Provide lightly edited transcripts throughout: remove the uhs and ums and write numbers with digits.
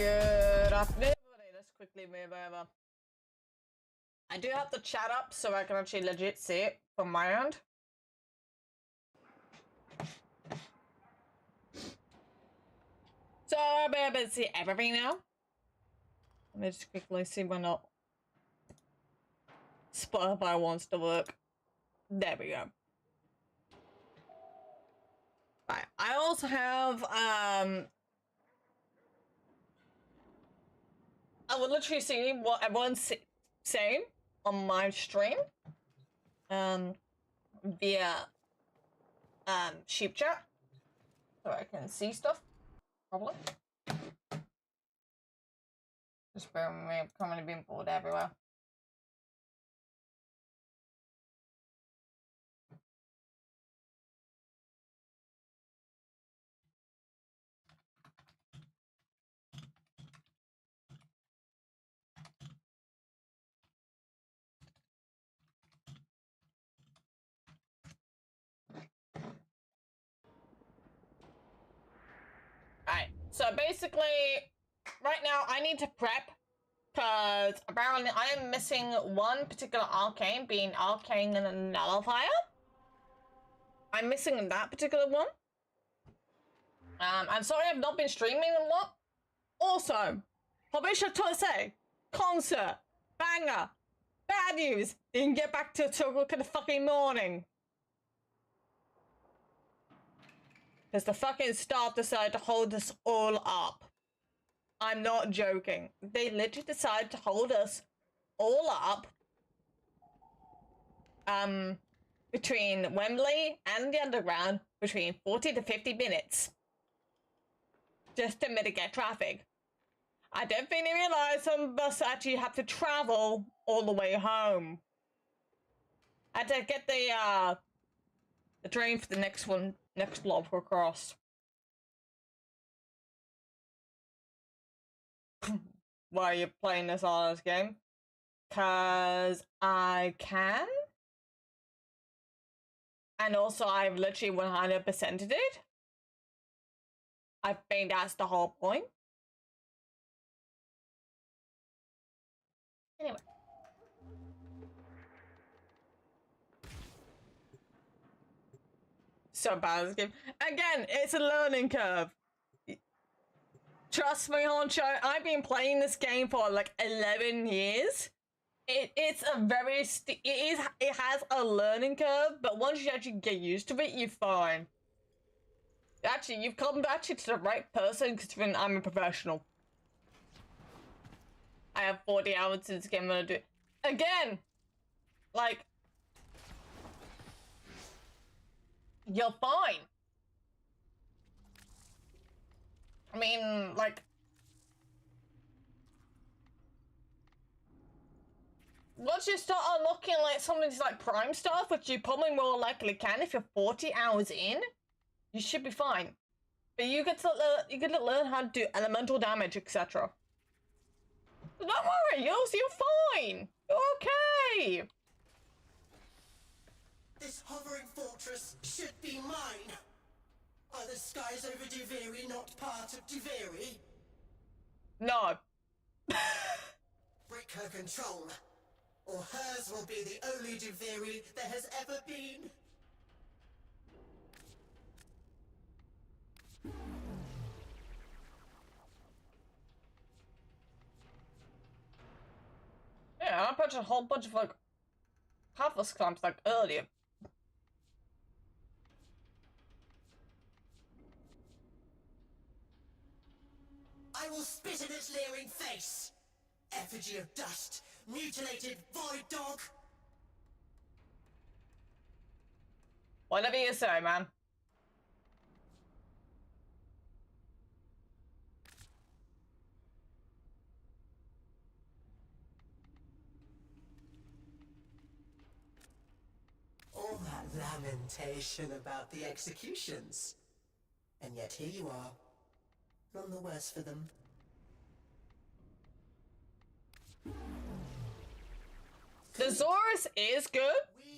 Good afternoon, everybody. Let's quickly move over. I do have the chat up so I can actually legit see it from my end. So I'll be able to see everything now. Let me just quickly see when not Spotify wants to work. There we go. Right. I also have I will literally see what everyone's saying on my stream via sheep chat, so I can see stuff probably. Just bear with me, I've currently been bored everywhere. Alright, so basically, right now I need to prep, because apparently I am missing one particular arcane, being Arcane and Nullifier. I'm missing that particular one. I'm sorry I've not been streaming a lot. Also, probably should say, concert, banger, bad news, didn't get back to 2 o'clock in the fucking morning. Because the fucking staff decided to hold us all up. I'm not joking. They literally decided to hold us all up between Wembley and the Underground between 40 to 50 minutes. Just to mitigate traffic. I don't think they realized some of us actually have to travel all the way home. I had to get the train for the next block across. Why are you playing this honest game? Cause I can. And also I've literally 100%ed it. I think that's the whole point. Anyway. So bad this game. Again, it's a learning curve. Trust me, Honcho, I've been playing this game for like 11 years. It's a very it has a learning curve, but once you actually get used to it, you're fine. Actually, you've come actually to the right person, considering I'm a professional. I have 40 hours in this game. I'm gonna do it again. Like, you're fine. I mean, like, once you start unlocking like some of these like prime stuff, which you probably more likely can if you're 40 hours in, you should be fine. But you get to learn how to do elemental damage, etc. So don't worry, you're fine. You're okay. This hovering fortress should be mine. Are the skies over Duveri not part of Duveri? No. Break her control, or hers will be the only Duveri there has ever been. Yeah, I put a whole bunch of like Half-Us clamps like earlier. I will spit in its leering face. Effigy of dust, mutilated void dog. Whatever you say, man. All that lamentation about the executions. And yet here you are. None the worse for them. The Zorus is good.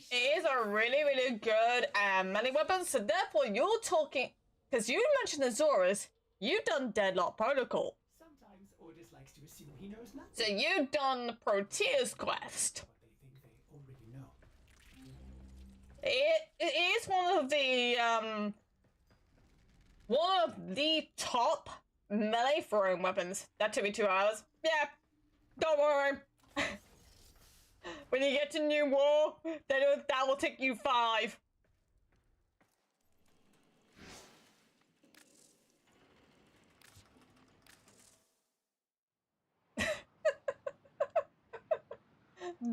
It is a really, really good melee weapon. So therefore, you're talking, because you mentioned the Zorus, you've done Deadlock Protocol. Sometimes assume he knows nothing. So you've done Proteus quest. But they think they already know. It is one of the top melee throwing weapons. That took me 2 hours. Yeah, don't worry. When you get to New War, that will take you 5.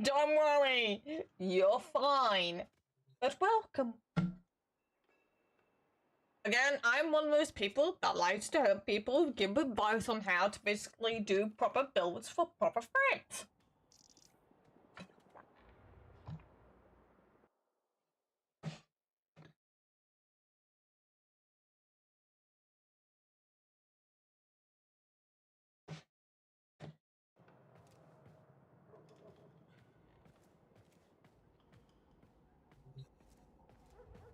Don't worry, you're fine. But welcome. Again, I'm one of those people that likes to help people give advice on how to basically do proper builds for proper frames.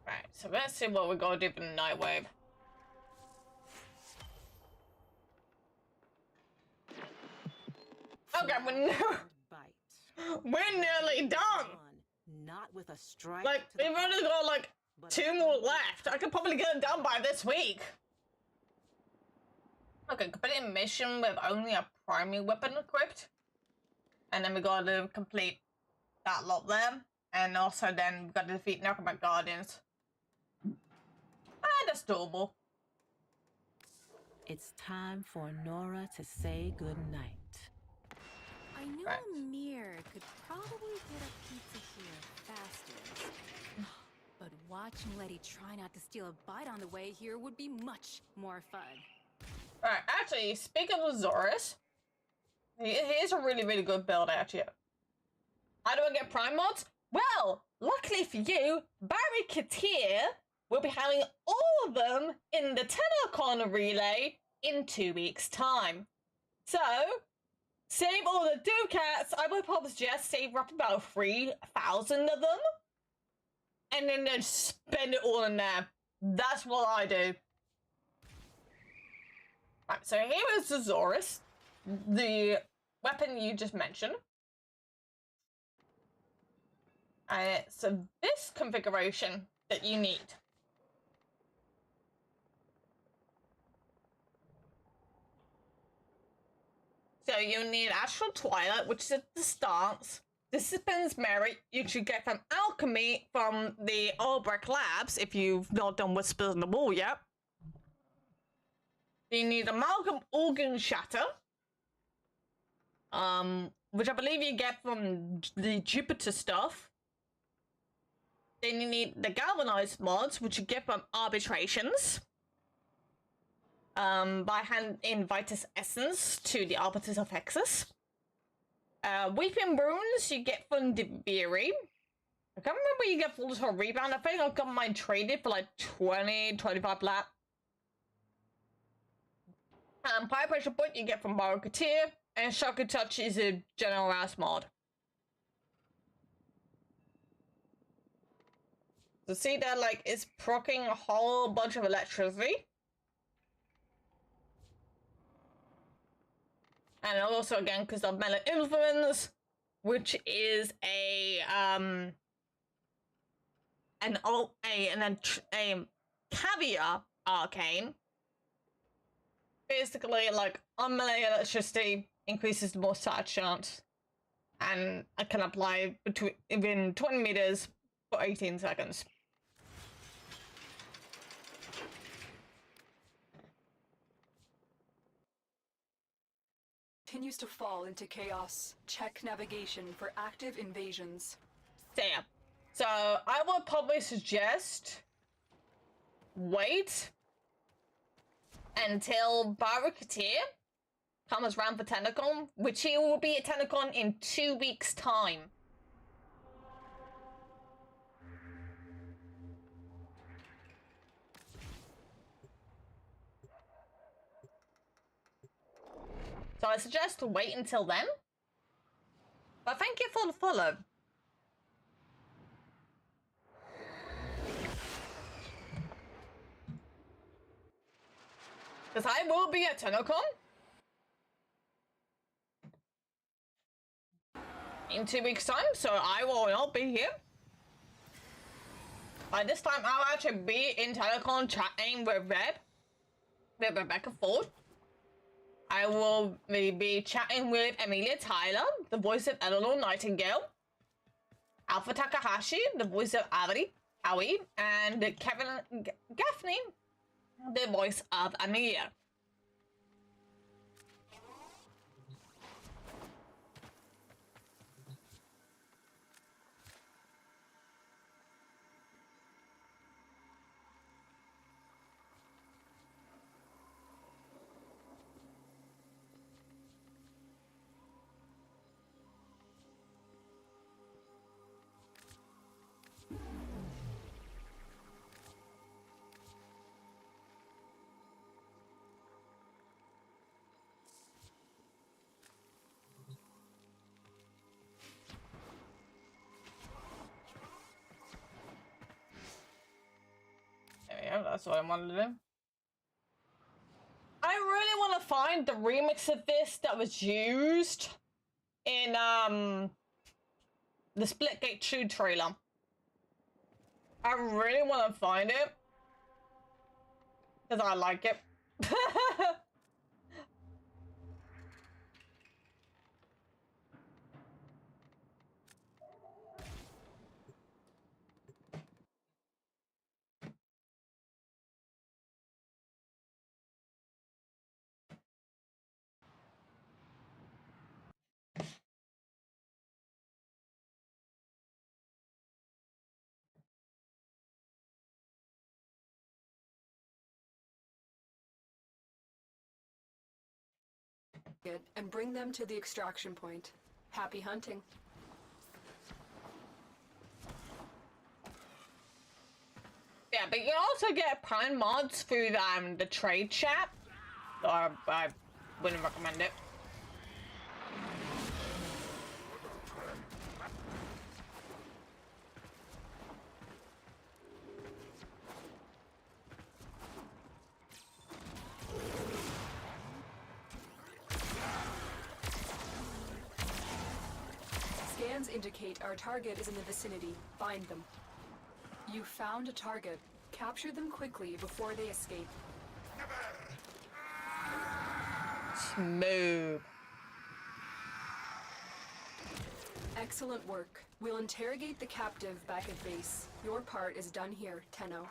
Right, so let's see what we're gonna do for the Nightwave. Okay, we're nearly done! Not with a strike. Like, we've only got like 2 more left. I could probably get it done by this week. Okay, complete a mission with only a primary weapon equipped. And then we gotta complete that lot there. And also then we gotta defeat Necromantic Guardians. That's doable. It's time for Nora to say goodnight. I knew Right. Amir could probably get a pizza here faster. But watching Letty try not to steal a bite on the way here would be much more fun. Alright, actually, speaking of Zorus, here's a really, really good build, actually. How do I get Prime mods? Well, luckily for you, Barry Katir will be having all of them in the Tenacon relay in 2 weeks' time. So, save all the ducats. I would probably suggest save up about 3,000 of them. And then just spend it all in there. That's what I do. Right, so here is the Zorus, the weapon you just mentioned. And it's this configuration that you need. So you need Astral Twilight, which is at the stance. Discipline's Merit, you should get from Alchemy from the Albrecht Labs, if you've not done Whispers on the Wall yet. You need Amalgam Organ Shatter, which I believe you get from the Jupiter stuff. Then you need the Galvanized mods, which you get from Arbitrations. By hand in Vitus Essence to the Arbiters of Hexus. Weeping Runes you get from Deviri. I can't remember you get full total rebound. I think I've got mine traded for like 20-25 lat. Fire Pressure Point you get from Barokatir, and Shaku Touch is a General Rouse mod. So see that, like, it's proccing a whole bunch of electricity. And also, again, because of Melee Influence, which is a Caviar Arcane. Basically, like, on melee electricity increases the more charge chance. And I can apply within 20 meters for 18 seconds. Continues to fall into chaos. Check navigation for active invasions. Damn. So I would probably suggest wait until Barokatir comes around for Tenacon, which he will be at Tenacon in 2 weeks' time. So I suggest to wait until then. But thank you for the follow. Because I will be at Tenacon. in 2 weeks' time, so I will not be here. By this time, I'll actually be in telecom chatting with Rebecca Ford. I will be chatting with Amelia Tyler, the voice of Eleanor Nightingale, Alpha Takahashi, the voice of Aoi, and Kevin Gaffney, the voice of Amelia. There we go, that's what I wanted to do. I really want to find the remix of this that was used in the Splitgate 2 trailer. I really want to find it because I like it. And bring them to the extraction point. Happy hunting. Yeah, but you can also get prime mods through the trade chat. So I wouldn't recommend it. Scans indicate our target is in the vicinity. Find them. You found a target. Capture them quickly before they escape. Smooth. Excellent work. We'll interrogate the captive back at base. Your part is done here, Tenno.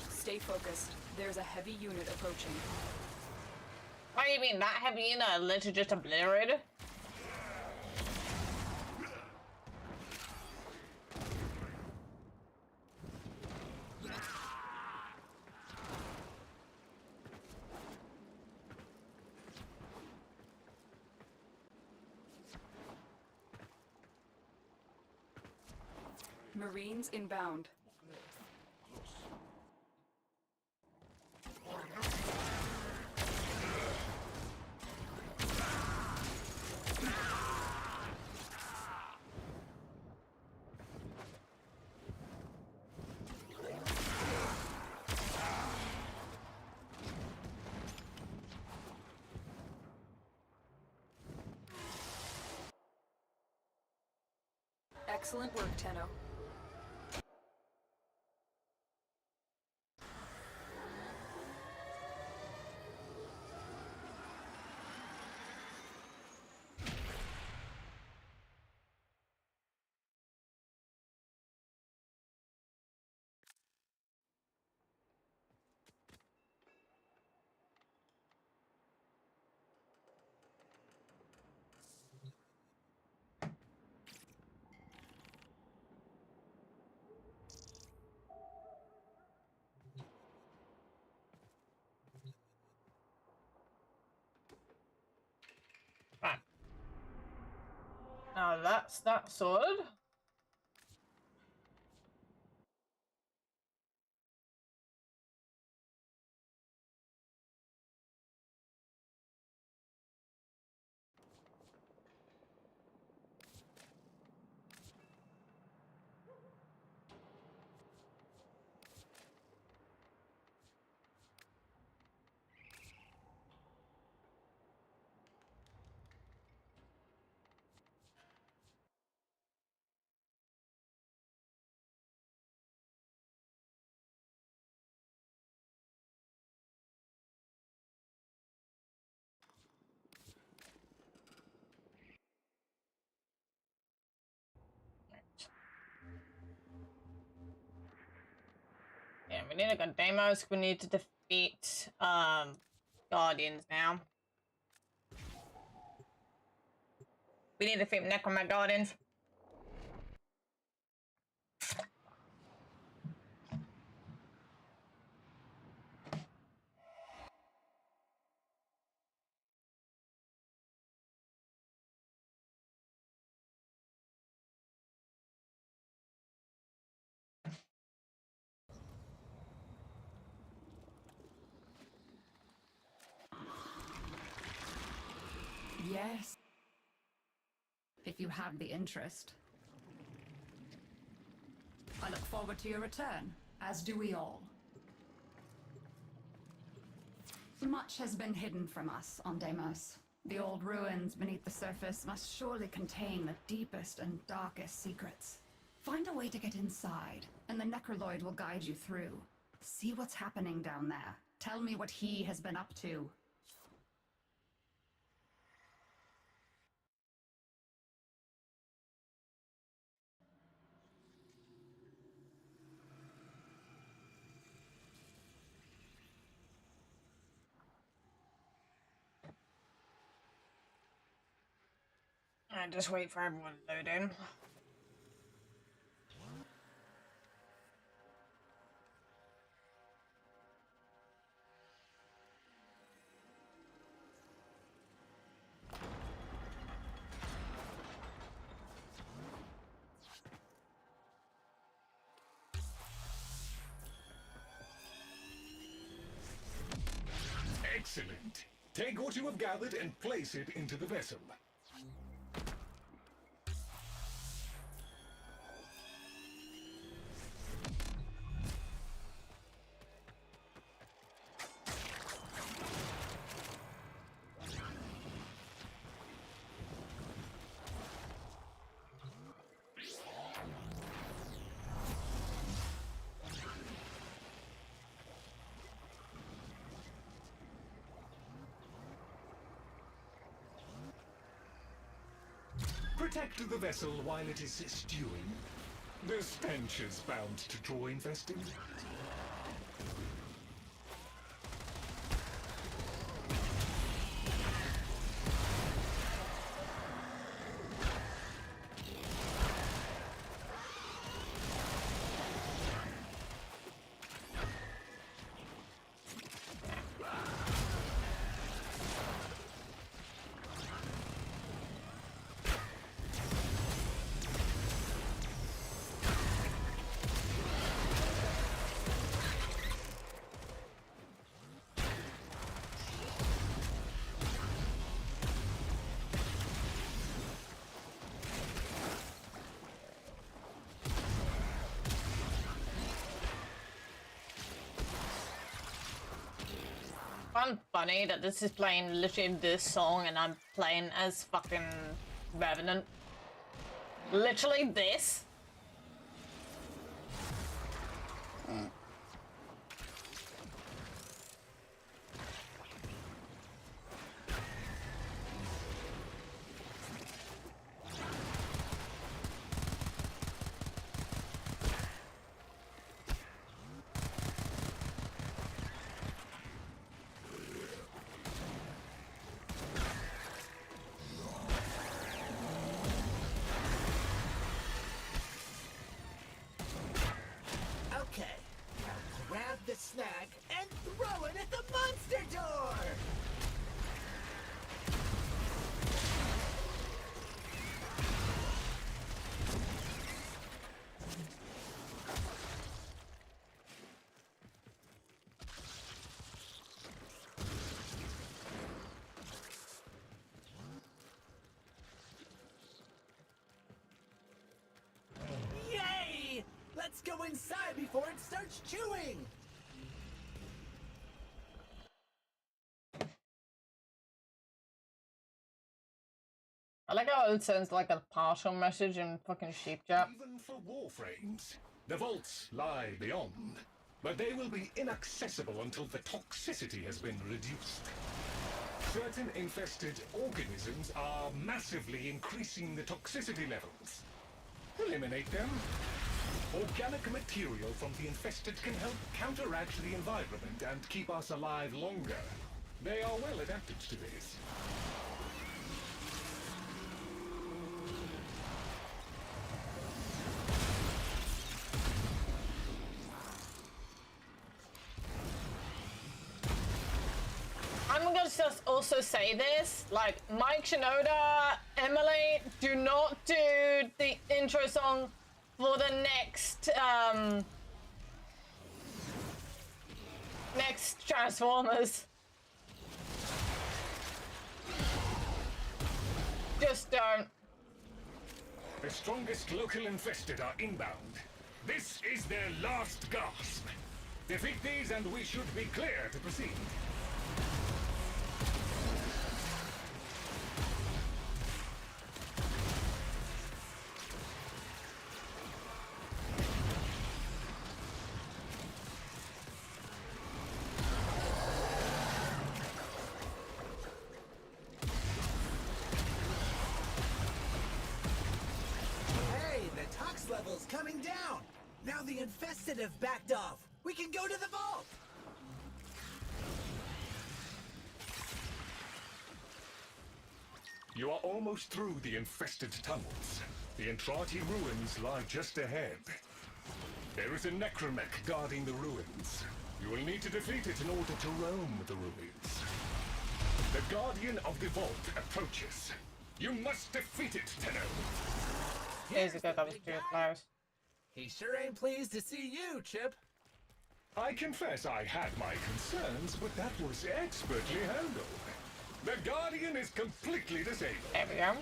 Stay focused. There's a heavy unit approaching. What do you mean, that heavy in a literally just obliterated? Marines inbound. Excellent work, Tenno. Oh, that's that sorted. Yeah, we need to go demos. We need to defeat Guardians now. We need to defeat Necromat Guardians. Yes. If you have the interest. I look forward to your return, as do we all. Much has been hidden from us on Deimos. The old ruins beneath the surface must surely contain the deepest and darkest secrets. Find a way to get inside, and the Necroloid will guide you through. See what's happening down there. Tell me what he has been up to. I just wait for everyone to load in. Excellent. Take what you have gathered and place it into the vessel. Protect the vessel while it is stewing. The stench is bound to draw infested. I'm funny that this is playing literally this song and I'm playing as fucking Revenant. Literally this. Okay, now grab the snack and throw it at the monster door! Let's go inside before it starts chewing! I like how it sends like a partial message in fucking sheep jap. Even for warframes, the vaults lie beyond, but they will be inaccessible until the toxicity has been reduced. Certain infested organisms are massively increasing the toxicity levels. Eliminate them. Organic material from the infested can help counteract the environment and keep us alive longer. They are well adapted to this. I'm gonna just also say this, like, Mike Shinoda, Emily, do not do the intro song for the next, next Transformers. Just don't. The strongest local infested are inbound. This is their last gasp. Defeat these and we should be clear to proceed. Hey, the tox level's coming down! Now the infested have backed off! We can go to the vault! You are almost through the infested tunnels. The Entrati ruins lie just ahead. There is a necromech guarding the ruins. You will need to defeat it in order to roam the ruins. The Guardian of the Vault approaches. You must defeat it, Tenno. Easy, that was too close. He sure ain't pleased to see you, Chip. I confess I had my concerns, but that was expertly handled. The Guardian is completely disabled. There we go.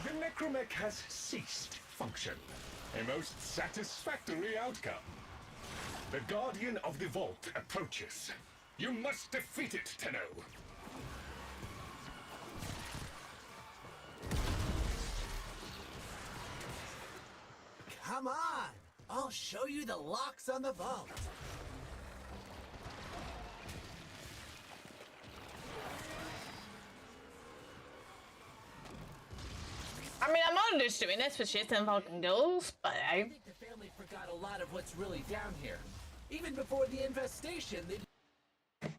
The necromech has ceased function. A most satisfactory outcome. The Guardian of the Vault approaches. You must defeat it, Tenno. Come on! I'll show you the locks on the vault. I mean, I'm not just doing this for shits and fucking giggles, but I think the family forgot a lot of what's really down here. Even before the infestation, they... I'm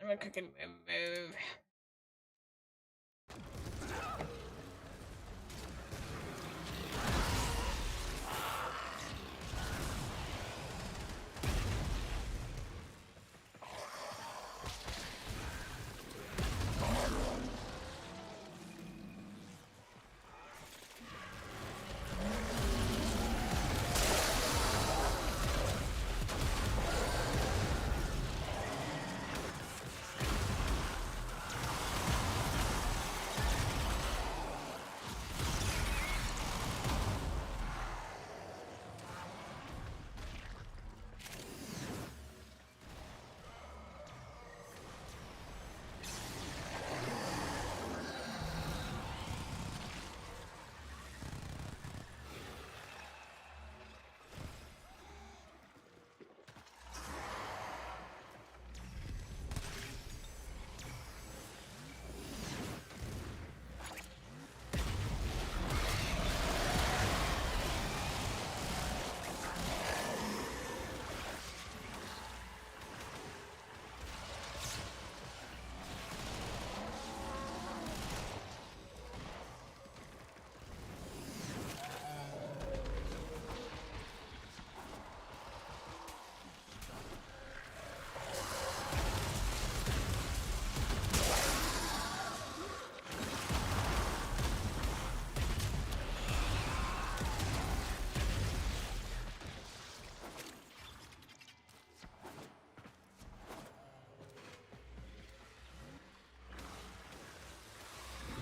gonna quickly move.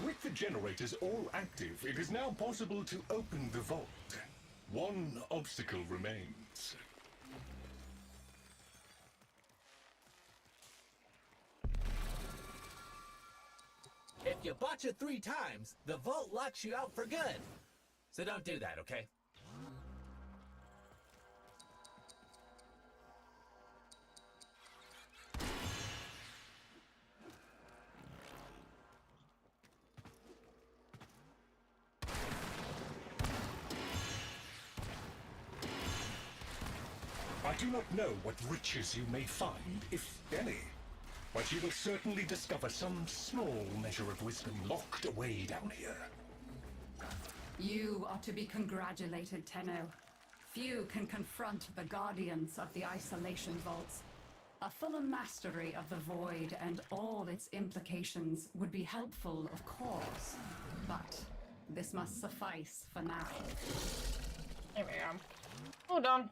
With the generators all active, it is now possible to open the vault. One obstacle remains. If you botch it 3 times, the vault locks you out for good. So don't do that, okay? I do not know what riches you may find, if any, but you will certainly discover some small measure of wisdom locked away down here. You are to be congratulated, Tenno. Few can confront the guardians of the Isolation Vaults. A fuller mastery of the Void and all its implications would be helpful, of course. But this must suffice for now. There we go. Hold on.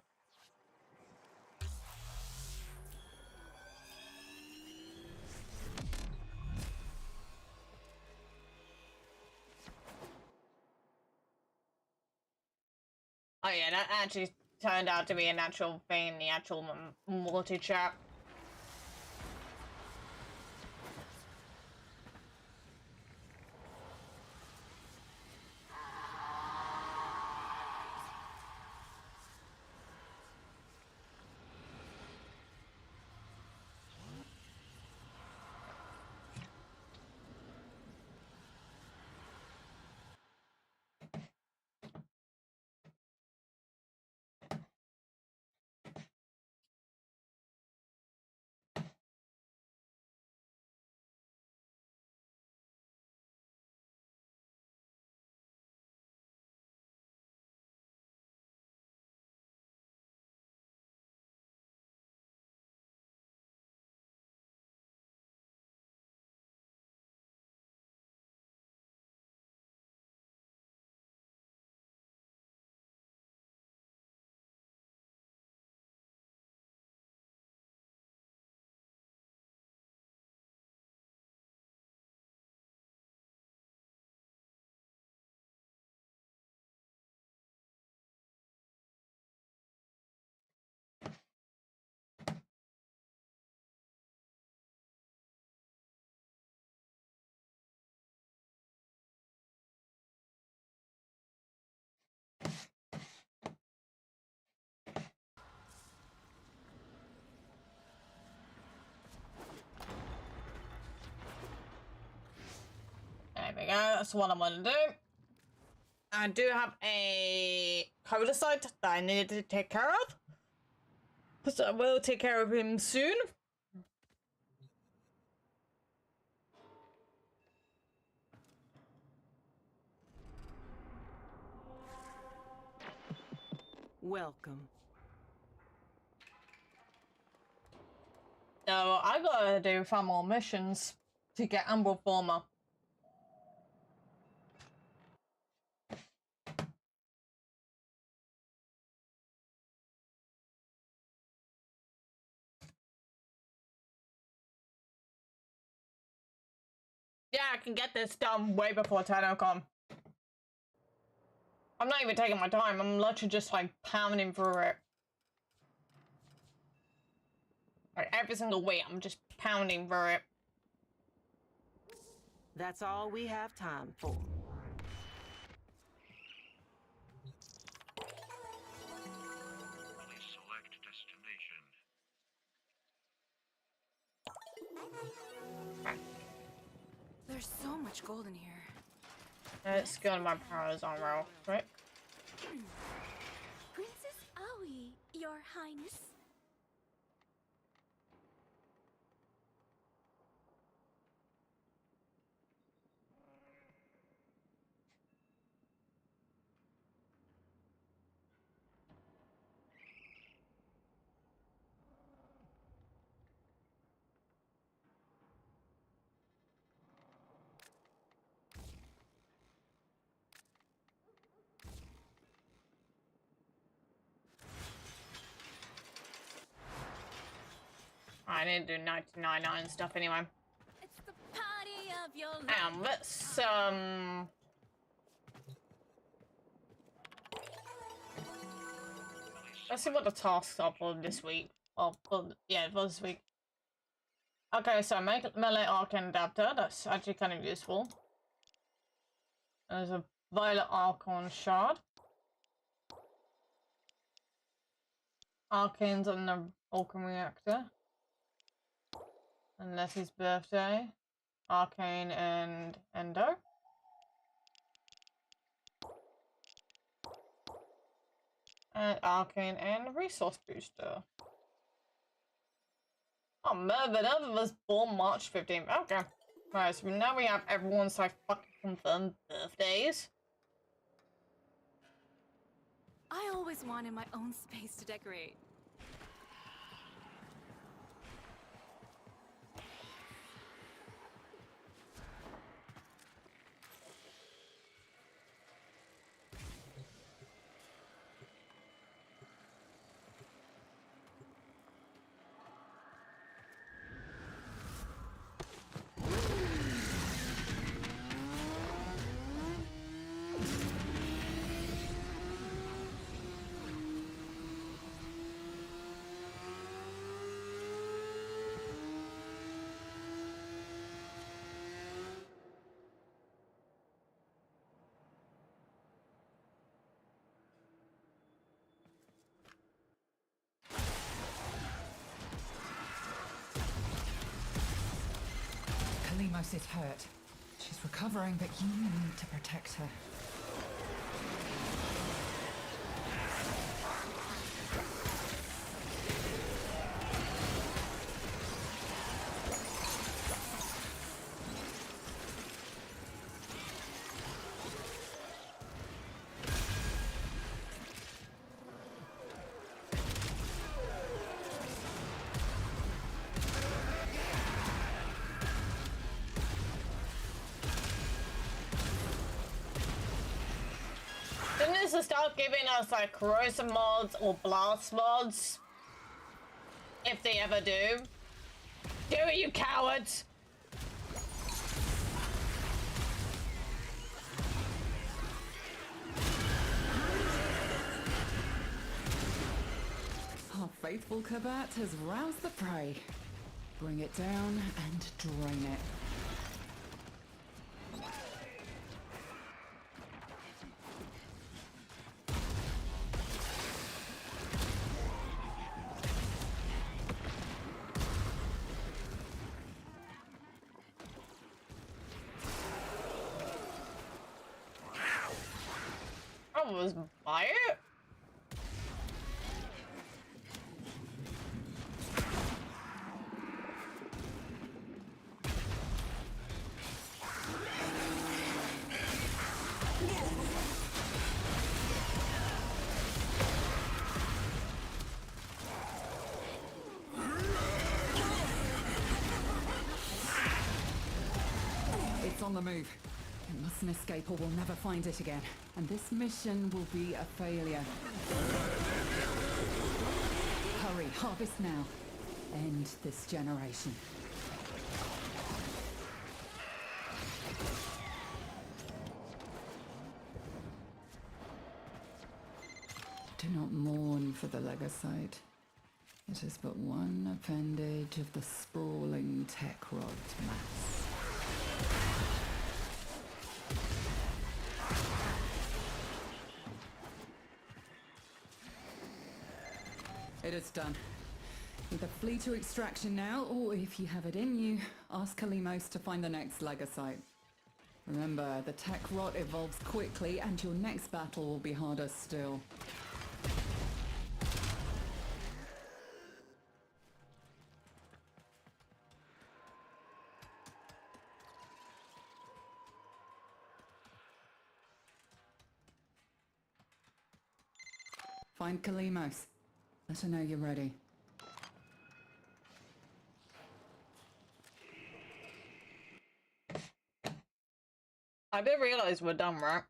Oh yeah, that actually turned out to be an actual thing in the actual multi-chat. There we go, that's what I'm gonna do. I do have a coda site that I needed to take care of. So I will take care of him soon. Welcome. So I gotta do 5 more missions to get Amber Former. Yeah, I can get this done way before TennoCon. I'm not even taking my time, I'm literally just like pounding through it. Like every single week, I'm just pounding through it. That's all we have time for. Please select destination. There's so much gold in here. Let's go to my powers on roll, right? Princess Aoi, Your Highness. I need to do 1999 stuff anyway. It's the party of your life. Let's Let's see what the tasks are for this week. Well, for this week. Okay, so make melee arcane adapter. That's actually kind of useful. There's a violet archon shard. Arcanes on the Alchemy Reactor. And Leslie's birthday. Arcane and Endo. And Arcane and Resource Booster. Oh, Mervyn, none of us born March 15th. Okay. Right, so now we have everyone's like fucking confirmed birthdays. I always wanted my own space to decorate. Kalimos is hurt. She's recovering, but you need to protect her. Didn't this start giving us like corrosive mods or blast mods? If they ever do. Do it, you cowards! Our faithful Kabat has roused the prey. Bring it down and drain it. I was by it. It's on the move. It mustn't escape or we'll never find it again. And this mission will be a failure. Hurry, harvest now. End this generation. Do not mourn for the Legocite. It is but one appendage of the sprawling tech rod mass. It is done. Either flee to extraction now, or if you have it in you, ask Kalimos to find the next Legocite. Remember, the tech rot evolves quickly, and your next battle will be harder still. Find Kalimos. Let her know you're ready. I did realize we're done, right?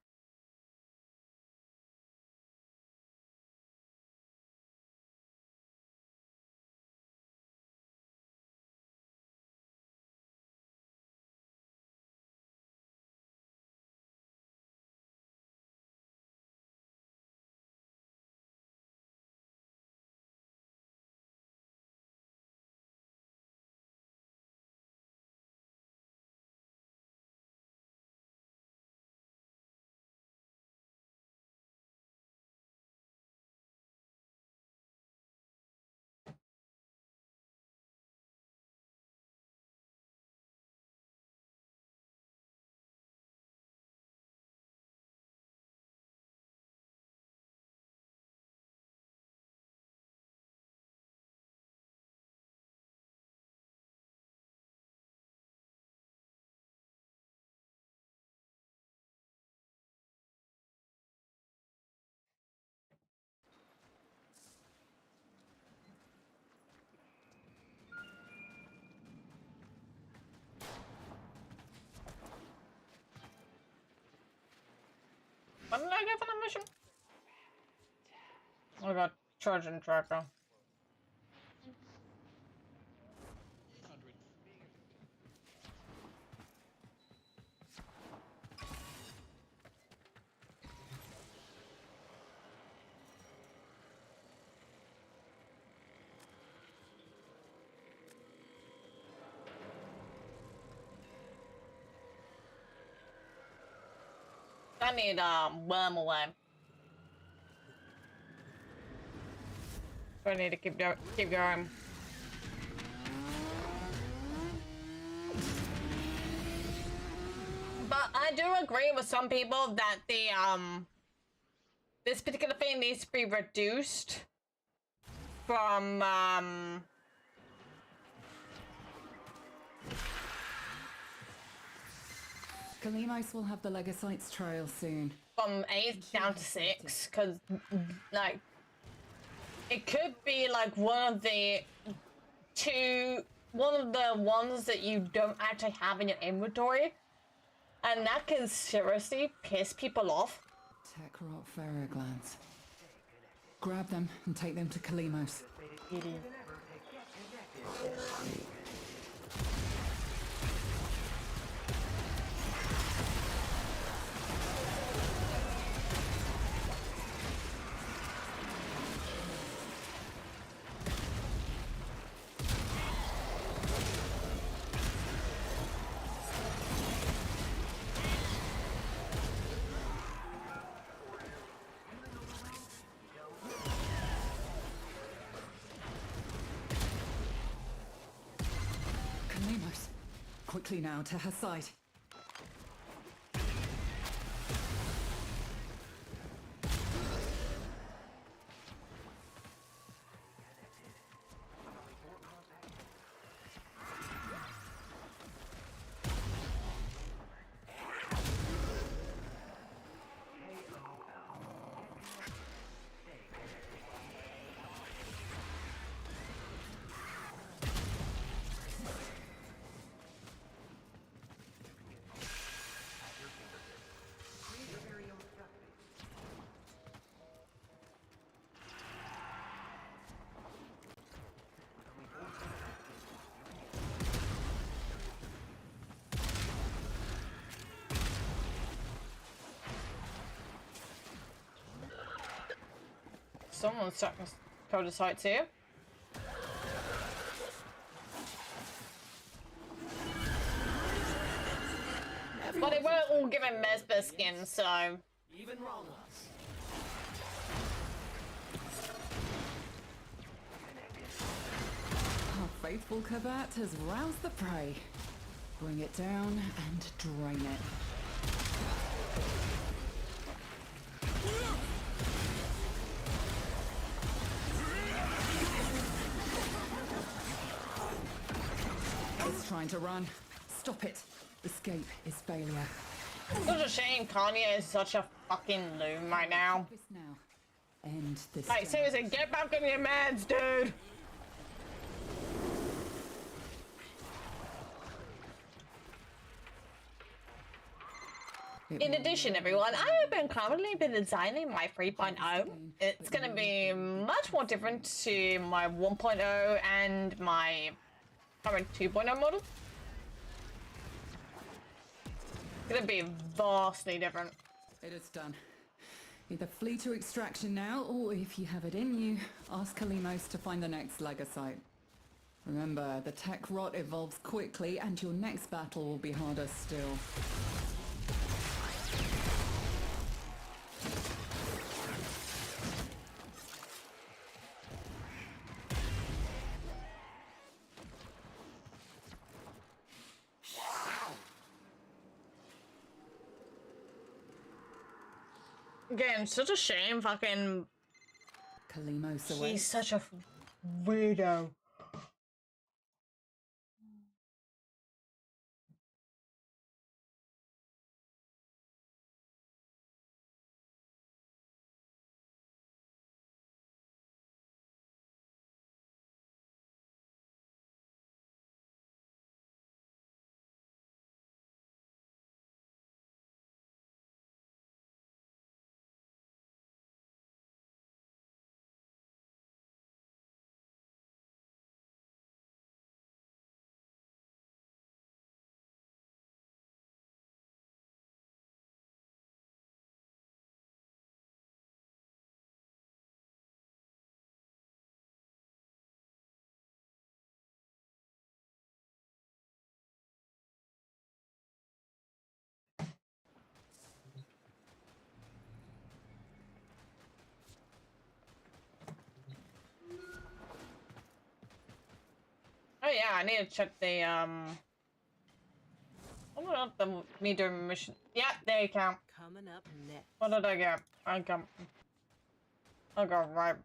What did I get for that mission? I got charging tracker. I need worm away. So I need to keep going. But I do agree with some people that the this particular thing needs to be reduced from Kalimos will have the Legosites trail soon. From 8 down to 6, because like it could be like one of the ones that you don't actually have in your inventory, and that can seriously piss people off. Tech rot ferroglands. Grab them and take them to Kalimos. Quickly now to her side. Someone's stuck in code sites here. But they weren't all given Mesber skin, so. Even wrong us. Our faithful Kabat has roused the prey. Bring it down and drain it. It's trying to run. Stop it. Escape is failure. Such a shame Kanye is such a fucking loon right now. End this. Like, seriously, get back on your meds, dude! In addition, everyone, I have been currently designing my 3.0. It's gonna be much more different to my 1.0 and my current 2.0 model. It's gonna be vastly different. It is done. Either flee to extraction now, or if you have it in you, ask Kalimos to find the next Legosite. Remember, the tech rot evolves quickly, and your next battle will be harder still. Again, such a shame, fucking. Kalimos away. He's such a weirdo. yeah, I need to check the oh, not the meter mission. Yeah, there you go. Coming up next. What did I get? I got right.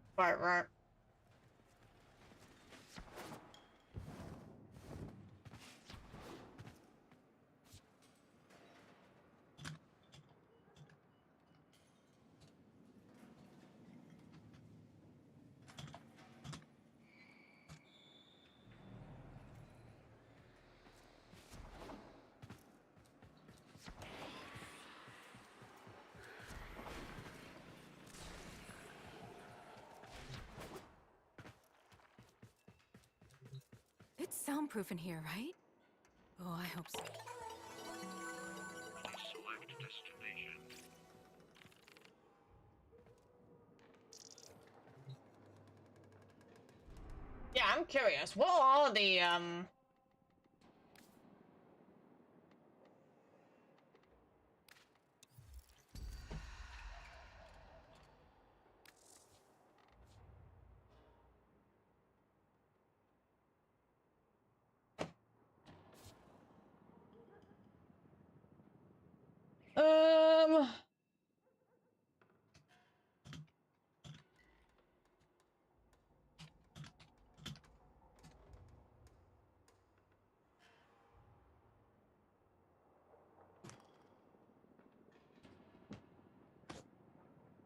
It's soundproof in here, right? Oh, I hope so. Please select destination. Yeah, I'm curious. What are the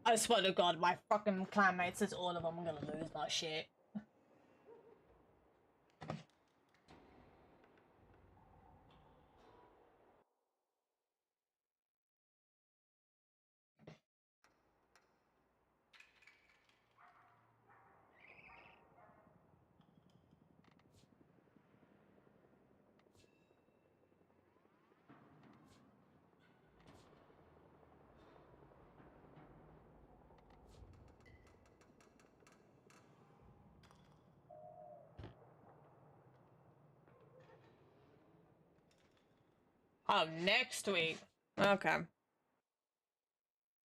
I swear to God, my fucking clanmates is all of them. I'm gonna lose my shit. Oh, next week. Okay.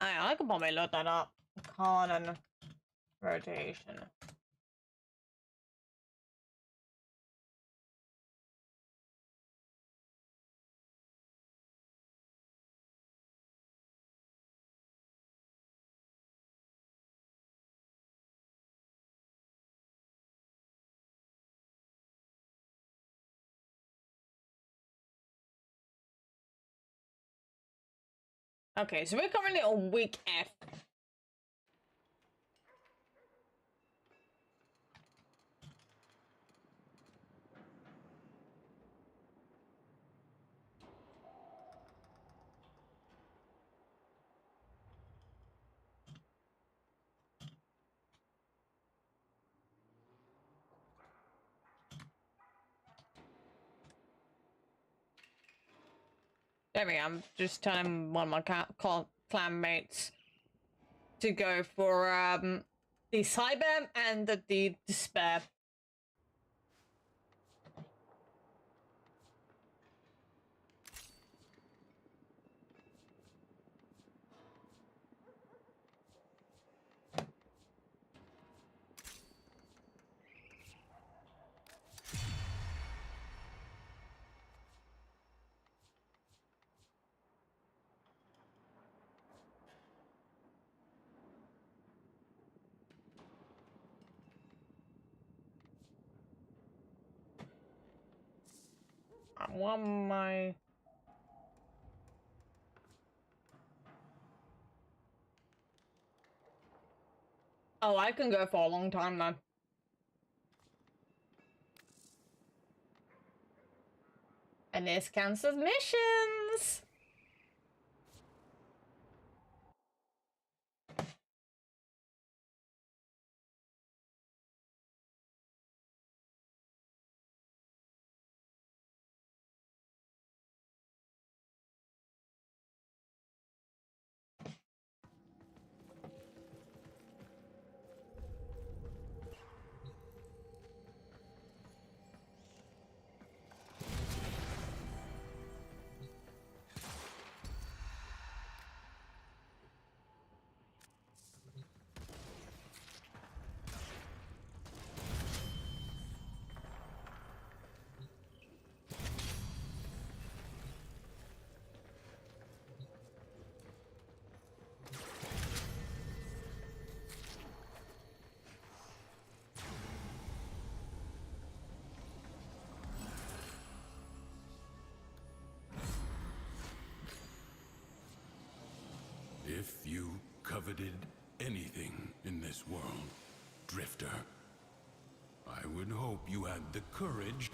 I can probably look that up. Con and rotation. Okay, so we're currently on week F. There we go. I'm just telling one of my clan mates to go for the cyber and the despair. I want my... Oh, I can go for a long time then. And this counts as missions. If you coveted anything in this world, Drifter, I would hope you had the courage.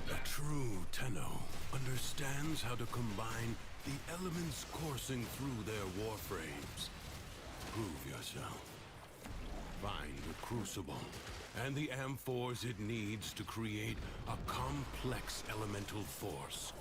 A true Tenno understands how to combine the elements coursing through their warframes. Prove yourself. Find the Crucible and the amphors it needs to create a complex elemental force.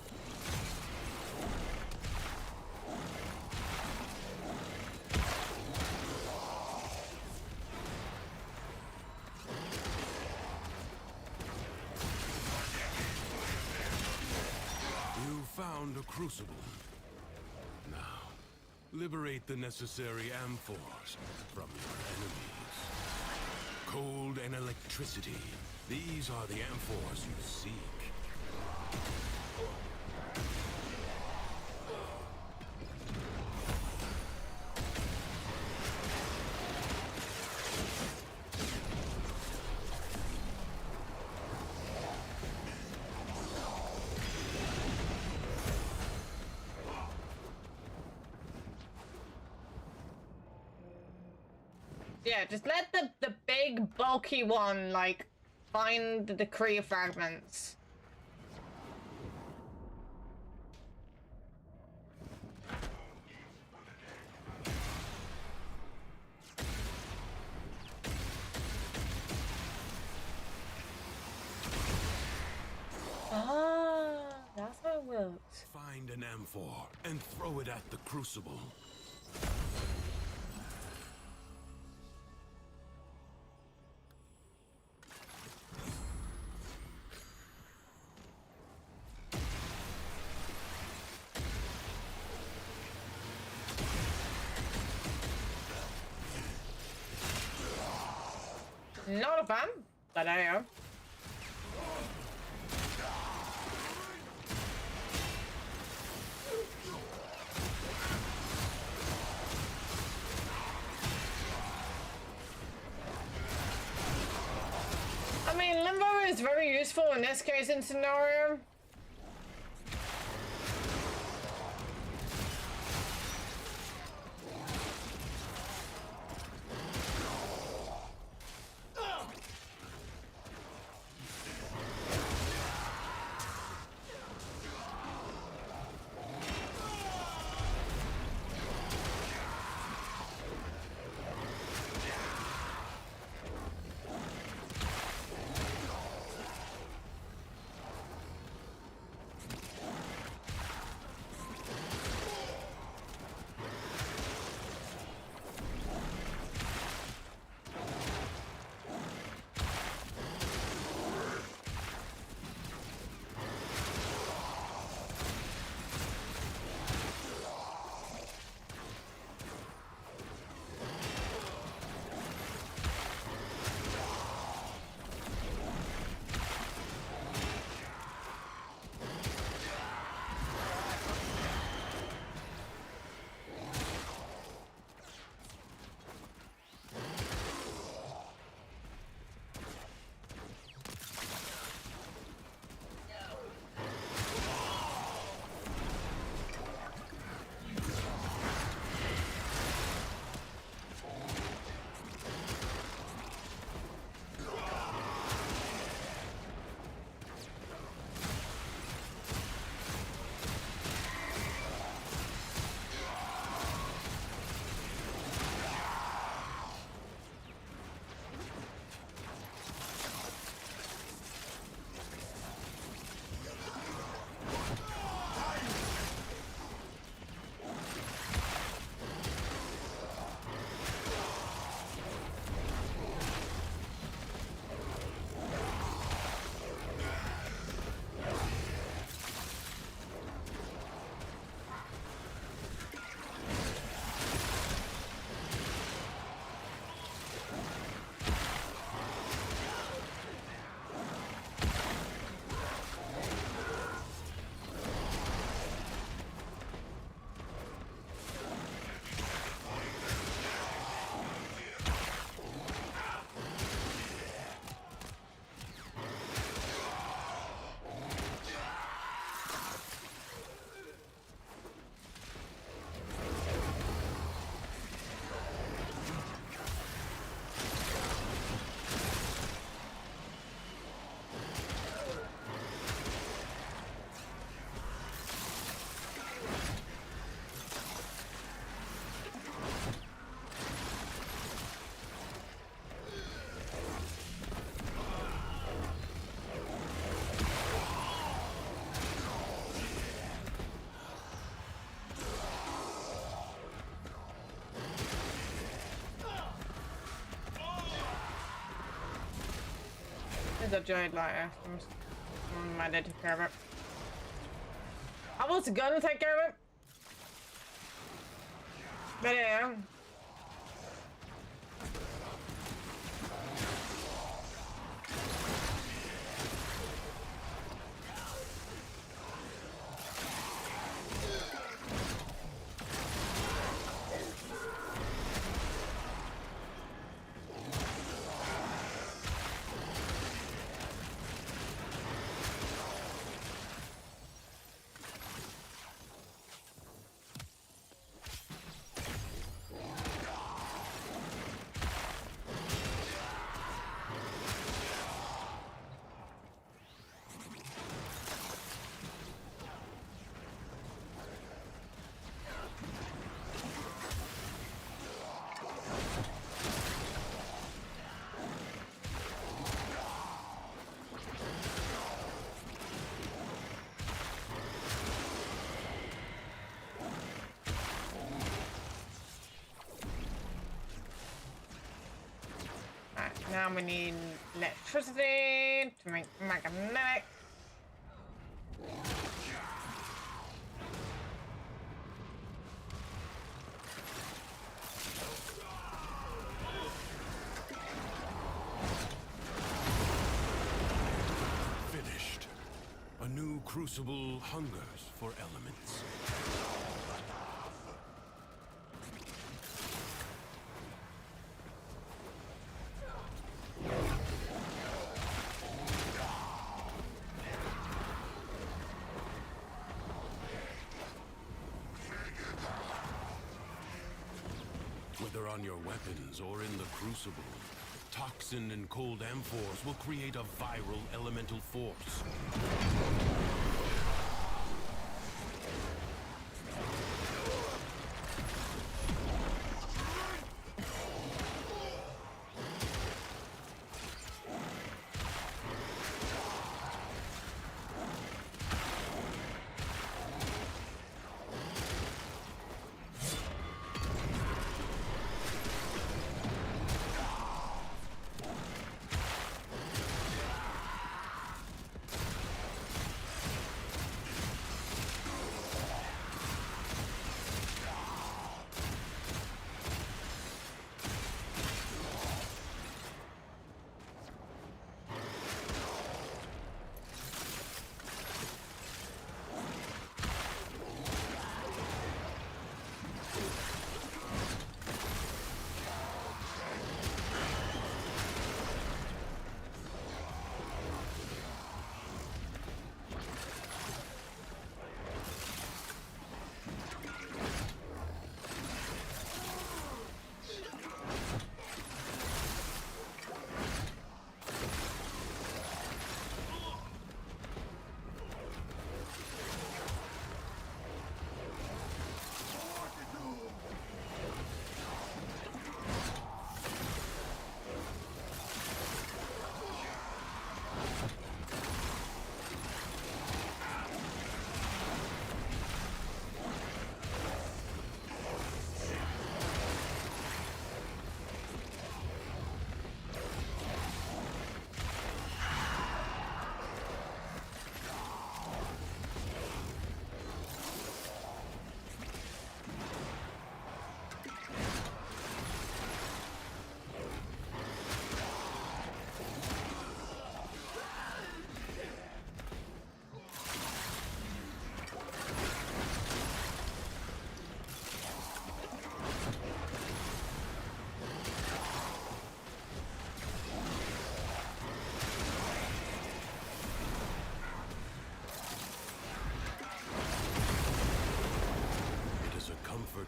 You found a Crucible. Now, liberate the necessary amphors from your enemies. Cold and electricity. These are the amphors you seek. Yeah, just let the big bulky one like find the Kree fragments. Ah, that's how it works. Find an amphor and throw it at the Crucible. Not a fan, but I am. I mean, Limbo is very useful in this case and scenario. is a giant liar. I did take care of it. I was gonna take care of it. But yeah. Now we need electricity to make magnetic. Finished. A new crucible hungers for elements. Whether on your weapons or in the crucible, toxin and cold amphors will create a viral elemental force.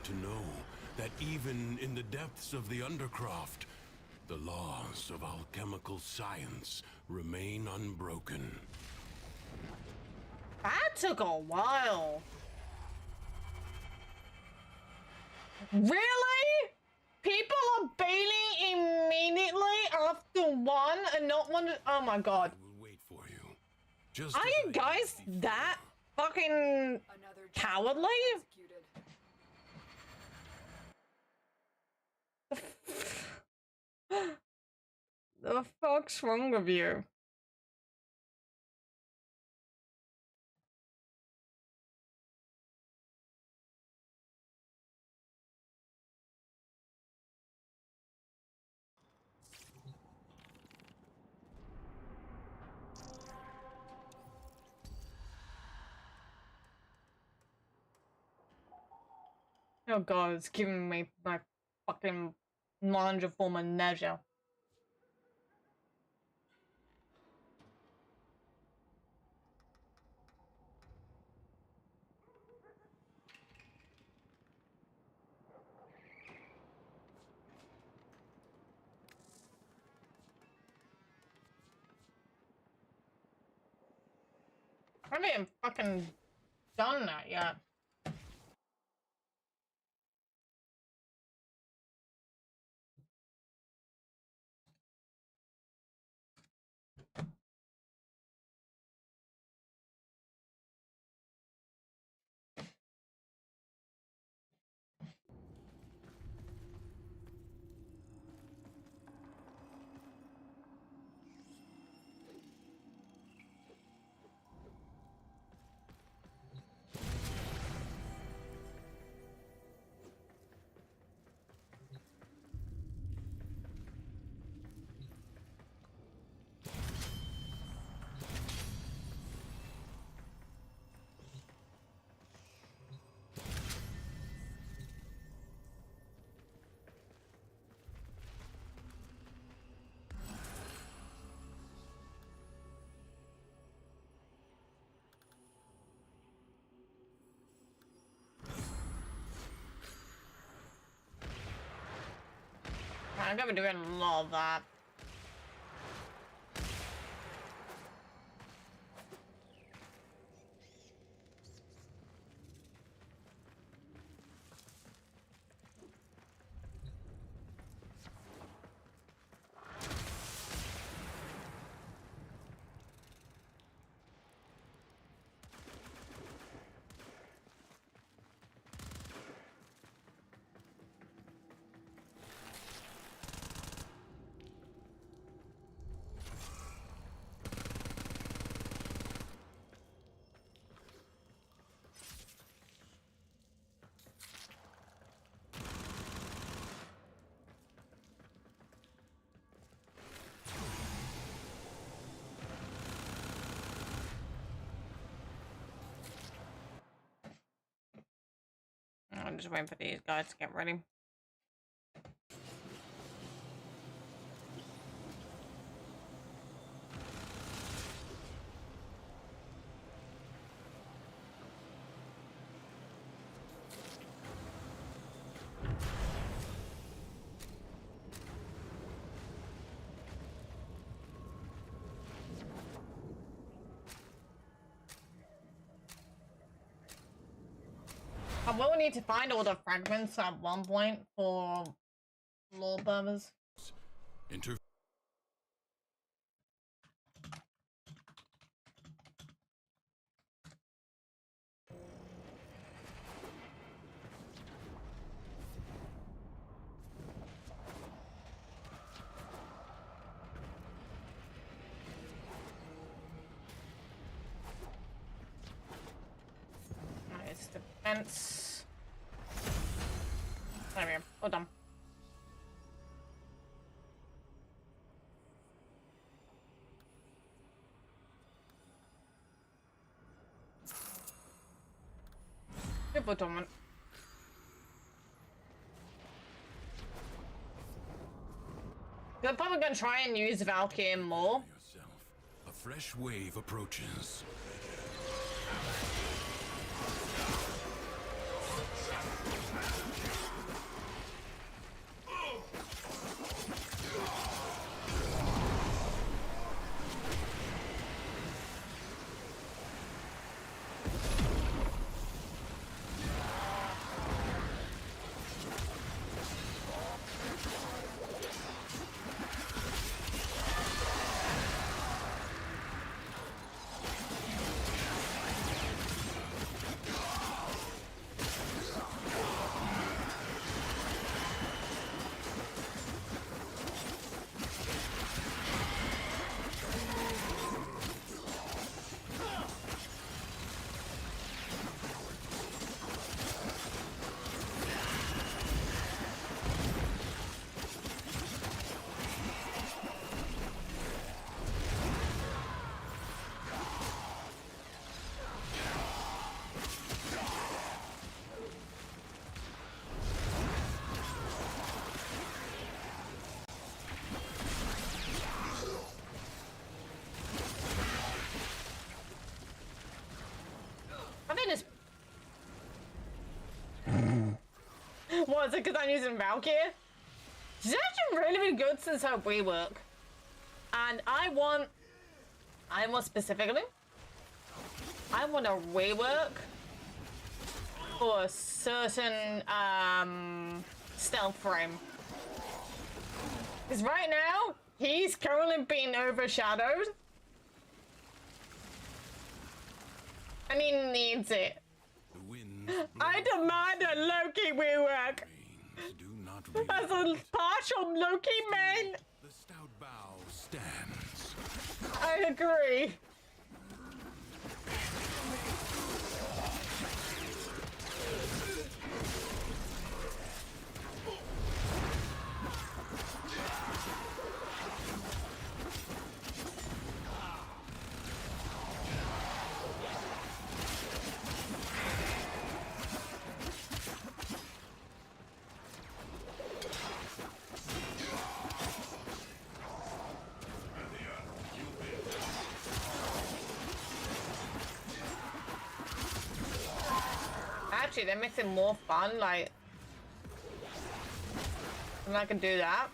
To know that even in the depths of the Undercroft, the laws of alchemical science remain unbroken. That took a while. Really? People are bailing immediately after one and not one. Oh my god. We'll wait for you. Just Are you guys that fucking cowardly? The fuck's wrong with you? Oh god, it's giving me my fucking mind of form of nausea. I haven't even fucking done that yet. I'm gonna be doing a lot of that. I'm just waiting for these guys to get ready. I will need to find all the fragments at one point for law purposes. Nice defense. There we go. All done. Super dormant. They're probably gonna try and use Valkyrie more. A fresh wave approaches. is it because I'm using Valkyrie? She's actually really good since her rework. And I want specifically, I want a rework for a certain stealth frame. Because right now, he's currently being overshadowed. And he needs it. I demand a Loki rework. As a partial Loki main. The stout bow stands. I agree. Actually, that makes it more fun, like, and I can do that.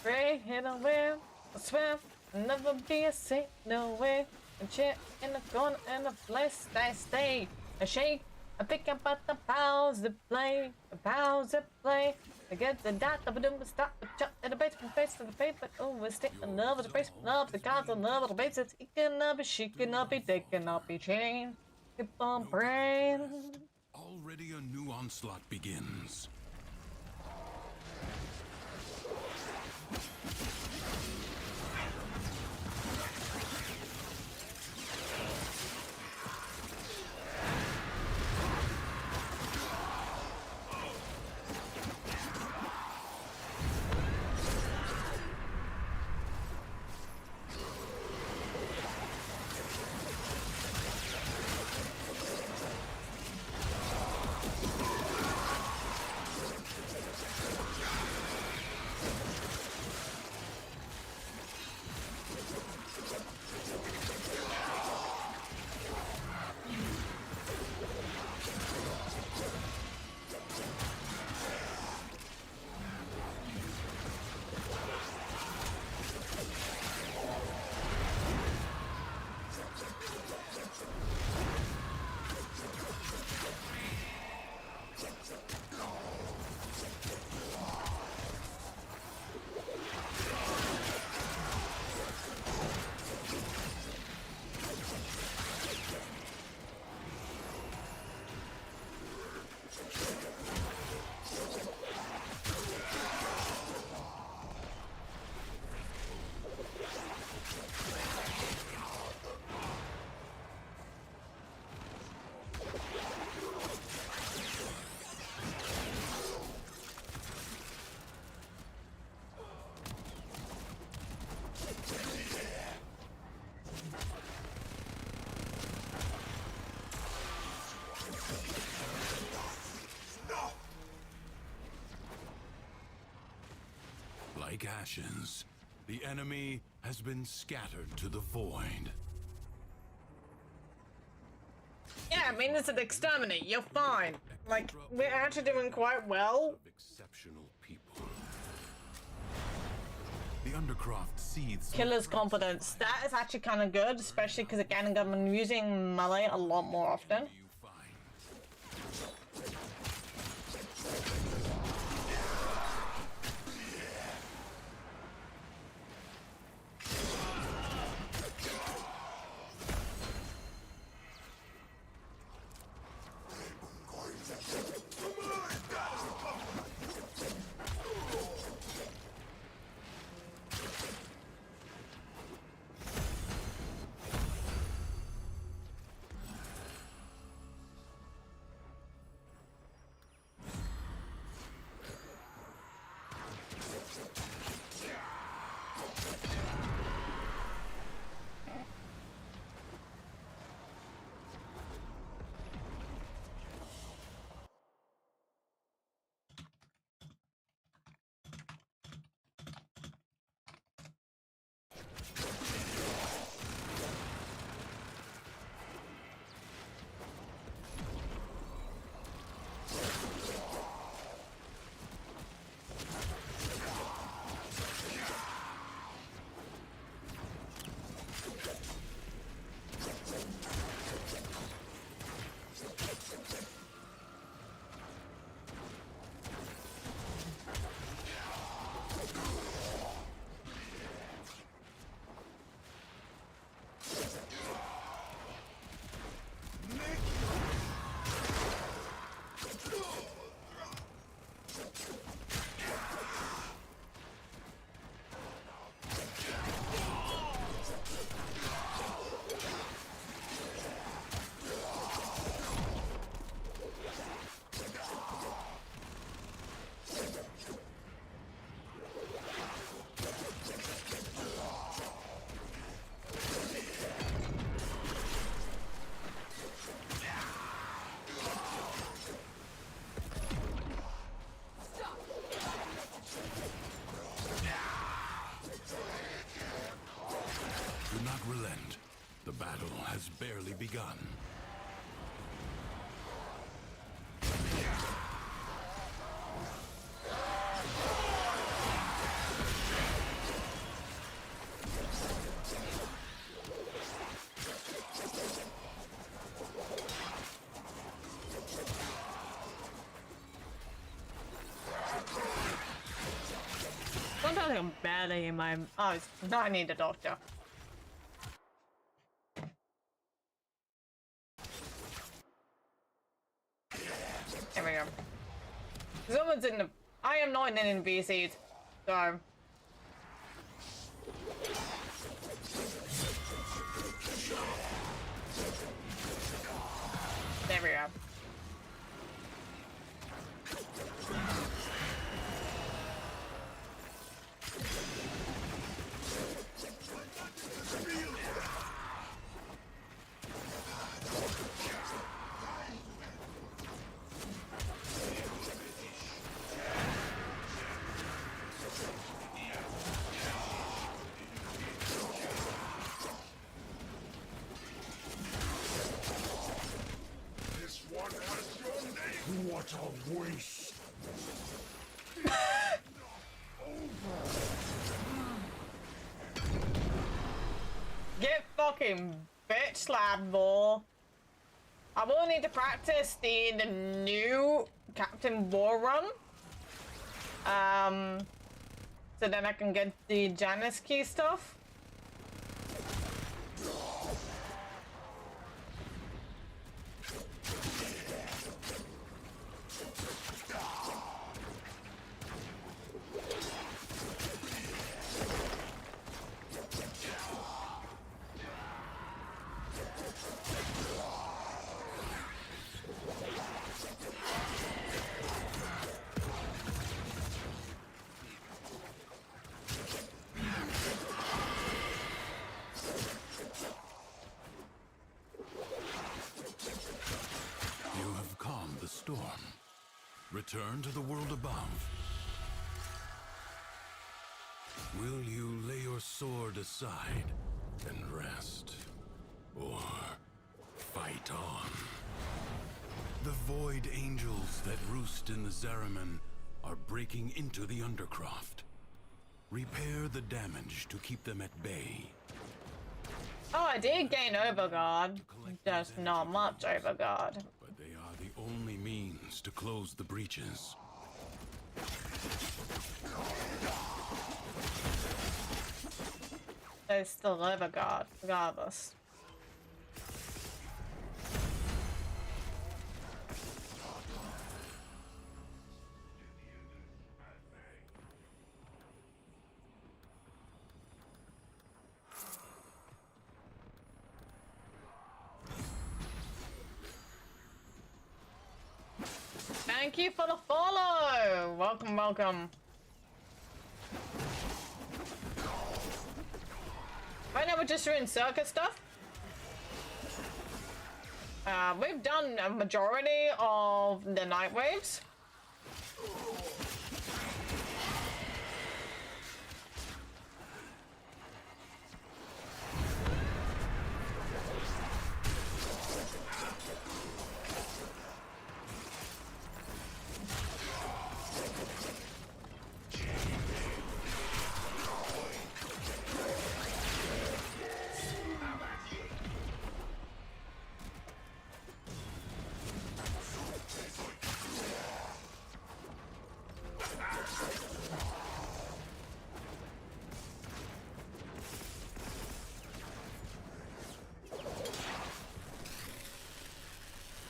Ray, hit a wheel, a swim, never be a saint, no way. A chair in the corner and a place I stay. I shake, I think about the powers that play, the powers that play. I get the dot, the boom, stop, the chop, and the base from face to the paper. Oh, we're sticking in love with the base, love the cards on love, the bases. It cannot be, she cannot be, they cannot be changed. Keep on praying. Already a new onslaught begins. Like ashes, the enemy has been scattered to the void. Yeah, I mean, it's an exterminate. You're fine. Like, we're actually doing quite well. Exceptional people. The Undercroft seethes. Killer's confidence. That is actually kind of good, especially because, again, I'm gonna be using melee a lot more often. begun. Sometimes I'm barely in my. Oh, I need a doctor. There we go. Someone's in the. I am not in the VCs, so. There we go. What a waste! Get fucking bitch slapped, boy. I will need to practice the new Captain War run. So then I can get the Janus key stuff. Return to the world above. Will you lay your sword aside and rest? Or fight on? The void angels that roost in the Zariman are breaking into the Undercroft. Repair the damage to keep them at bay. Oh, I did gain Overguard. Just not much Overguard. But they are the only means to close the breaches. There's still Overguard, regardless. Thank you for the follow! Welcome, welcome. Right now we're just doing circuit stuff. We've done a majority of the Nightwaves.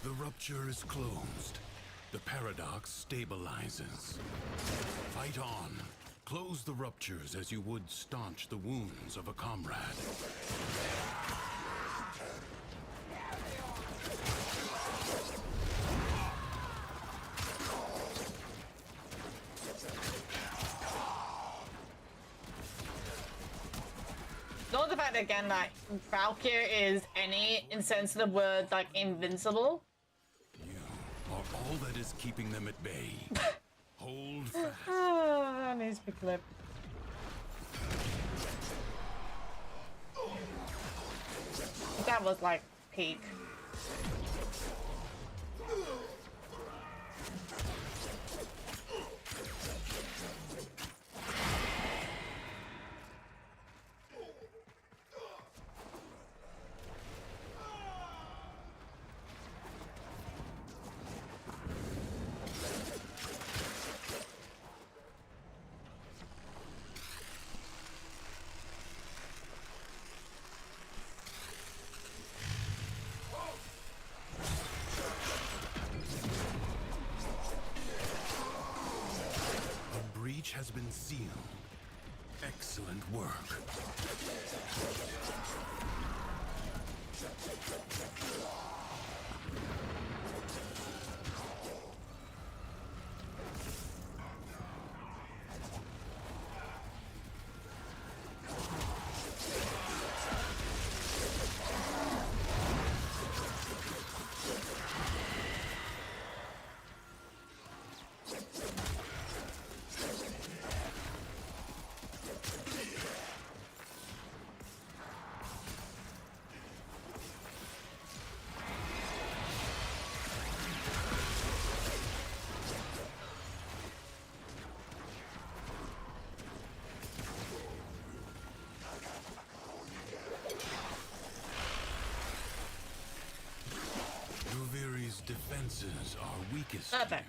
The rupture is closed. The paradox stabilizes. Fight on. Close the ruptures as you would staunch the wounds of a comrade. Not the fact that, again, like, Valkyrie is any insensitive word like invincible. You are all that is keeping them at bay. Hold fast. That needs to be clipped. That was like peek. Has been sealed. Excellent work. Defenses are weakest here.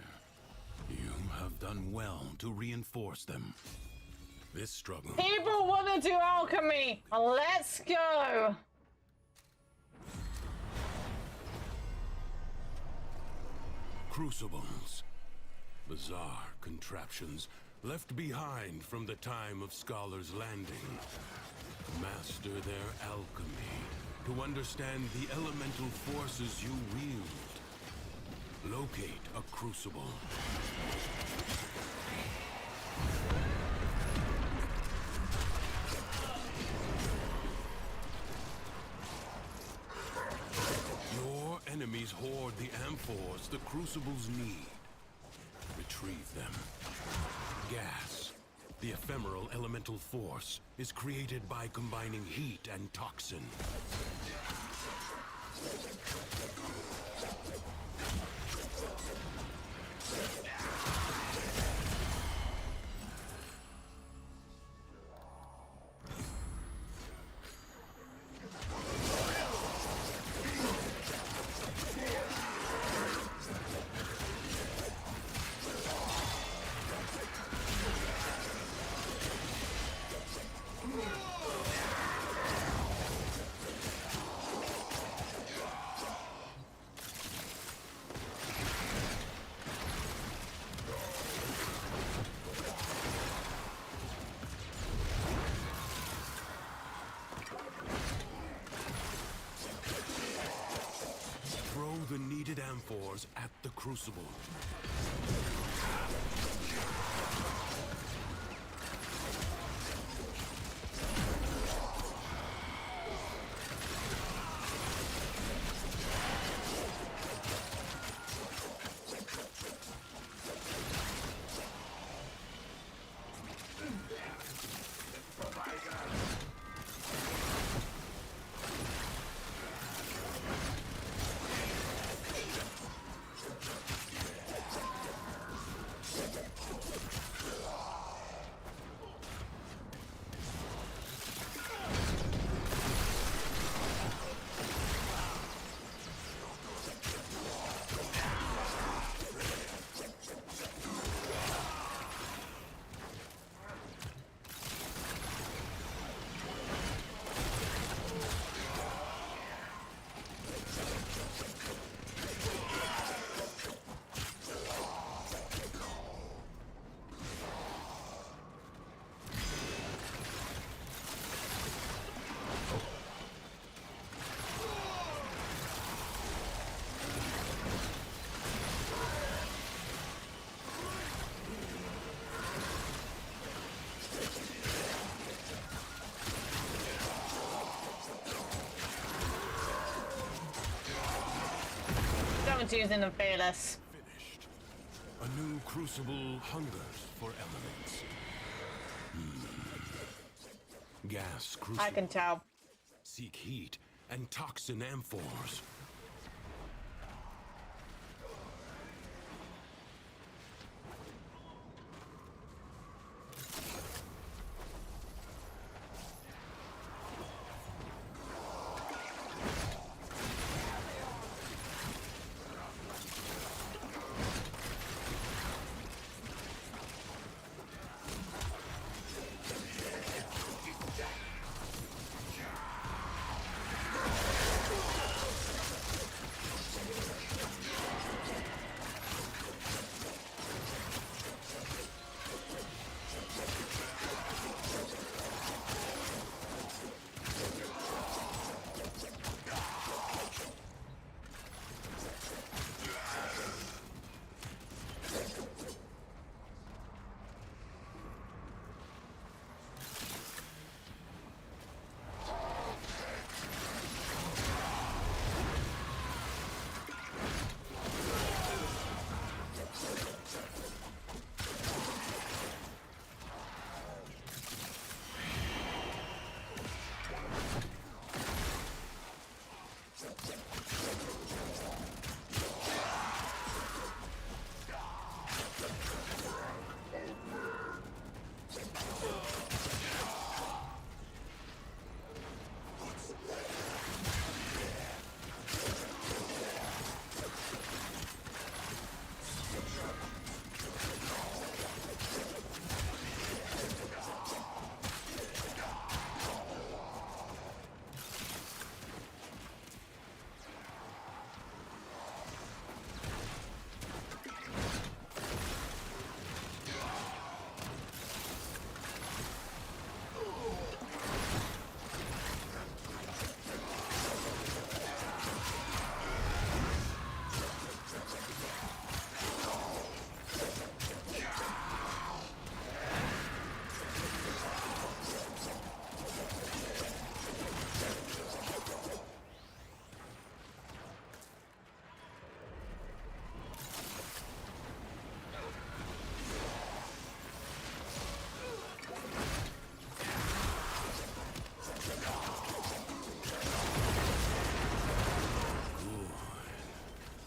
You have done well to reinforce them. This struggle... People want to do alchemy! Let's go! Crucibles. Bizarre contraptions left behind from the time of Scholar's Landing. Master their alchemy to understand the elemental forces you wield. Locate a crucible. Your enemies hoard the amphors the crucibles need. Retrieve them. Gas, the ephemeral elemental force, is created by combining heat and toxin. The needed amphors at the crucible. Using them fearless. Finished. A new crucible hungers for elements. Gas crucible. I can tell. Seek heat and toxin amphors.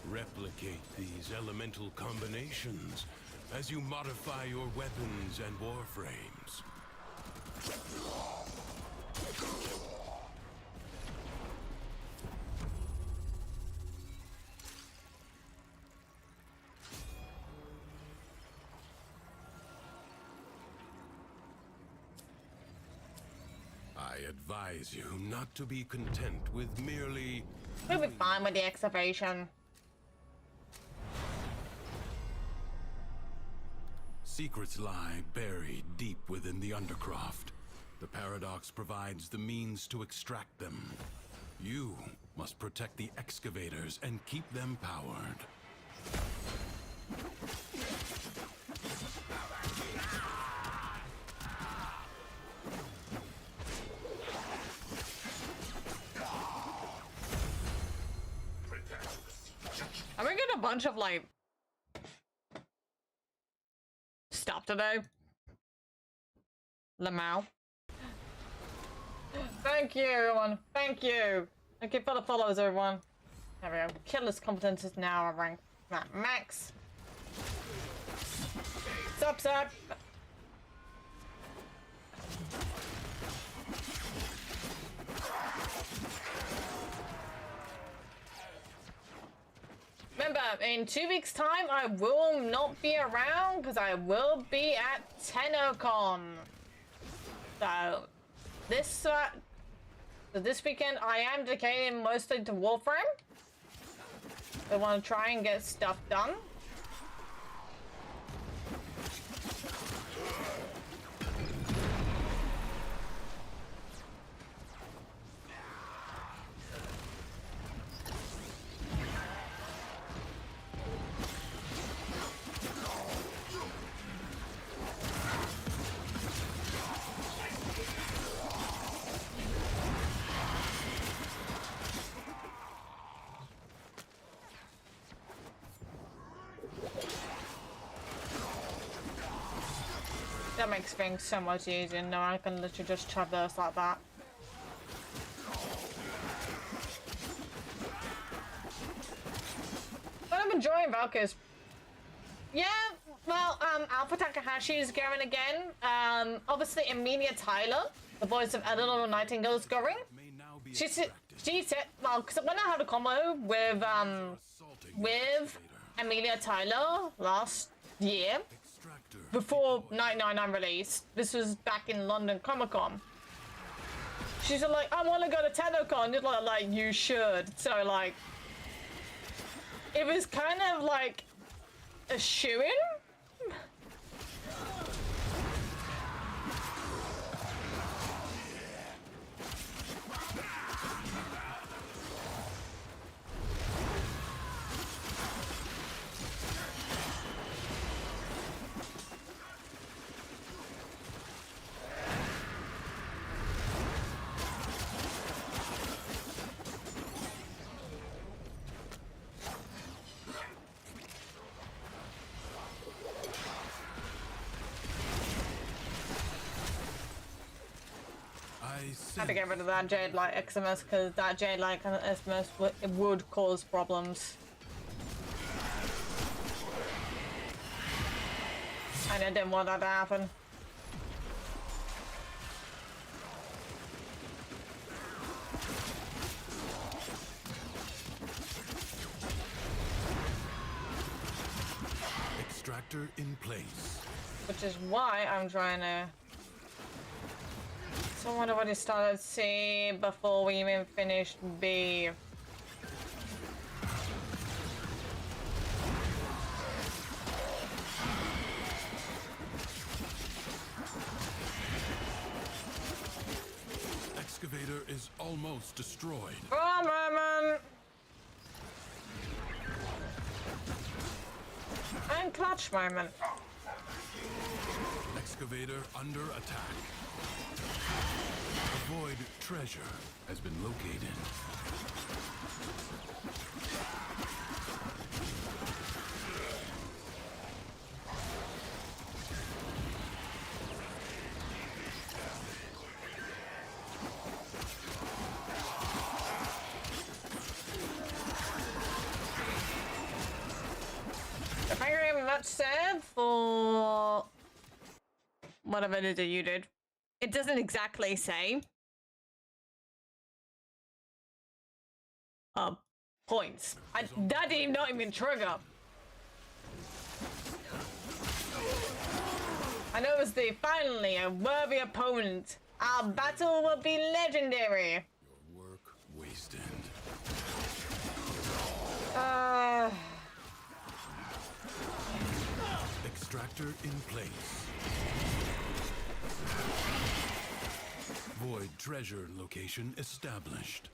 Replicate these elemental combinations as you modify your weapons and warframes. I advise you not to be content with merely... We'll be fine with the excavation. Secrets lie buried deep within the Undercroft. The Paradox provides the means to extract them. You must protect the excavators and keep them powered. Are we getting a bunch of like stuff today? Lamau. Thank you, everyone. Thank you. Thank you for the follows, everyone. There we go. Killer's competence is now rank max. Sup, sup. Remember, in 2 weeks' time, I will not be around because I will be at TennoCon. So, this weekend, I am dedicating mostly to Warframe. I want to try and get stuff done. That makes things so much easier. No, I can literally just traverse like that. enjoying Valkyries. Yeah, well, Alpha Takahashi is going again. Obviously Emilia Tyler, the voice of Eleanor Nightingale, is going. She said, well, because when I had a combo with Emilia Tyler last year, before 999 release, this was back in London Comic Con. She's like, I want to go to TennoCon. You're like, you should. So like, it was kind of like a shoo-in. I had to get rid of that Jade Light XMS because that Jade Light XMS would cause problems. And I didn't want that to happen. Extractor in place. Which is why I'm trying to... So I wonder what he started C before we even finished B. Excavator is almost destroyed. Oh, man. And clutch moment. Excavator under attack. Void treasure has been located. Thank you very much, Seb, for whatever it is that you did. It doesn't exactly say. Points. That did not even trigger. I know it was the finally a worthy opponent. Our battle will be legendary. Your work wasted. Extractor in place. Void treasure location established.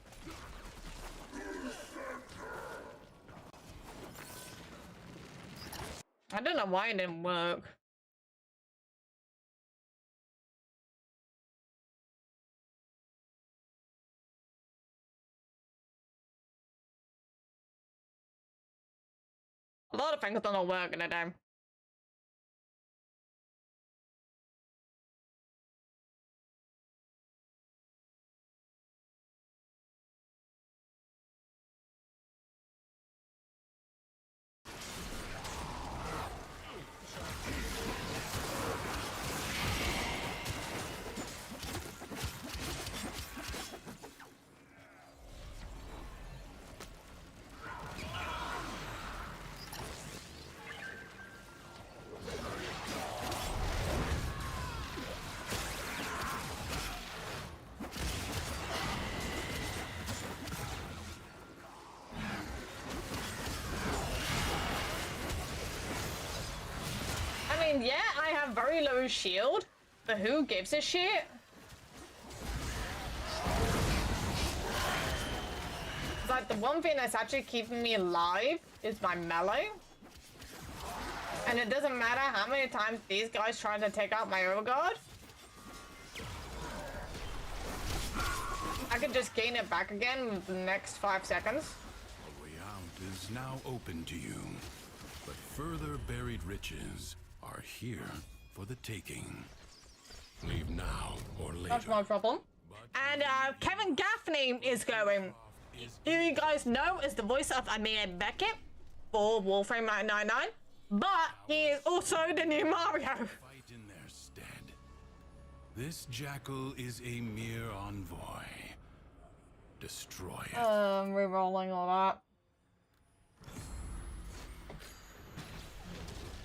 I don't know why it didn't work. A lot of things don't work in a day. Yeah, I have very low shield, but who gives a shit? Like, the one thing that's actually keeping me alive is my melee. And it doesn't matter how many times these guys try to take out my overguard. I could just gain it back again in the next 5 seconds. A way out is now open to you, but further buried riches are here for the taking. Leave now or later. That's my problem. And Kevin Gaffney is going. Who you guys know is the voice of Amir Beckett. for Warframe 999, but he is also the new Mario. Fight in their stead. This jackal is a mere envoy. Destroy it. Rerolling all that.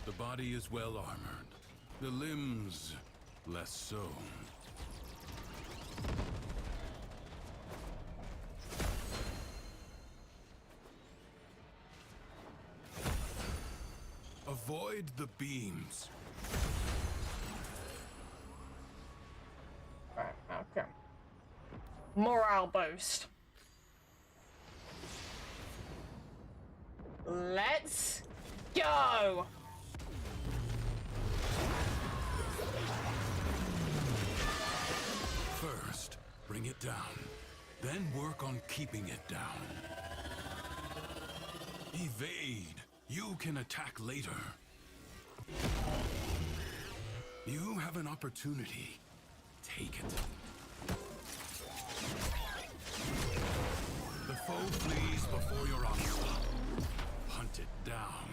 The body is well armored. The limbs, less so. Avoid the beams. Right, okay. Morale boost. Let's go! First, bring it down. Then work on keeping it down. Evade. You can attack later. You have an opportunity. Take it. The foe flees before your onslaught. Hunt it down.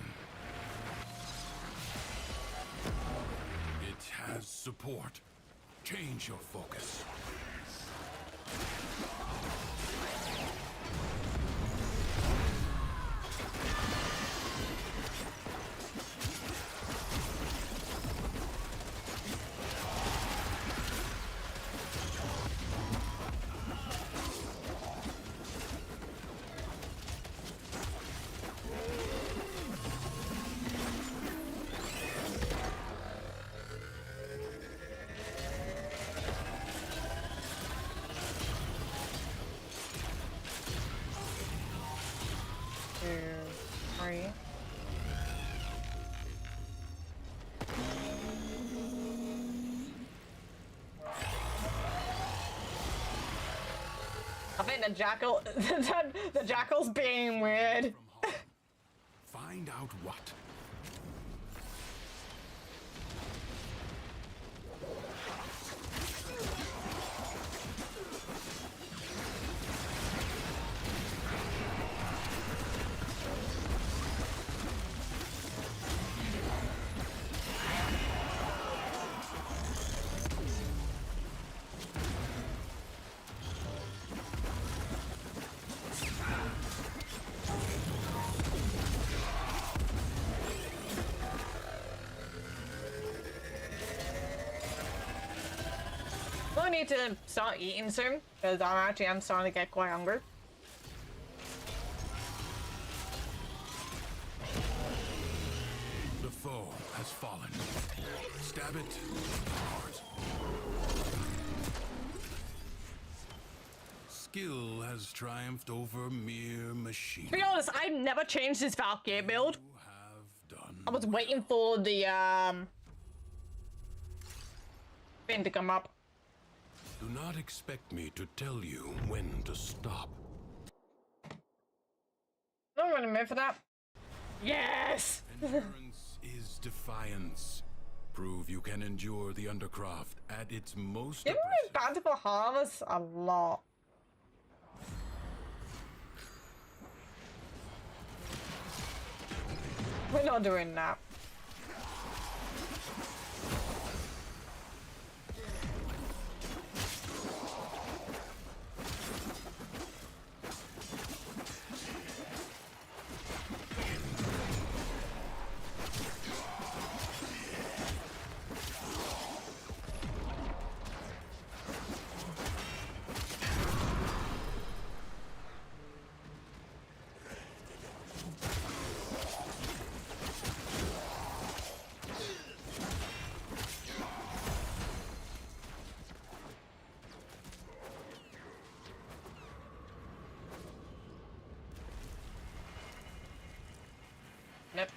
It has support. Change your focus. I think the jackal, the jackal's being weird. Find out what. I need to start eating soon because I'm starting to get quite hungry. The foe has fallen. Stab it hard. Skill has triumphed over mere machine. To be honest, I've never changed this Valkyrie build. You have done. I was waiting for the thing to come up. Do not expect me to tell you when to stop. I'm gonna move for that. Yes! Endurance is defiance. Prove you can endure the Undercroft at its most Didn't we oppressive. bountiful harvest a lot? We're not doing that. Nope.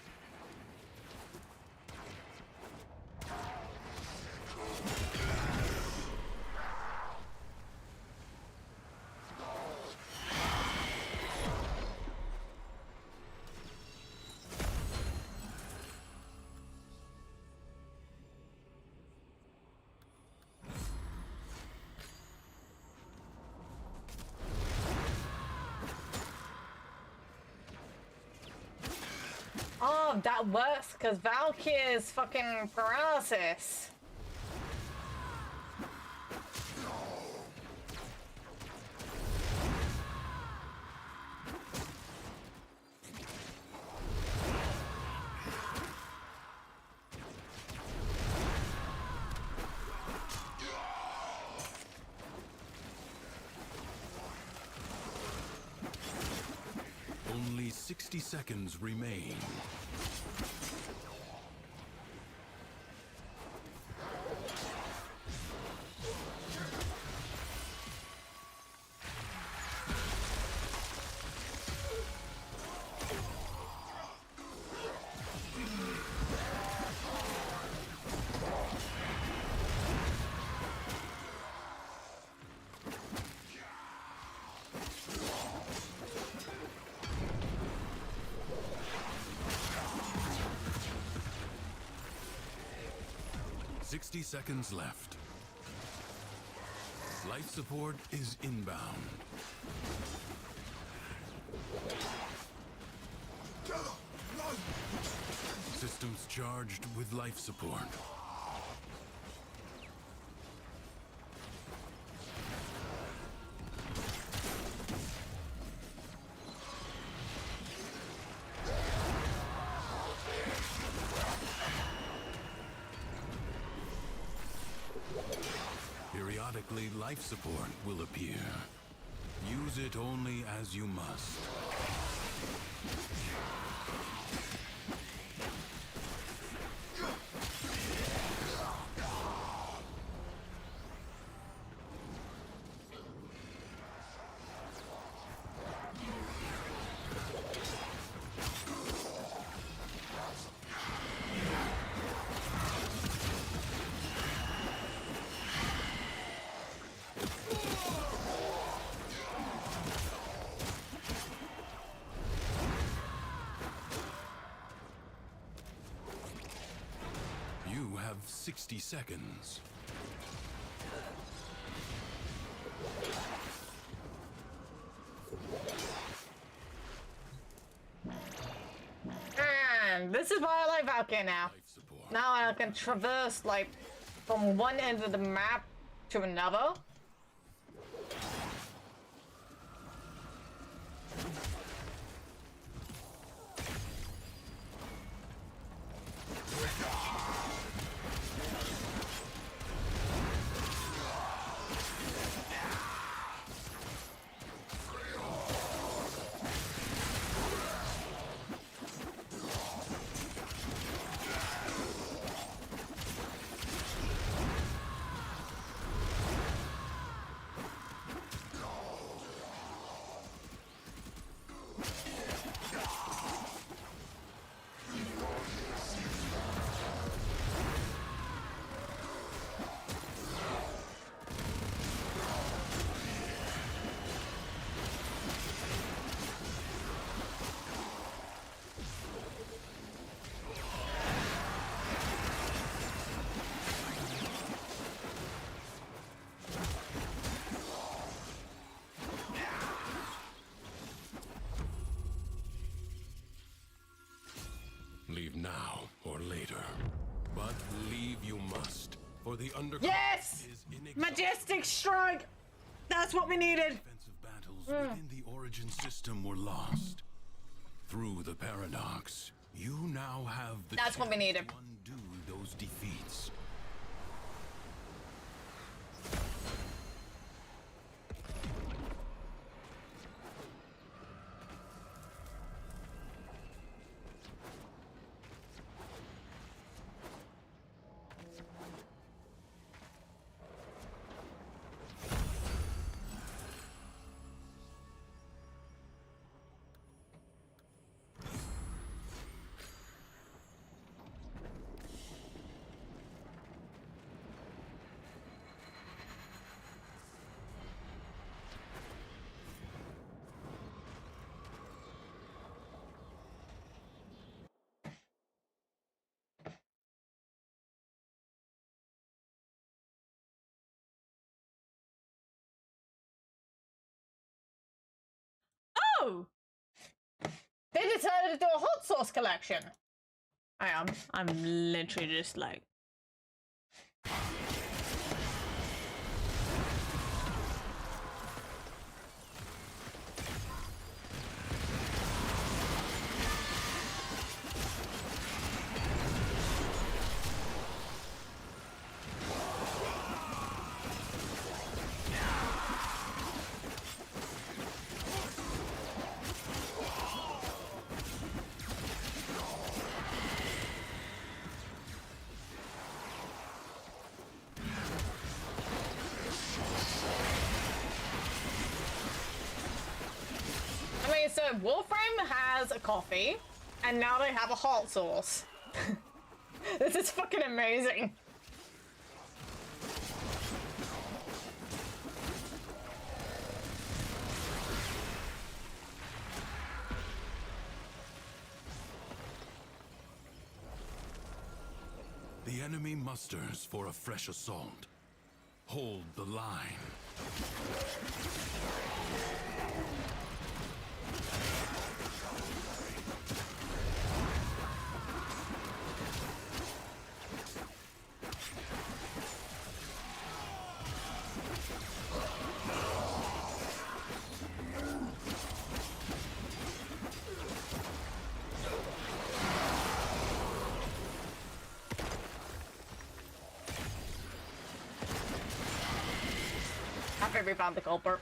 if that works, because Valkyrie's fucking paralysis. Only 60 seconds remain. Seconds left. Life support is inbound. Systems charged with life support. Periodically, life support will appear. Use it only as you must. You have 60 seconds. And this is why I like Valkyrie now. Now I can traverse, like, from one end of the map to another. Leave now or later. But leave you must, for the undercurrent Yes! is inexhaustible. Majestic strike! That's what we needed! Defensive battles within the Origin system were lost. Through the paradox, you now have the That's what we chance needed. to undo those defeats. Oh! They decided to do a hot sauce collection. I am. I'm literally just like. So Warframe has a coffee, and now they have a hot sauce. This is fucking amazing. The enemy musters for a fresh assault. Hold the line. We found the culprit.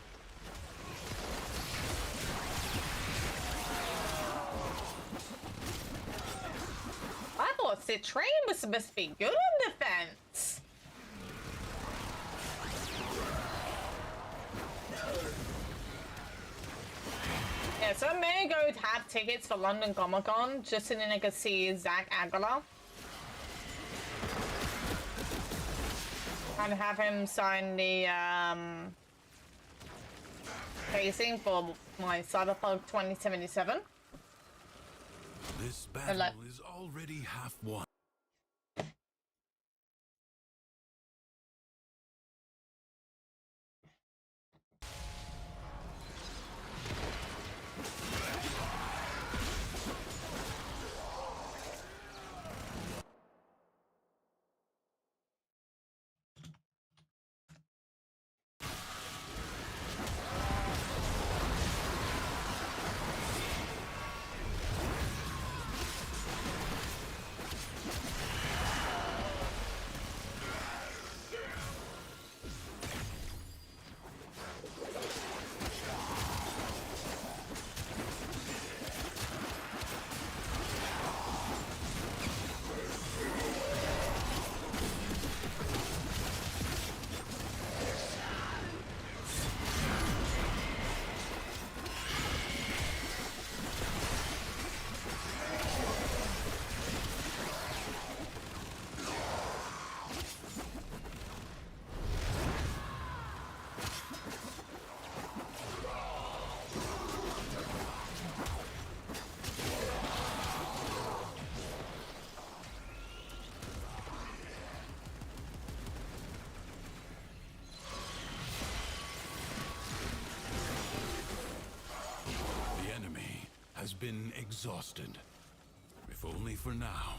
I thought Citrain was supposed to be good on defense. Yeah, so I may go have tickets for London Comic Con just so then I could see Zach Aguilar. And have him sign the pacing for my Cyberpunk 2077. This battle is already half won. Has been exhausted, if only for now.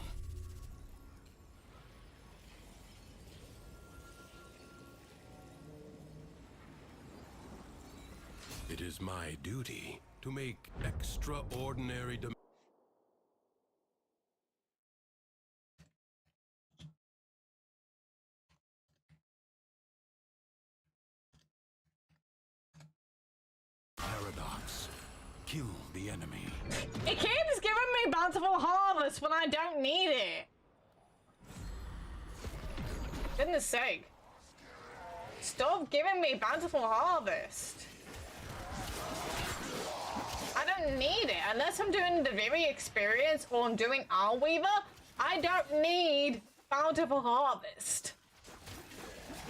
It is my duty to make extraordinary paradox. Kill the enemy. It keeps giving me bountiful harvest when I don't need it. Goodness sake. Stop giving me bountiful harvest. I don't need it. Unless I'm doing the very experience or I'm doing Weaver, I don't need bountiful harvest.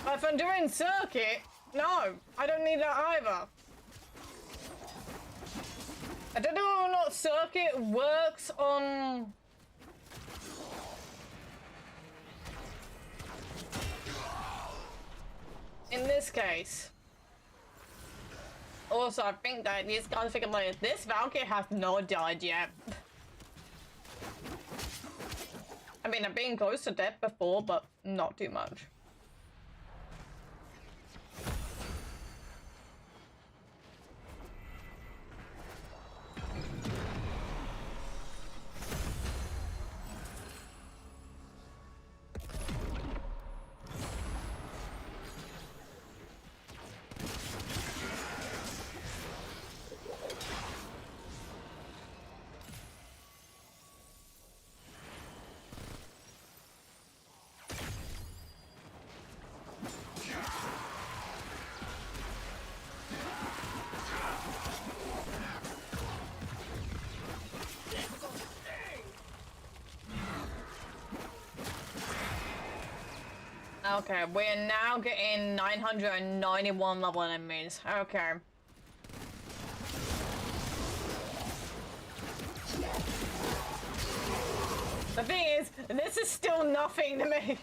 But if I'm doing circuit, no, I don't need that either. I don't know what circuit works on. In this case. Also, I think that these guys figured like this Valkyrie has not died yet. mean, I've been close to death before, but not too much. Okay, we're now getting 991 level enemies. Okay. The thing is, this is still nothing to me.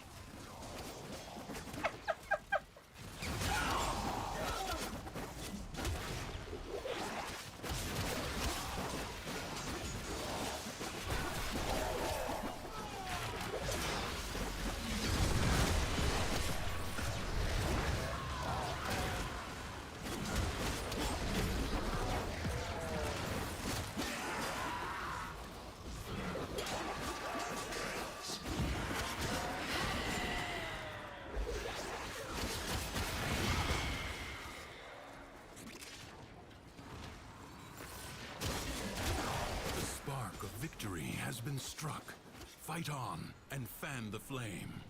Victory has been struck. Fight on and fan the flame.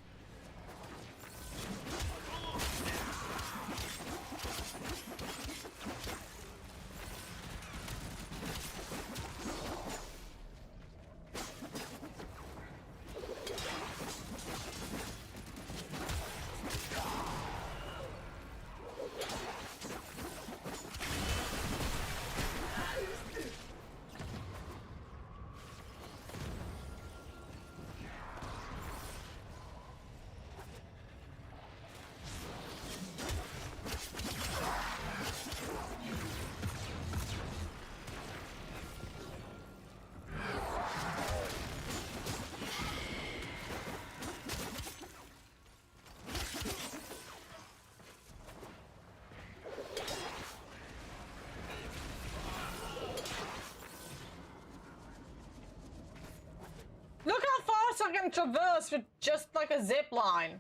Look how fast I can traverse with just like a zip line.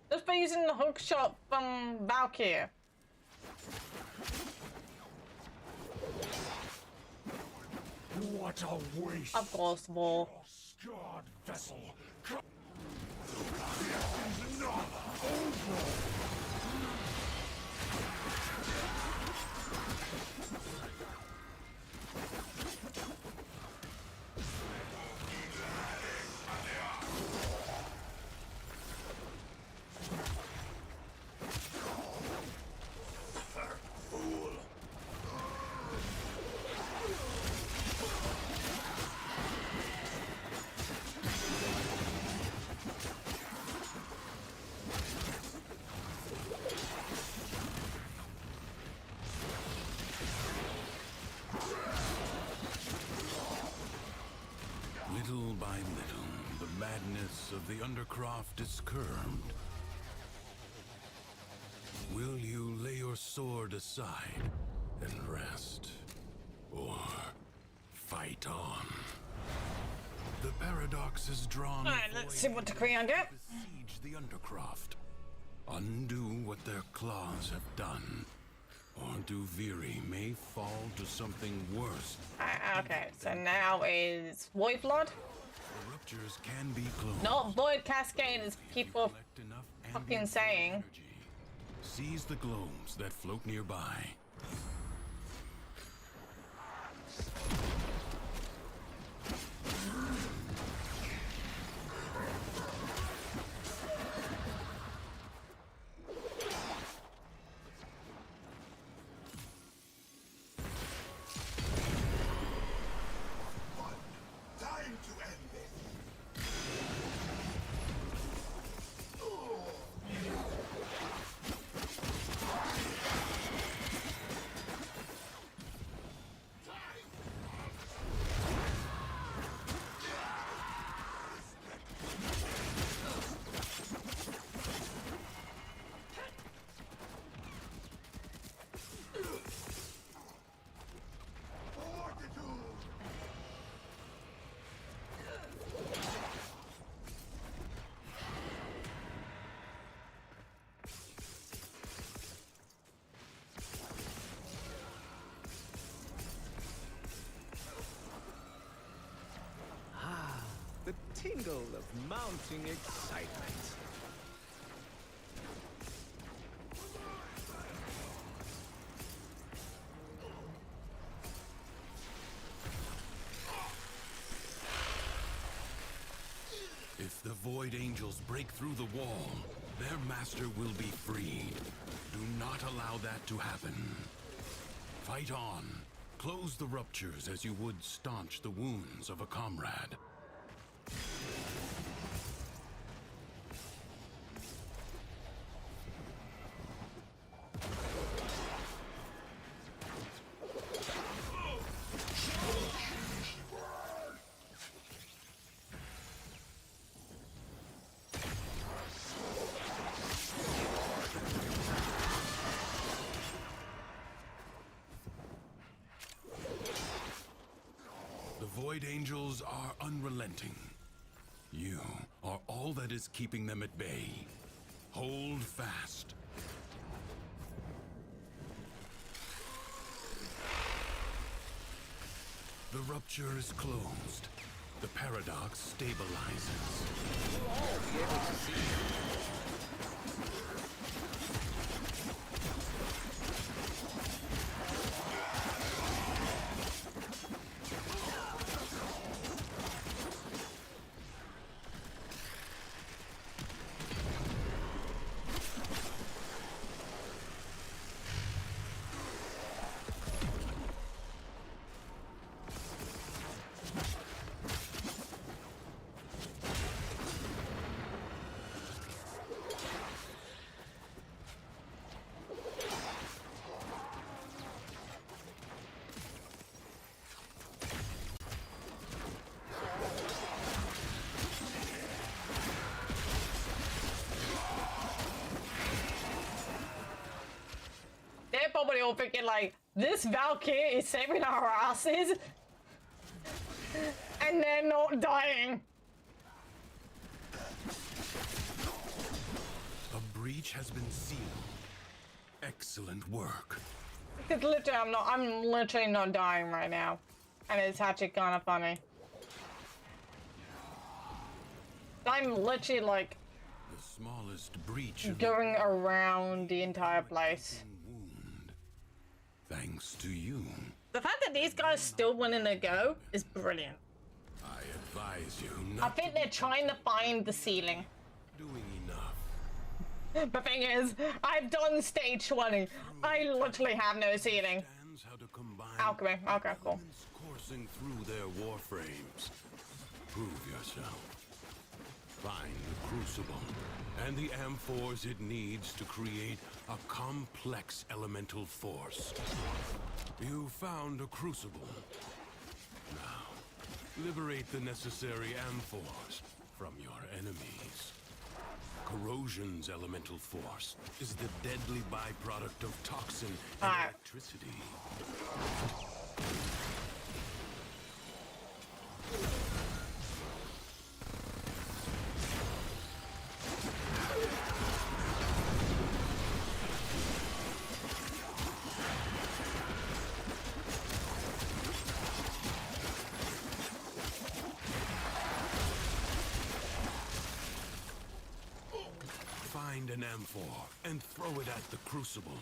Just by using the hook shot from Valkyrie. What a waste! Of course, War. Scarred vessel. Is not over. Little by little, the madness of the Undercroft is curbed. Will you lay your sword aside and rest? Or fight on? The paradox is drawn. Alright, let's see what decree I get. Besiege the Undercroft. Undo what their claws have done. Or Duviri may fall to something worse. Okay, so now is Void Blood. The ruptures can be closed. Not Void Cascade as people fucking saying. Energy. Seize the globes that float nearby. the tingle of mounting excitement. If the Void Angels break through the wall, their master will be freed. Do not allow that to happen. Fight on. Close the ruptures as you would staunch the wounds of a comrade. Void Angels are unrelenting. You are all that is keeping them at bay. Hold fast. The rupture is closed. The paradox stabilizes. We'll all be able to see it. They're probably all thinking like, this Valkyrie is saving our asses, and they're not dying. A breach has been sealed. Excellent work. Because literally, I'm literally not dying right now, and it's actually kind of funny. I'm literally like The smallest breach going around the entire place. Thanks to you. The fact that these guys still winning a go is brilliant. I advise you I not think they're trying to find the ceiling. doing enough. The thing is, I've done stage 20. I literally have no ceiling. How to combine Alchemy. Okay, cool. elements coursing through their warframes. Prove yourself. Find the crucible and the amphors it needs to create a complex elemental force. You found a crucible. Now, liberate the necessary amphors from your enemies. Corrosion's elemental force is the deadly byproduct of toxin and electricity. Find an amphor and throw it at the crucible.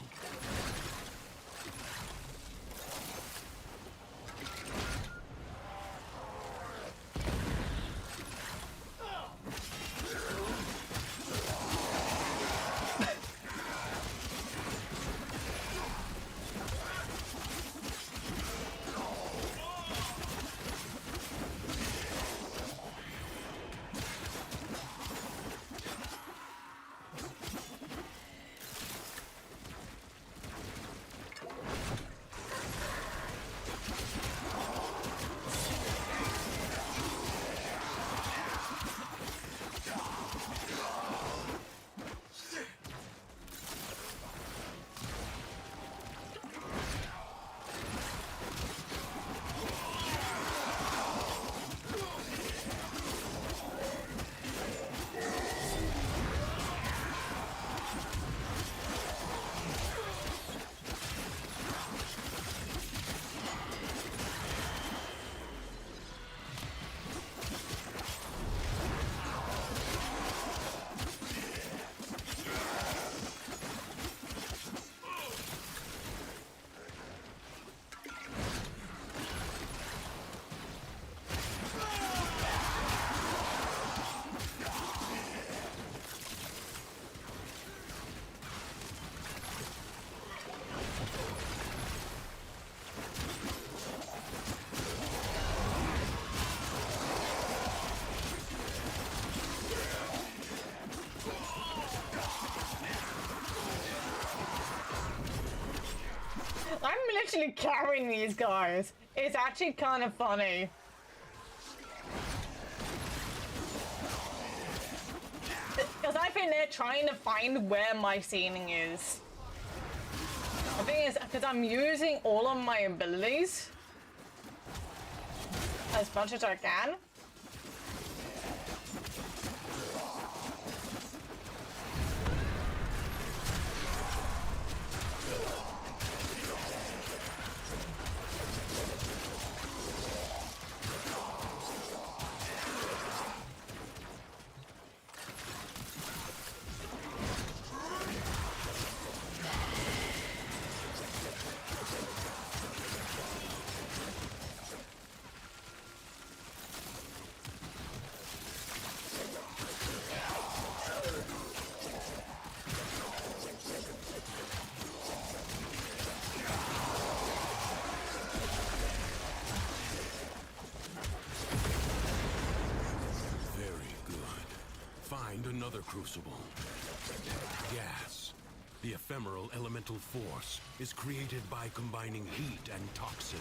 literally carrying these guys. It's actually kind of funny. Because I think they're trying to find where my ceiling is. The thing is, because I'm using all of my abilities as much as I can. Another crucible. Gas. The ephemeral elemental force is created by combining heat and toxin.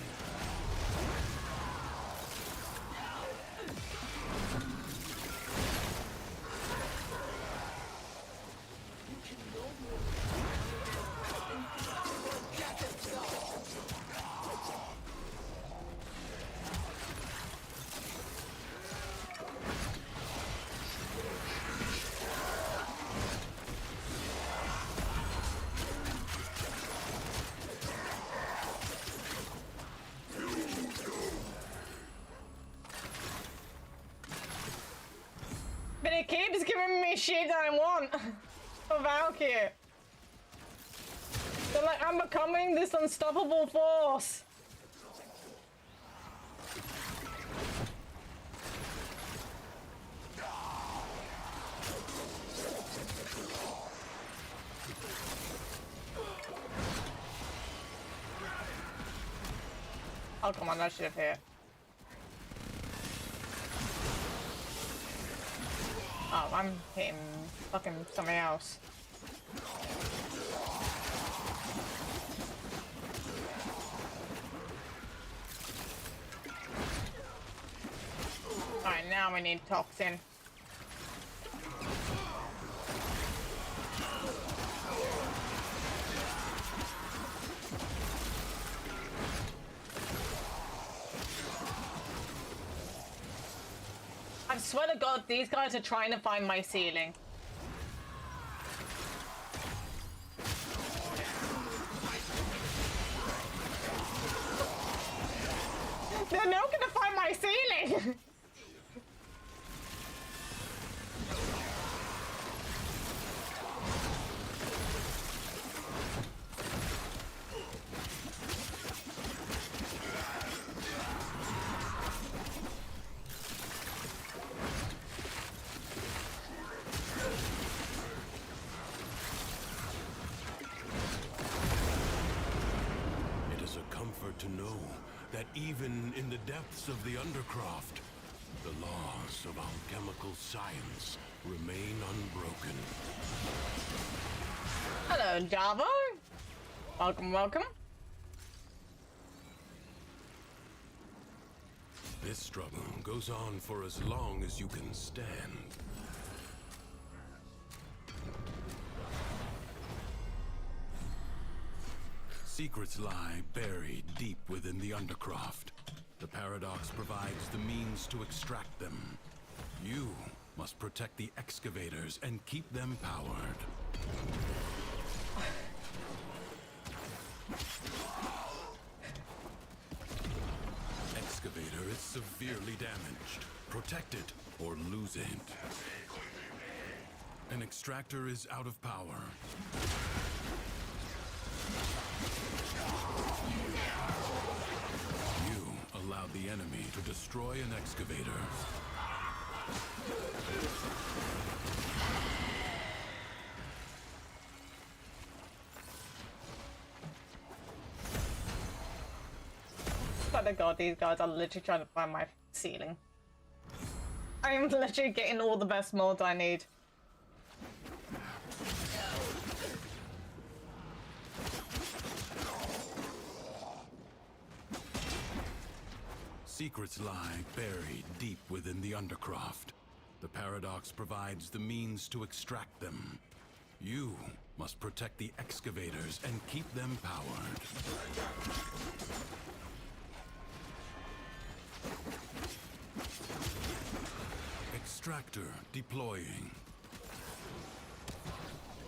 But it keeps giving me shit I want for Valkyrie. So like, I'm becoming this unstoppable force. Oh, come on, that should have hit. Oh, I'm hitting fucking something else. Alright, now we need toxin. I swear to God, these guys are trying to find my ceiling. They're not gonna find my ceiling! To know that even in the depths of the Undercroft, the laws of alchemical science remain unbroken. Hello, Java. Welcome, welcome. This struggle goes on for as long as you can stand. Secrets lie buried deep within the Undercroft. The Paradox provides the means to extract them. You must protect the excavators and keep them powered. Excavator is severely damaged. Protect it or lose it. An extractor is out of power. You allowed the enemy to destroy an excavator. Swear to God, these guys are literally trying to find my ceiling. I am literally getting all the best mods I need. Secrets lie buried deep within the undercroft. The paradox provides the means to extract them. You must protect the excavators and keep them powered. Extractor deploying.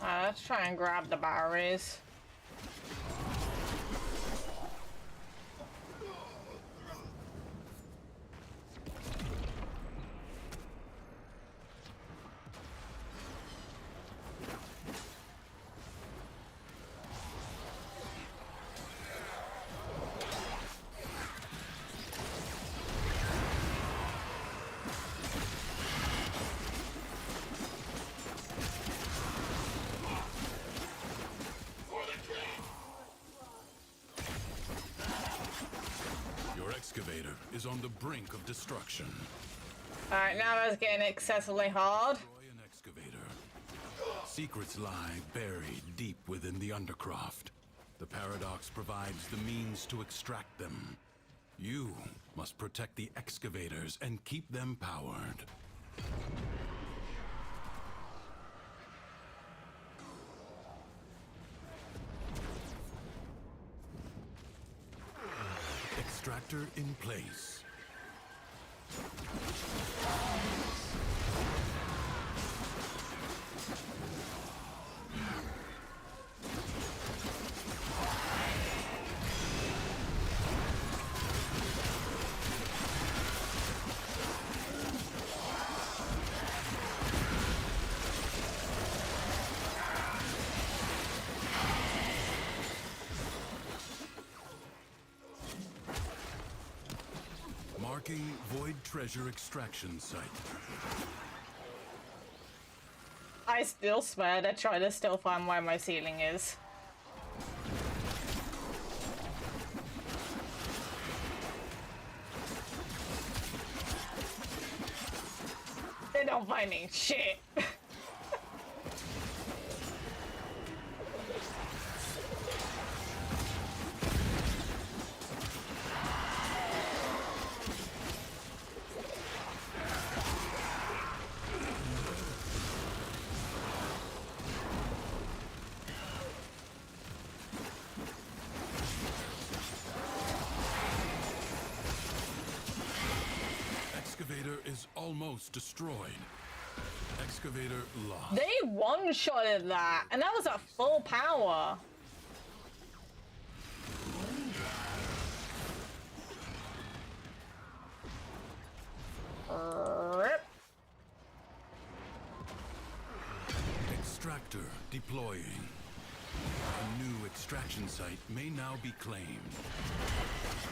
Let's try and grab the batteries. Excavator is on the brink of destruction. Alright, now that's getting excessively hard. Destroy an excavator. Secrets lie buried deep within the undercroft. The paradox provides the means to extract them. You must protect the excavators and keep them powered. Extractor in place. Marking void treasure extraction site. I still swear to try to still find where my ceiling is. They're not finding shit. Is almost destroyed. Excavator lost. They one-shotted that, and that was at full power. Rip. Extractor deploying. A new extraction site may now be claimed.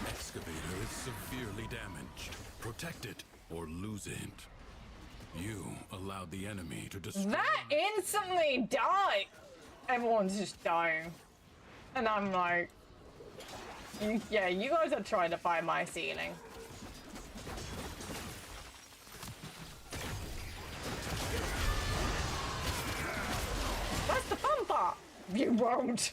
Excavator is severely damaged. Protect it or lose it. You allowed the enemy to destroy. That instantly died. Everyone's just dying. And I'm like, yeah, you guys are trying to find my ceiling. That's the fun part. You won't.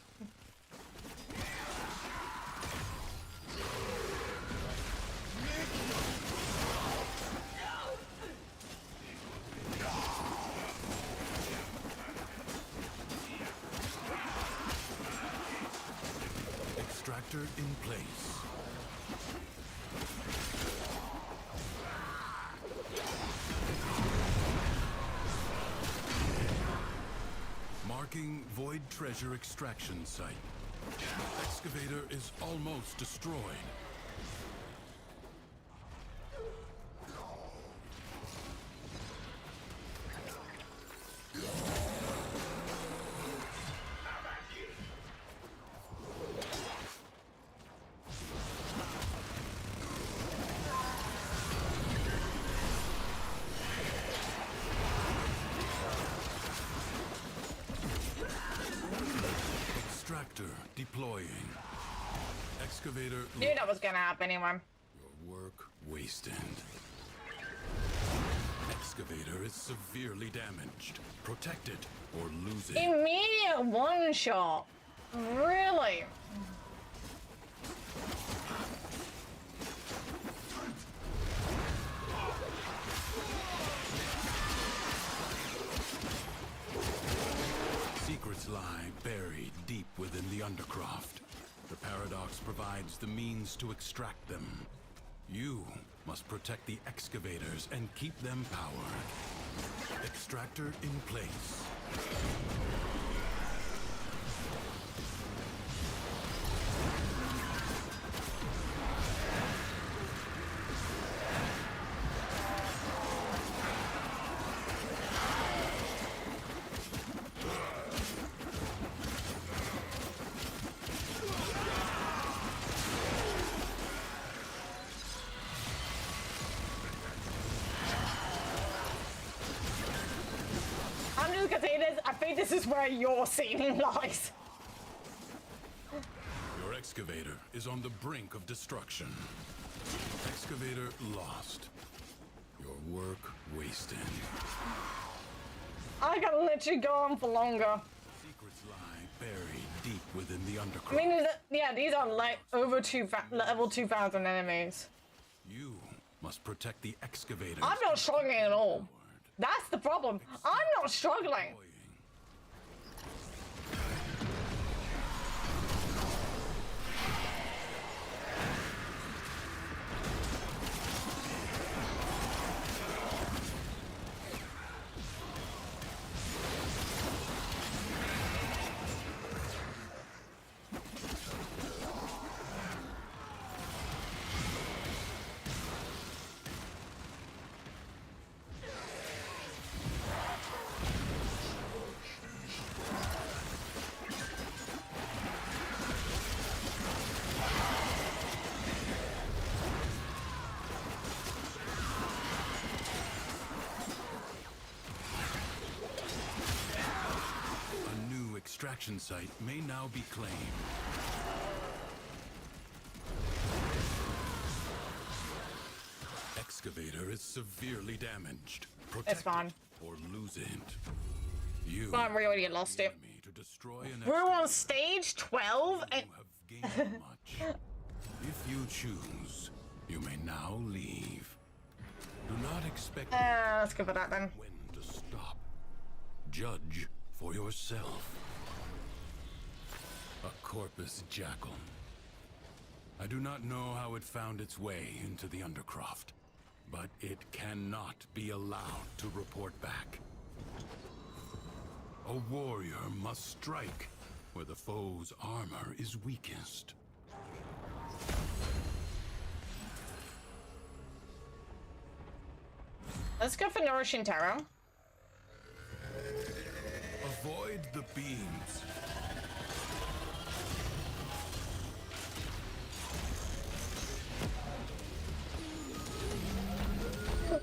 Extractor in place. Marking void treasure extraction site. Excavator is almost destroyed. Deploying. Excavator. Knew that was gonna happen anyway. Your work wasted. Excavator is severely damaged. Protect it or lose it. Immediate one shot. Really? Undercroft. The Paradox provides the means to extract them. You must protect the excavators and keep them powered. Extractor in place. I think this is where your ceiling lies. Your excavator is on the brink of destruction. Excavator lost. Your work wasted. I can literally go on for longer. Secrets lie buried deep within the Undercroft. I mean, yeah, these are like over level 2,000 enemies. You must protect the excavators. I'm not struggling at all. That's the problem. I'm not struggling. Extraction site may now be claimed. Excavator is severely damaged. It's fine. Or lose it. You fine, we already lost it. To destroy an We're on stage 12 and you have gained much. If you choose, you may now leave. Do not expect let's go for that then. When to stop. Judge for yourself. A corpus jackal. I do not know how it found its way into the Undercroft, but it cannot be allowed to report back. A warrior must strike where the foe's armor is weakest. Let's go for Nourishing Terror. Avoid the beams.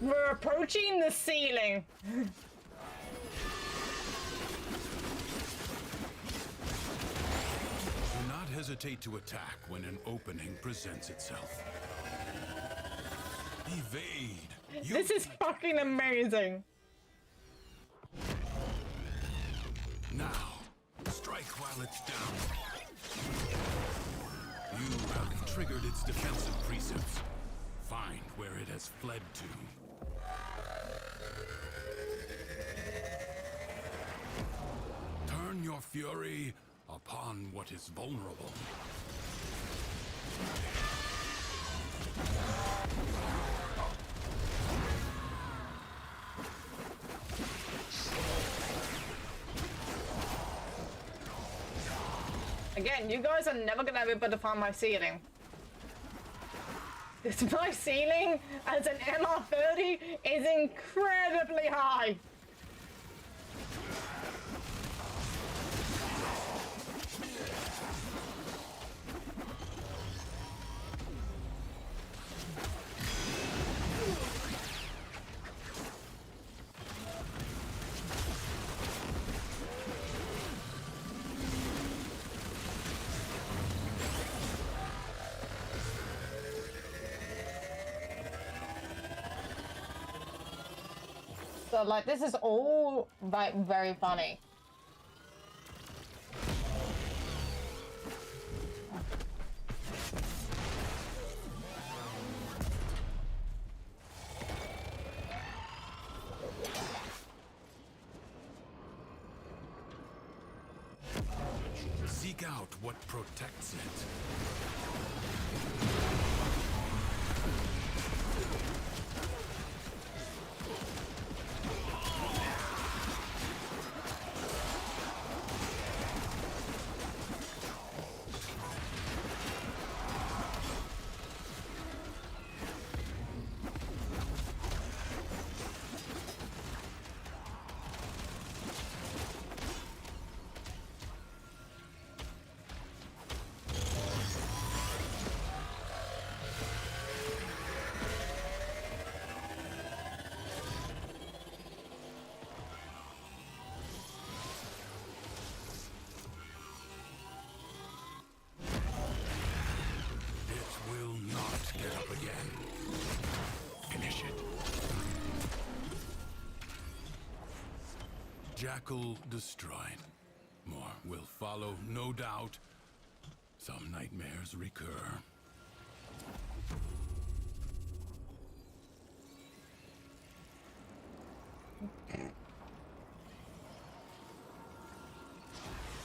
We're approaching the ceiling. Do not hesitate to attack when an opening presents itself. Evade. This is fucking amazing. Now, strike while it's down. You have triggered its defensive precepts. Find where it has fled to. Turn your fury upon what is vulnerable. Again, you guys are never gonna be able to find my ceiling. My ceiling as an MR30 is incredibly high. So, like, this is all, like, very funny. Seek seek out what protects it. Jackal destroyed. More will follow, no doubt. Some nightmares recur.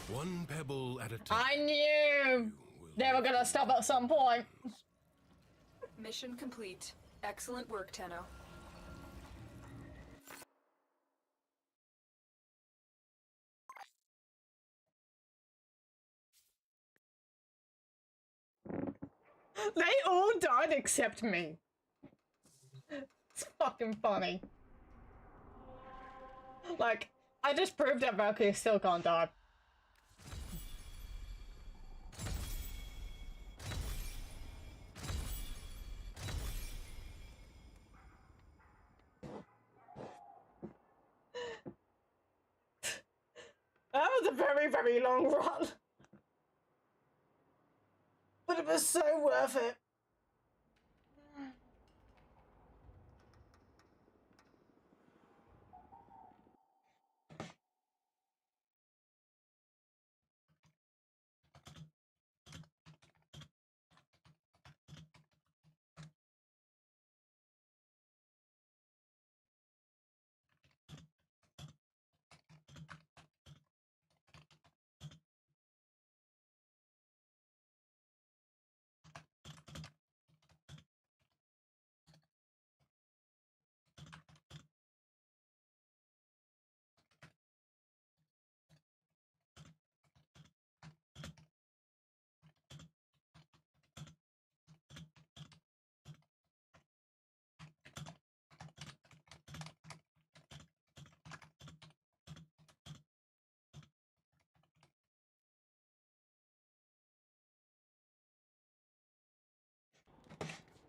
One pebble at a time. I knew they were gonna stop at some point. Mission complete. Excellent work, Tenno. They all died except me. It's fucking funny. Like, I just proved that Valkyrie still can't die. That was a very, very long run. But it was so worth it.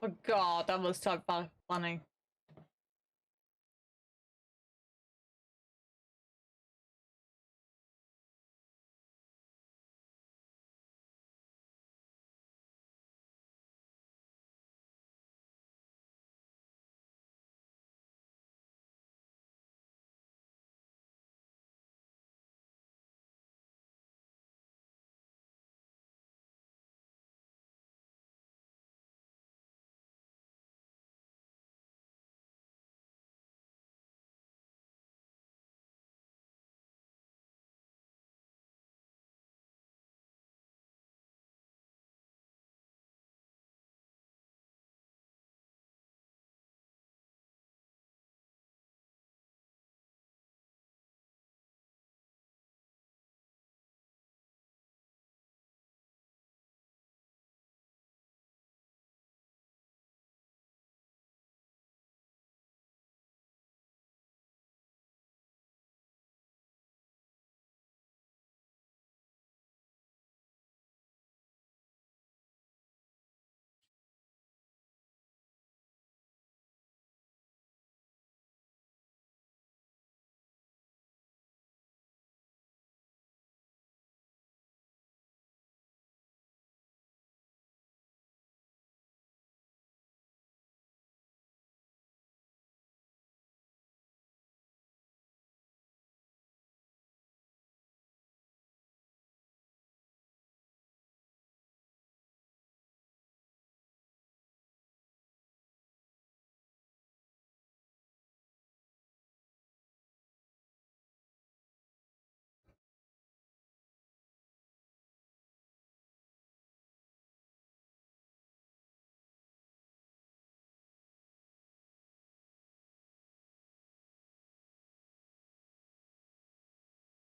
Oh god, that was so funny.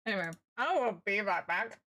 Anyway, I will be right back.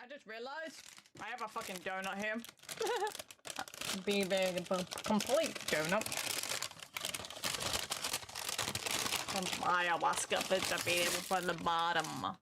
I just realized I have a fucking donut here. Be the complete donut. Some ayahuasca bits are being from the bottom.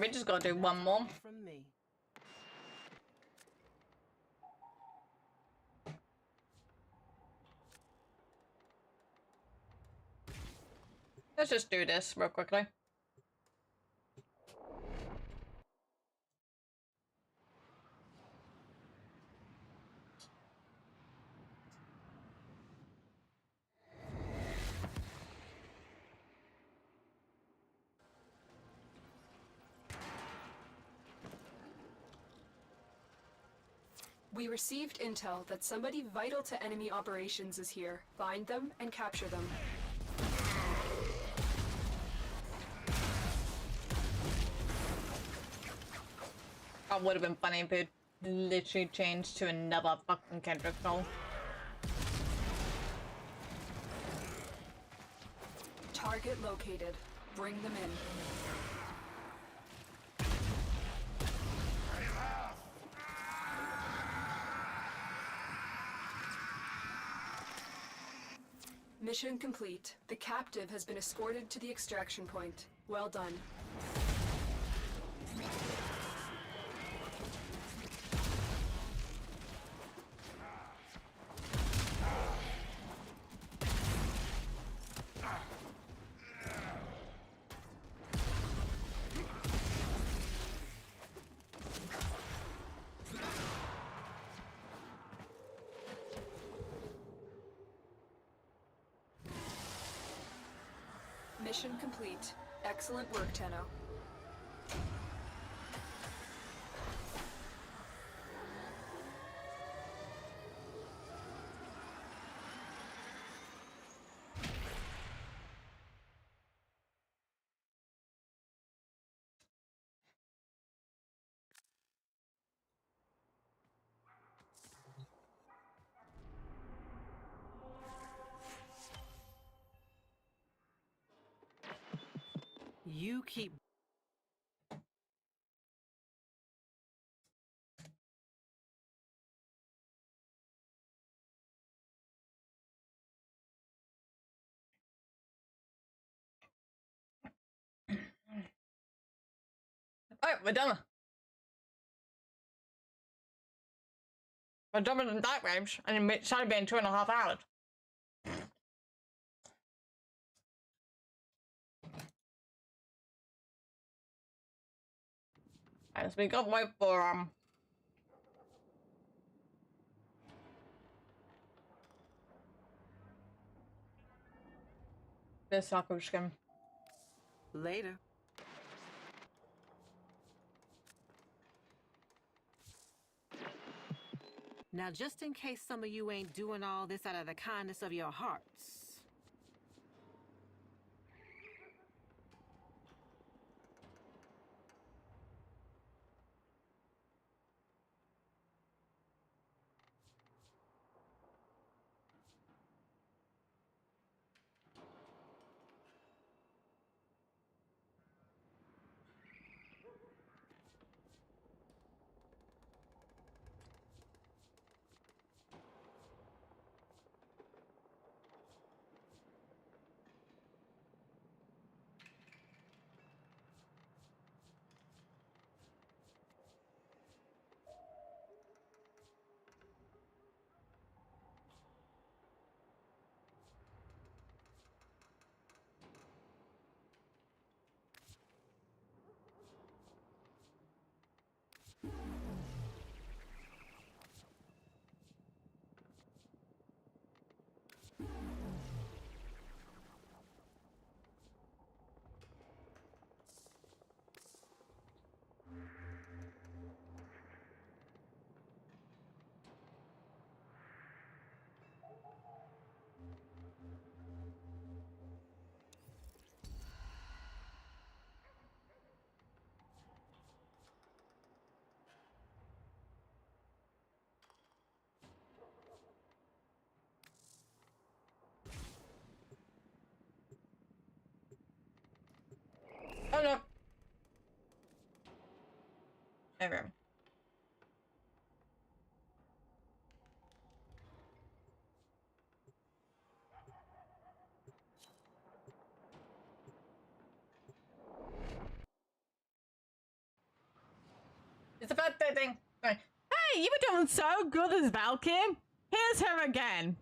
We just gotta do one more. From me. Let's just do this real quickly. We received intel that somebody vital to enemy operations is here. Find them and capture them. That would have been funny if it literally changed to another fucking Kendrick song. Target located. Bring them in. Mission complete. The captive has been escorted to the extraction point. Well done. Mission complete. Excellent work, Tenno. You keep. Alright, we're done. We're done with the Nightwaves, and it's only been 2.5 hours. Alright, so we got to wait for, this Saku skin. Later. Now, just in case some of you ain't doing all this out of the kindness of your hearts. Oh no. Okay. It's a birthday thing. Hey, you were doing so good as Valkyrie. Here's her again.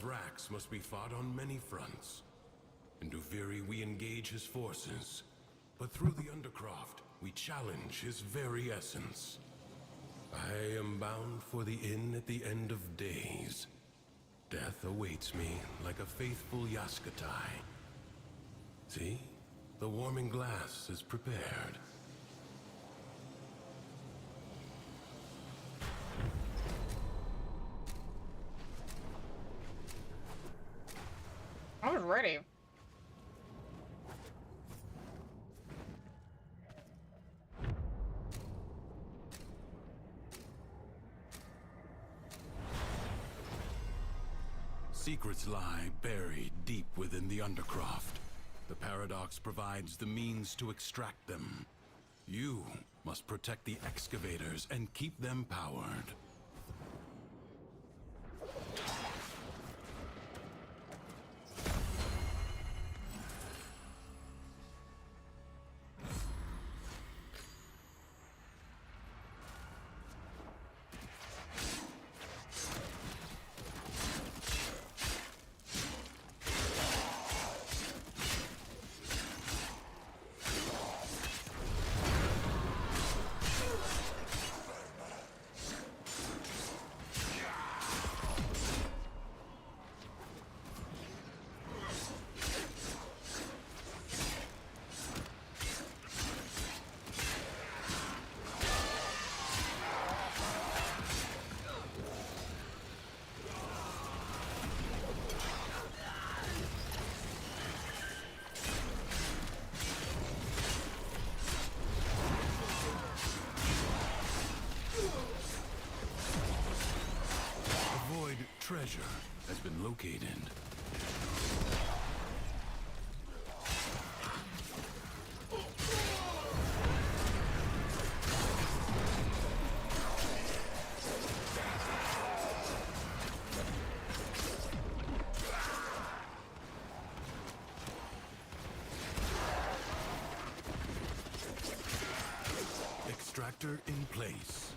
Thrax must be fought on many fronts. In Duviri we engage his forces, but through the Undercroft we challenge his very essence. I am bound for the inn at the end of days. Death awaits me like a faithful Yaskatai. See? The warming glass is prepared. I was ready. Secrets lie buried deep within the Undercroft. The paradox provides the means to extract them. You must protect the excavators and keep them powered. Treasure has been located. Extractor in place.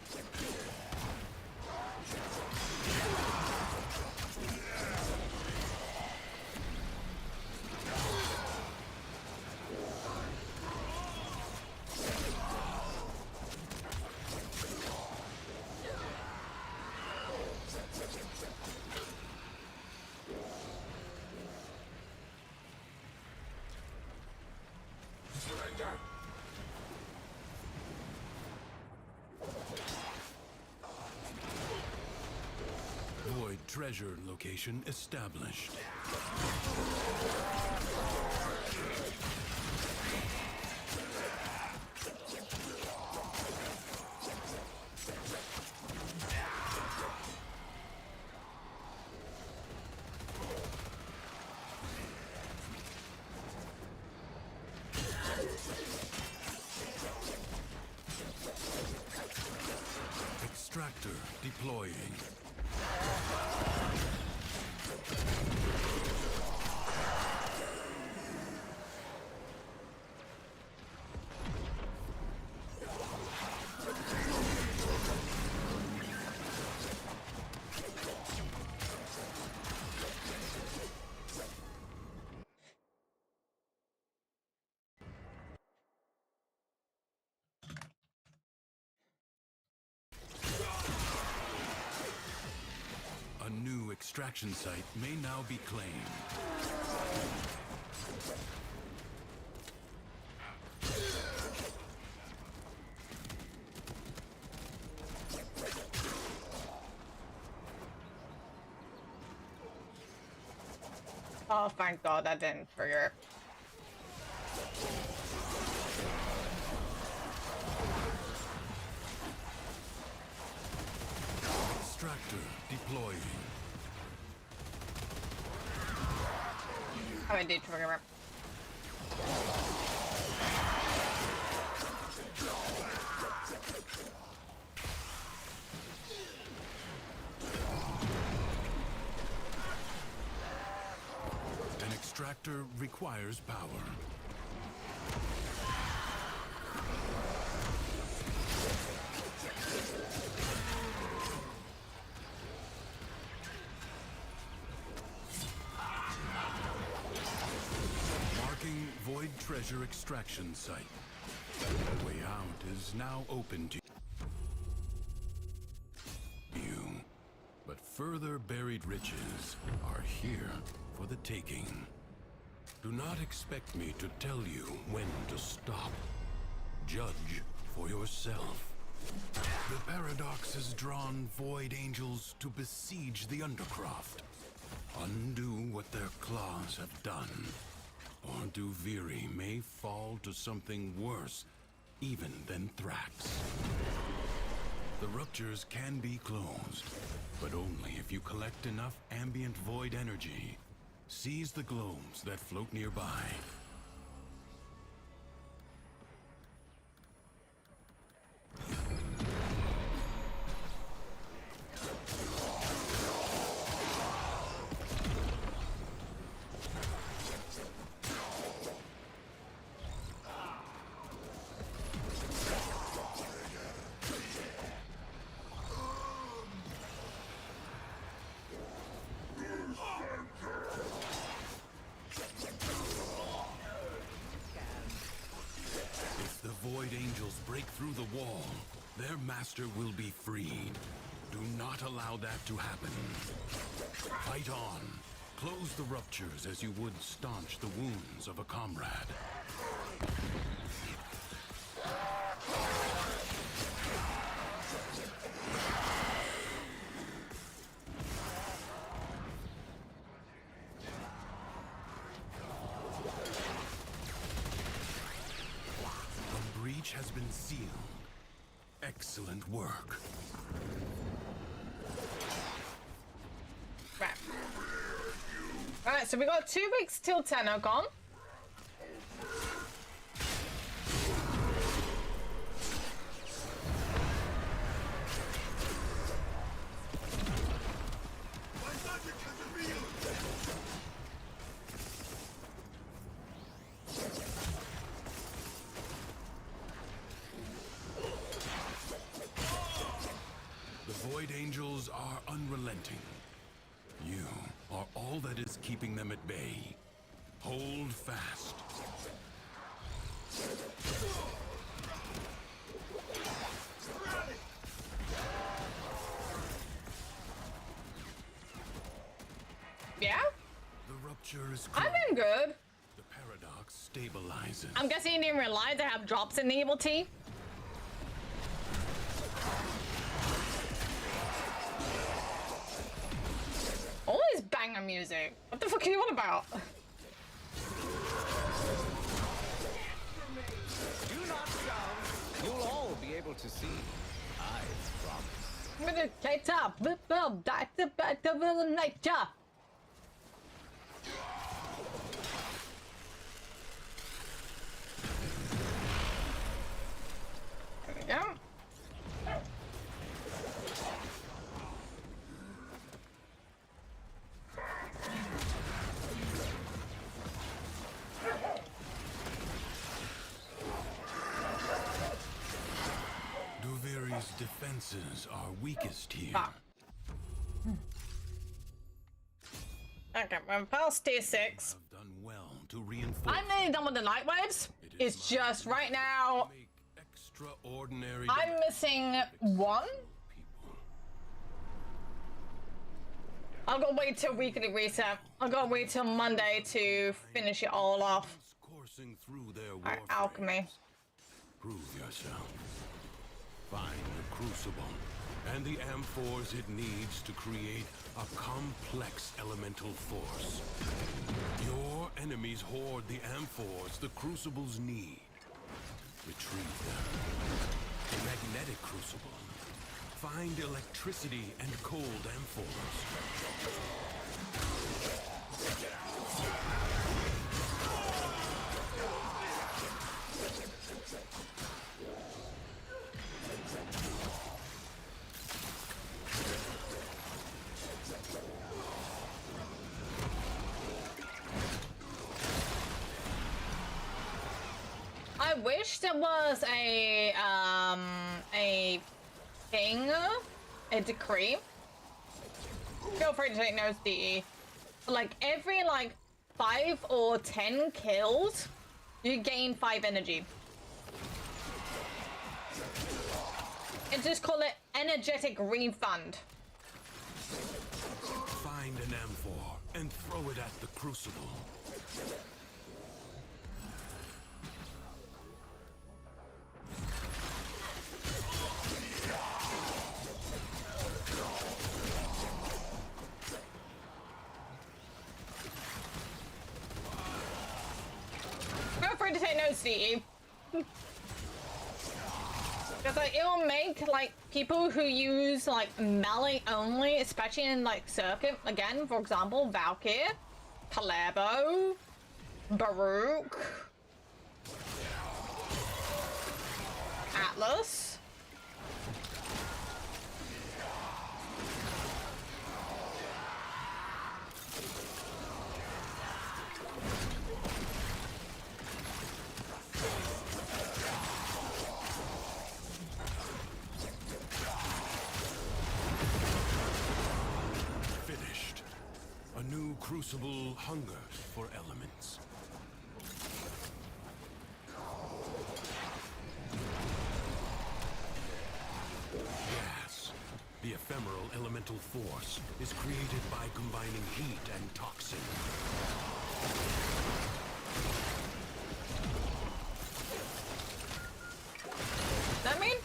Void treasure location established. Extractor deploying. A new extraction site may now be claimed. Oh, thank God I didn't trigger. Extractor deploying. I did trigger. An extractor requires power. Marking Void Treasure extraction site. The way out is now open to you. But further buried riches are here for the taking. Do not expect me to tell you when to stop. Judge for yourself. The paradox has drawn void angels to besiege the Undercroft. Undo what their claws have done. Or Duviri may fall to something worse even than Thrax. The ruptures can be closed, but only if you collect enough ambient void energy. Seize the globes that float nearby. Void Angels break through the wall, their master will be freed. Do not allow that to happen. Fight on. Close the ruptures as you would staunch the wounds of a comrade. Has been sealed. Excellent work. Right. Alright, so we got 2 weeks till Tenno gone. Void Angels are unrelenting. You are all that is keeping them at bay. Hold fast. Yeah? The rupture is I've been good. The paradox stabilizes. I'm guessing you didn't realize I have drops in the Evil Tea. Always banger music. What the fuck are you on about? Do not shout. You'll all be able to see. I promise. Meditator, Bill, Dr. Nature. There we go. Duviri's defenses are weakest here. Ah. Okay, we're past tier 6. Have done well to reinforce. I'm nearly done with the Nightwaves. It's just right now extraordinary. I'm missing 1. I've got to wait till weekly reset. I've got to wait till Monday to finish it all off. Coursing through their Alright, alchemy. Prove yourself. Find the crucible and the amphors it needs to create a complex elemental force. Your enemies hoard the amphors the crucibles need. Retrieve them. A magnetic crucible. Find electricity and cold amphors. I wish there was a thing, a decree. Feel free to take notes, DE. Like every 5 or 10 kills, you gain 5 energy. And just call it energetic refund. Find an amphor and throw it at the crucible. Feel free to take notes, DE. Because like, it will make like people who use like melee only, especially in like circuit, again, for example, Valkyr, Kalebo, Baruch, Atlas. Finished. A new crucible hungers for elements. Gas. The ephemeral elemental force is created by combining heat and toxin. That mean?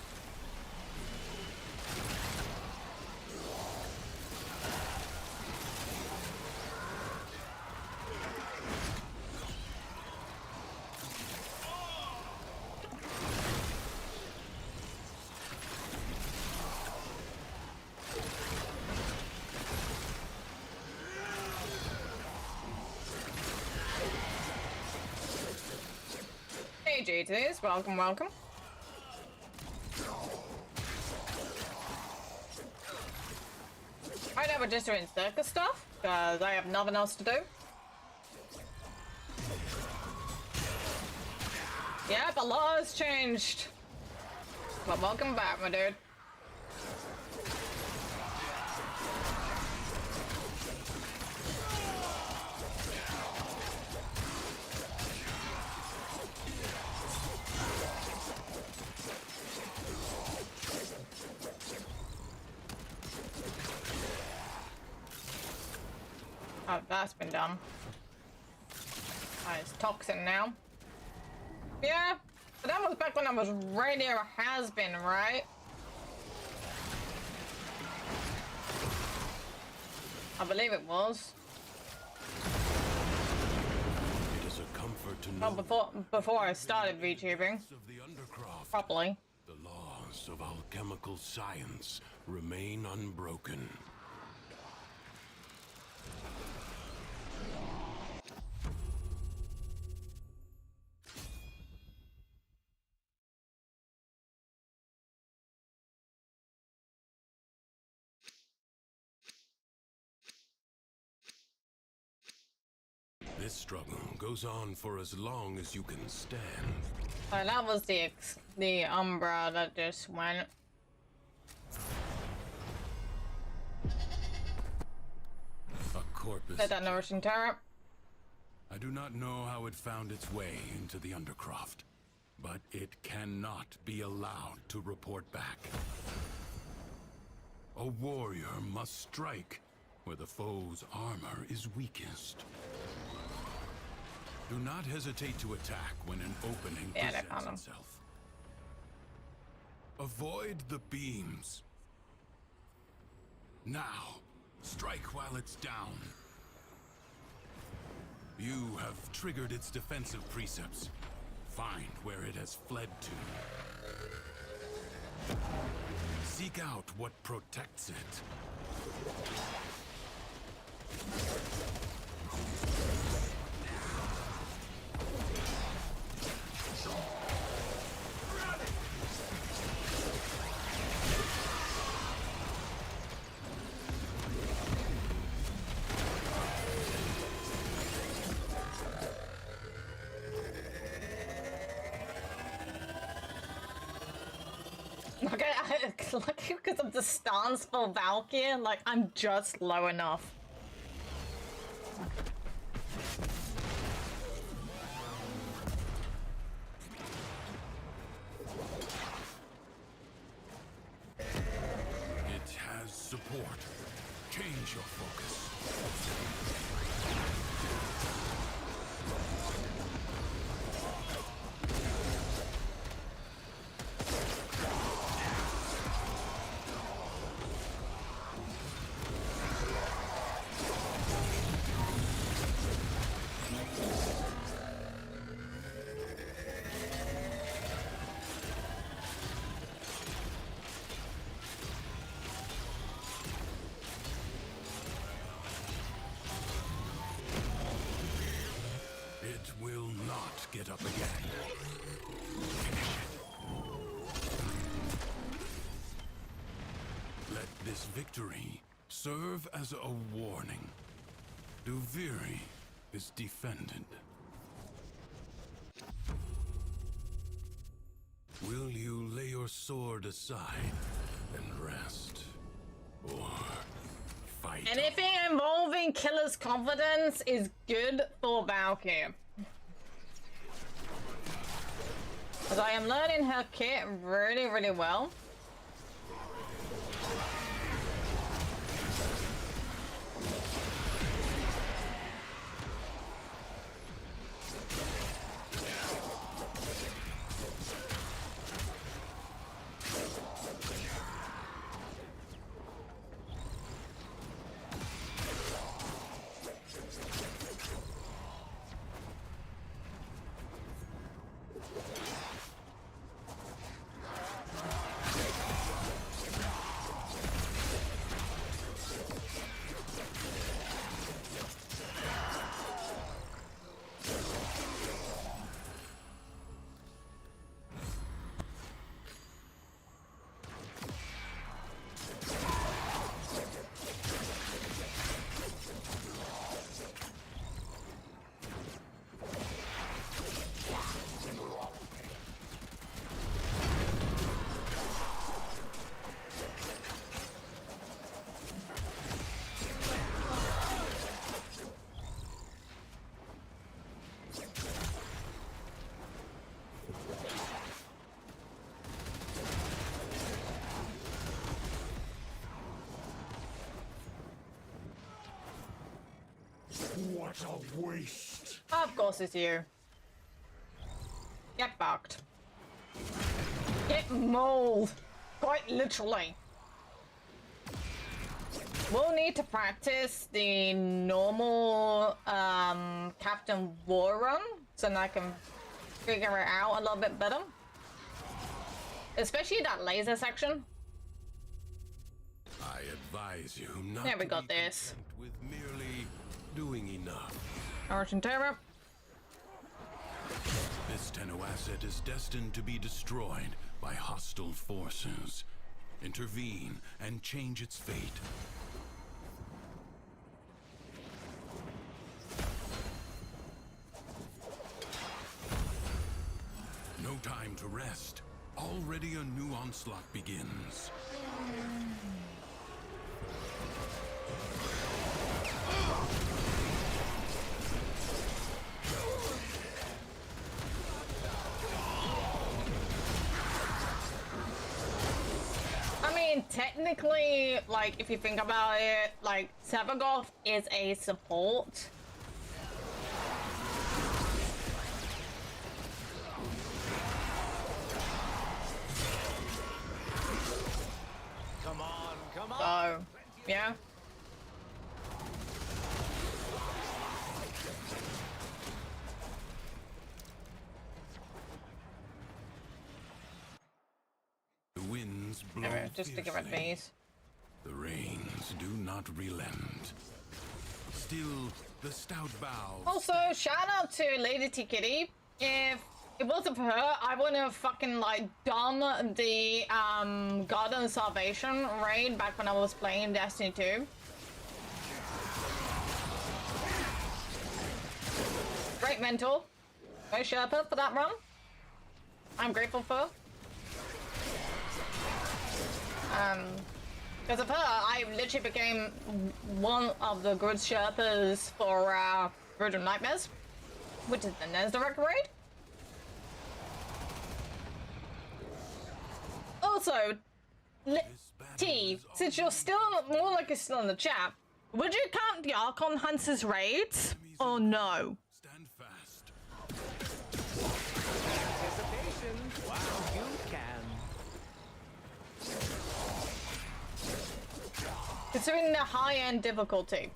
Hey GTs, welcome, welcome. Right now we're just doing circus stuff, because I have nothing else to do. Yeah, the law has changed. But welcome back, my dude. Oh, that's been done. Oh, it's toxin now. Yeah, but that was back when I was radio has-been, right? I believe it was. It is a comfort to know Before I started VTubing. Properly. The laws of alchemical science remain unbroken. This struggle goes on for as long as you can stand. Oh, that was the Umbra that just went. A corpus. That nourishing turret. I do not know how it found its way into the Undercroft, but it cannot be allowed to report back. A warrior must strike where the foe's armor is weakest. Do not hesitate to attack when an opening presents itself. Avoid the beams. Now, strike while it's down. You have triggered its defensive precepts. Find where it has fled to. Seek out what protects it. Okay, lucky because of the stance for Valkyr, like I'm just low enough. It has support. Change your focus. victory serve as a warning. Duviri is defended. Will you lay your sword aside and rest? Or fight? Anything involving killer's confidence is good for Valkyrie. Because I am learning her kit really, really well. What a waste! Of course it's you. Get fucked. Get mauled. Quite literally. We'll need to practice the normal Captain War run so that I can figure it out a little bit better. Especially that laser section. I advise you not There we to got be this. content with merely doing enough. Argent Terror. This Tenno asset is destined to be destroyed by hostile forces. Intervene and change its fate. No time to rest. Already a new onslaught begins. I mean, technically, like, if you think about it, like, Sevagoth is a support. Come on, come on. So, yeah. The winds blow Alright, just to get rid of fiercely. these. The rains do not relent. Still, the stout boughs. Also, shout out to Lady T Kitty. If it wasn't for her, I would have fucking like done the Garden of Salvation raid back when I was playing Destiny 2. Great mentor. Great Sherpa for that run. I'm grateful for. Because of her, I literally became one of the good Sherpas for Brutal Nightmares, which is the Nesdirect raid. Also, T, since you're still more like you're still in the chat, would you count the Archon Hunters raids or no? Stand fast. Anticipation. Wow, you can. Considering the high-end difficulty.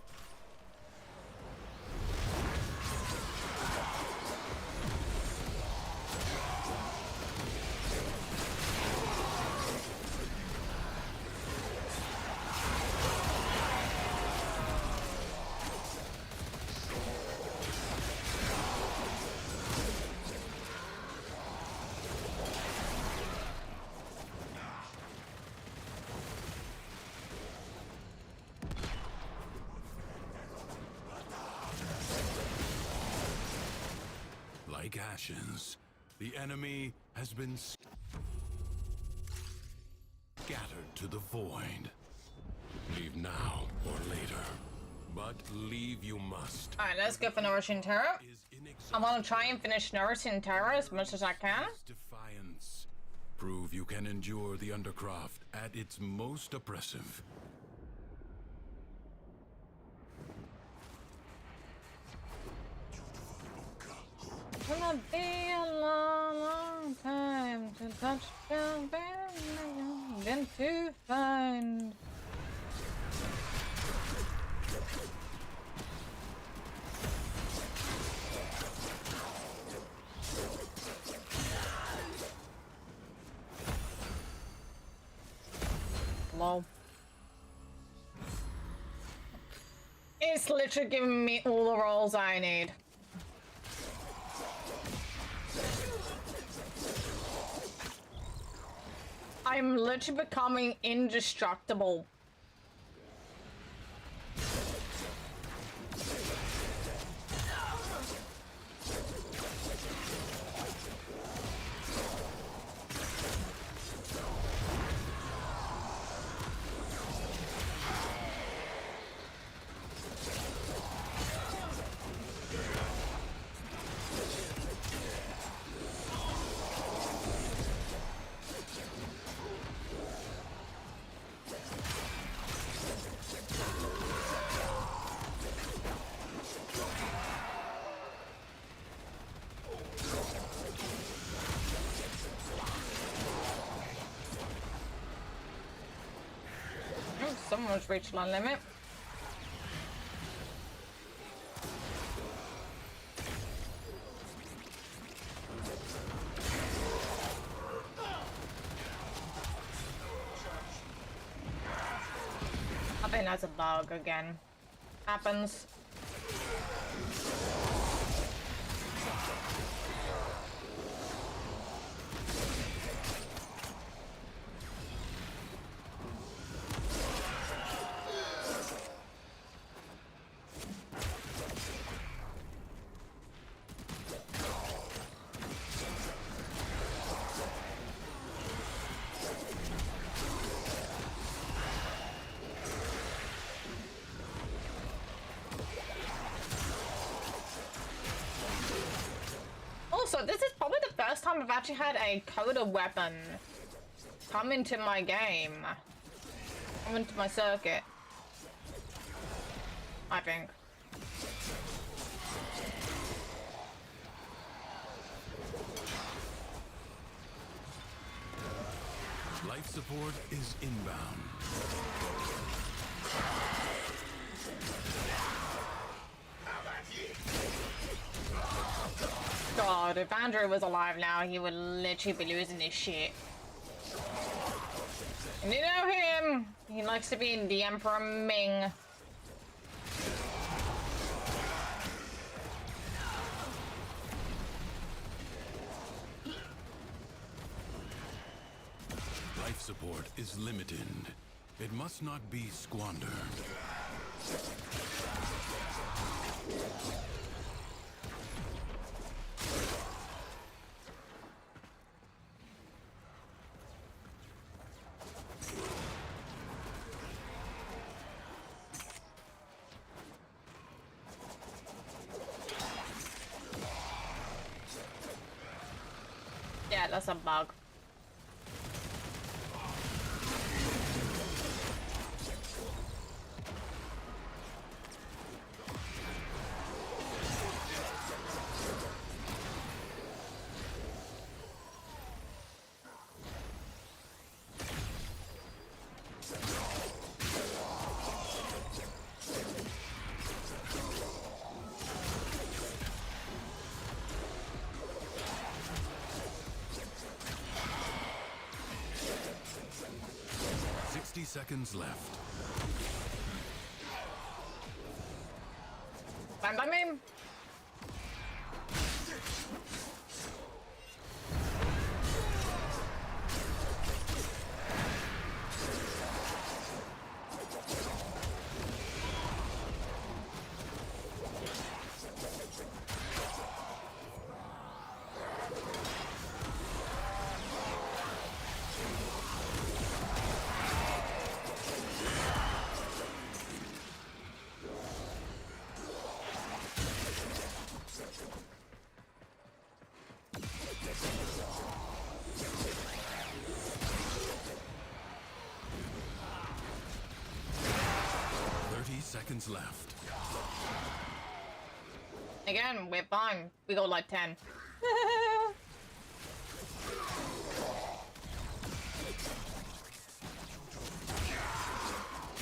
like ashes. The enemy has been scattered to the void. Leave now or later, but leave you must. Alright, let's go for Nourishing Terror. I want to try and finish Nourishing Terror as much as I can. Defiance. Prove you can endure the Undercroft at its most oppressive. It's gonna be a long, long time to touch down then to find. Lol. It's literally giving me all the rolls I need. I'm literally becoming indestructible. Someone's reached my limit. I think that's a bug again. Happens. Also, this is probably the first time I've actually had a coda weapon come into my game. Come into my circuit. I think. Life support is inbound. God, if Andrew was alive now, he would literally be losing his shit. And you know him! He likes to be the Emperor Ming. Life support is limited. It must not be squandered. Yeah, that's a bug. Seconds left. Stand by me. seconds left. Again, we're fine. We got like 10.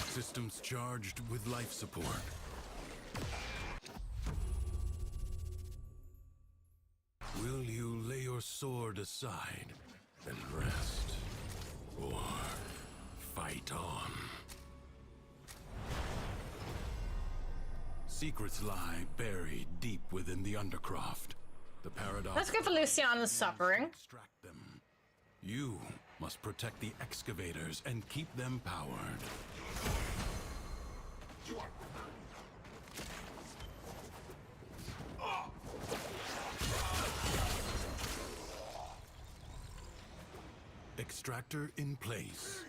Systems charged with life support. Will you lay your sword aside and rest? Or fight on? Secrets lie buried deep within the Undercroft. The paradox. Let's go for Luciana's suffering. Extract them. You must protect the excavators and keep them powered. Extractor in place.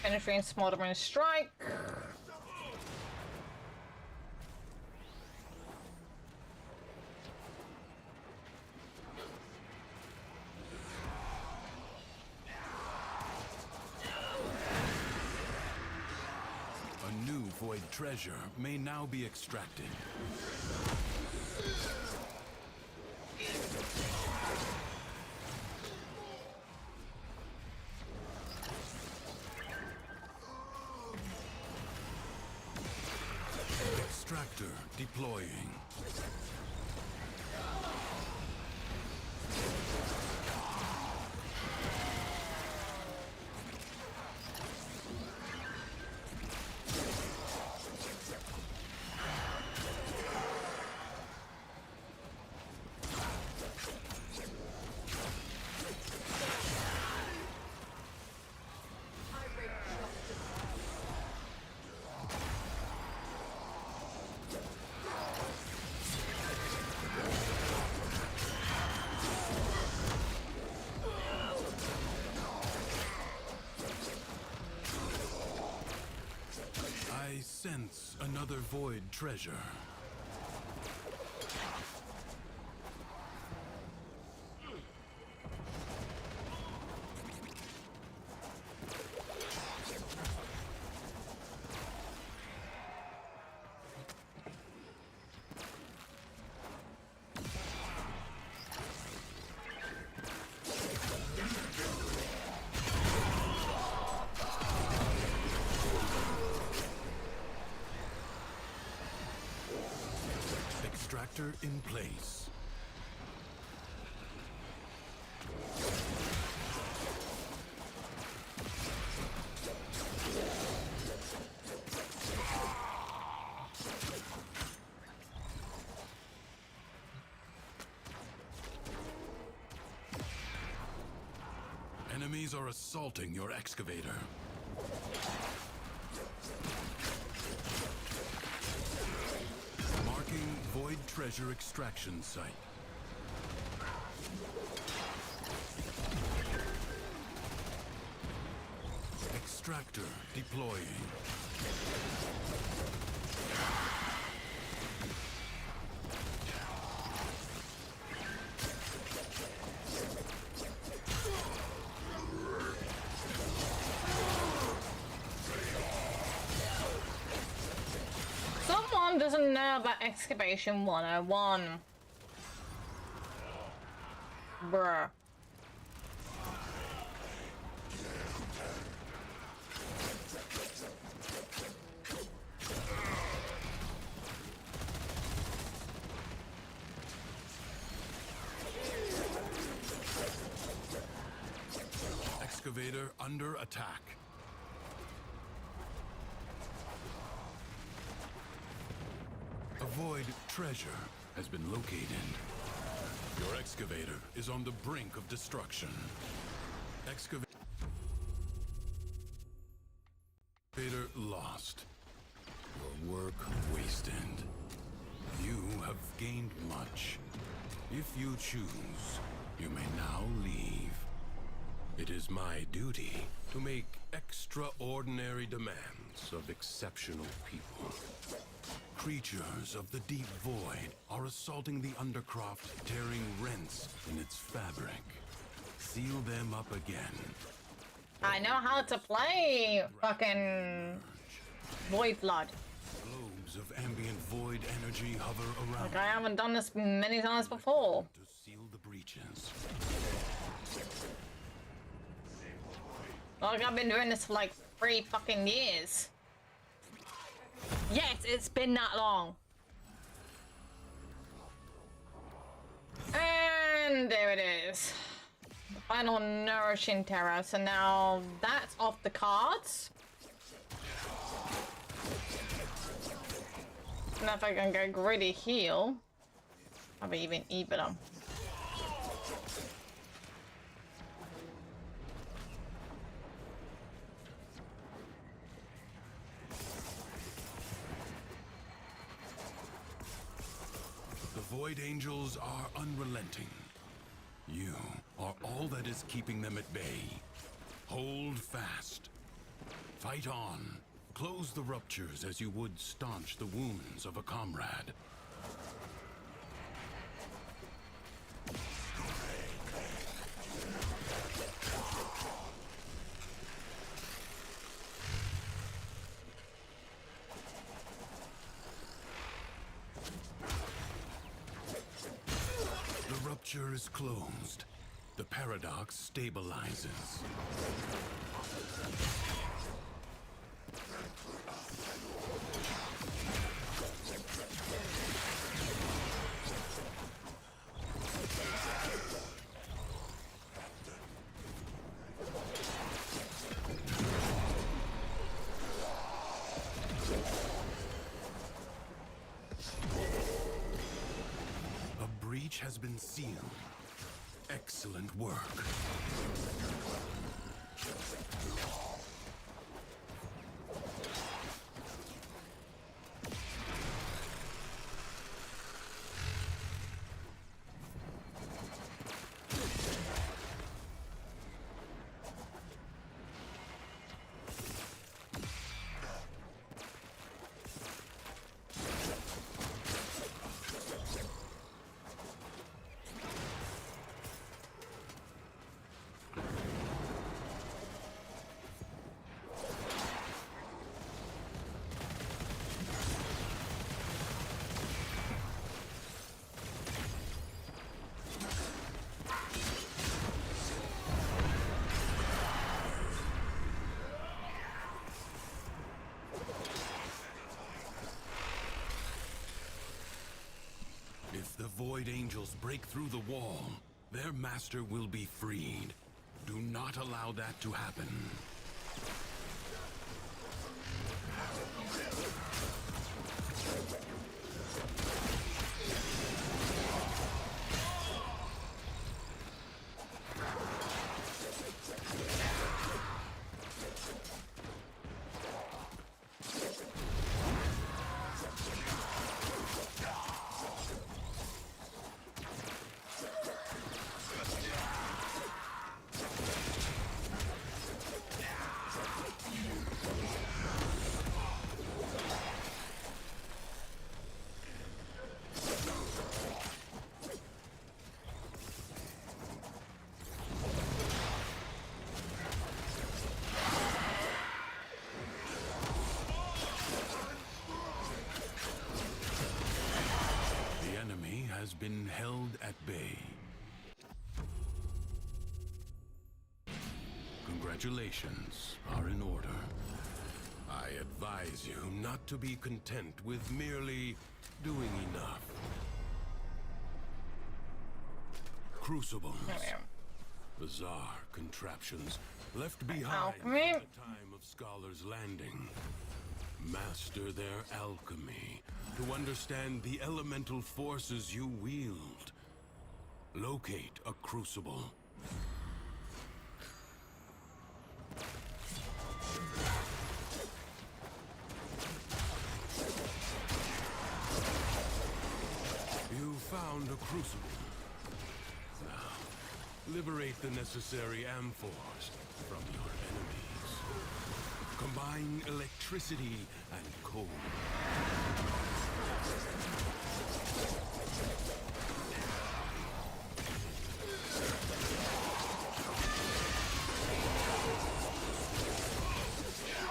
Penetrating smoldering strike. A new void treasure may now be extracted. Extractor deploying. I sense another void treasure. Extractor in place. Enemies are assaulting your excavator. Marking void treasure extraction site. Extractor deploying. Someone doesn't know about excavation 101. Bruh. Excavator under attack. A void treasure has been located. Your excavator is on the brink of destruction. Excavator lost. Your work wasted. You have gained much. If you choose, you may now leave. It is my duty to make Extraordinary demands of exceptional people. Creatures of the deep void are assaulting the Undercroft, tearing rents in its fabric. Seal them up again. I know how to play fucking Void Flood. Globes of ambient void energy hover around. Like I haven't done this many times before. To seal the breaches. Like I've been doing this for like 3 fucking years. Yes, it's been that long. And there it is. The final nourishing terror. So now that's off the cards. Now if I can go gritty heal. I'll be even them. The Void Angels are unrelenting. You are all that is keeping them at bay. Hold fast. Fight on. Close the ruptures as you would staunch the wounds of a comrade. The rupture is closed. The paradox stabilizes. A breach has been sealed. Excellent work. If the Void Angels break through the wall, their master will be freed. Do not allow that to happen. Has been held at bay. Congratulations are in order. I advise you not to be content with merely doing enough. Crucibles. Bizarre contraptions left behind at the time of Scholar's Landing. Master their alchemy to understand the elemental forces you wield. Locate a crucible. You found a crucible. Now, liberate the necessary amphors from your enemies. combine electricity and cold.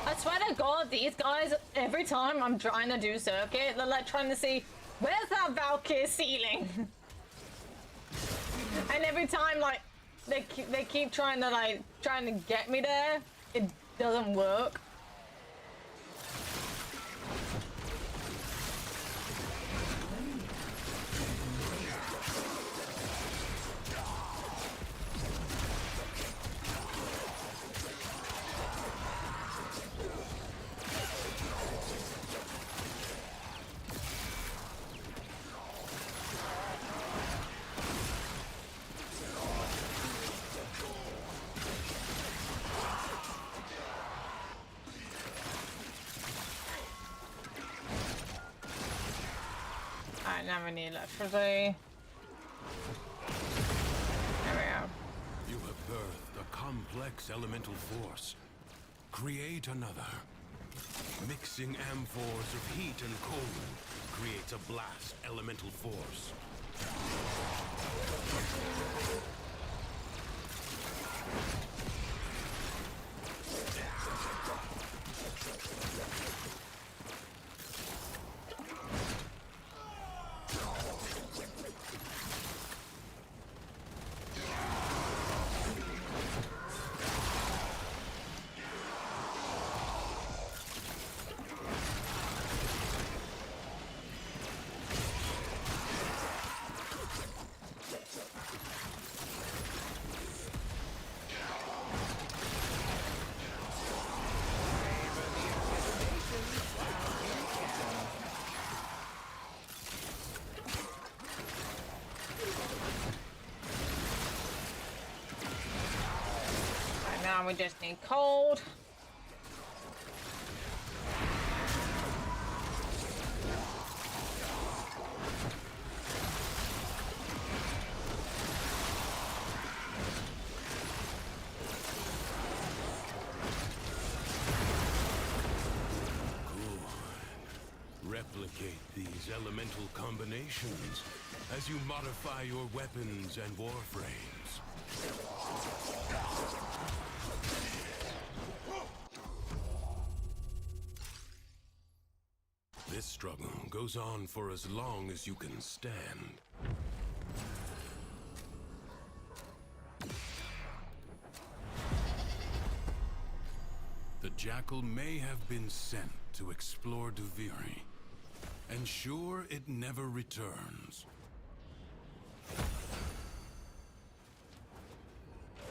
I swear to God, these guys, every time I'm trying to do circuit, they're like trying to see, where's that Valkyrie ceiling? And every time, like, they keep trying to get me there, it doesn't work. Now we need electricity. There we go. You have birthed a complex elemental force. Create another. Mixing amphors of heat and cold creates a blast elemental force. Now we just need cold. Replicate these elemental combinations as you modify your weapons and warframes. This struggle goes on for as long as you can stand. The Jackal may have been sent to explore Duviri. Ensure it never returns.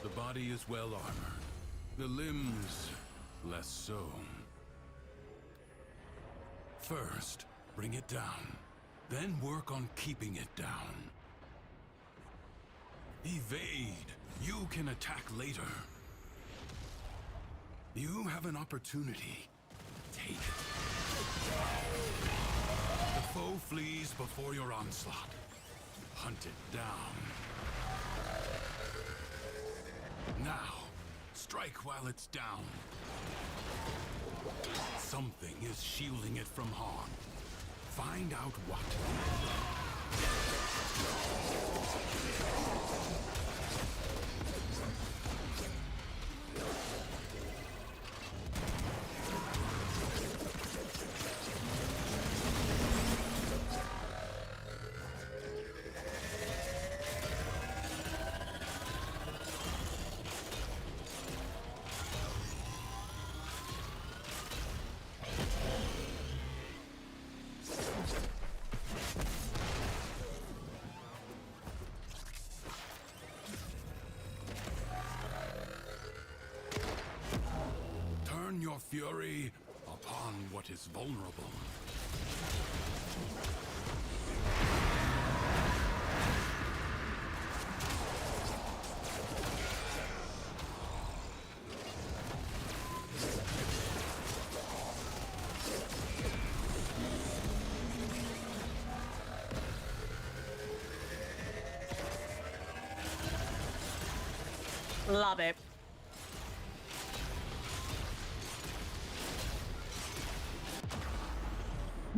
The body is well armored. The limbs, less so. First, bring it down. Then work on keeping it down. Evade. You can attack later. You have an opportunity. Take it. The foe flees before your onslaught. Hunt it down. Now, strike while it's down. Something is shielding it from harm. Find out what. Your fury upon what is vulnerable. Love it.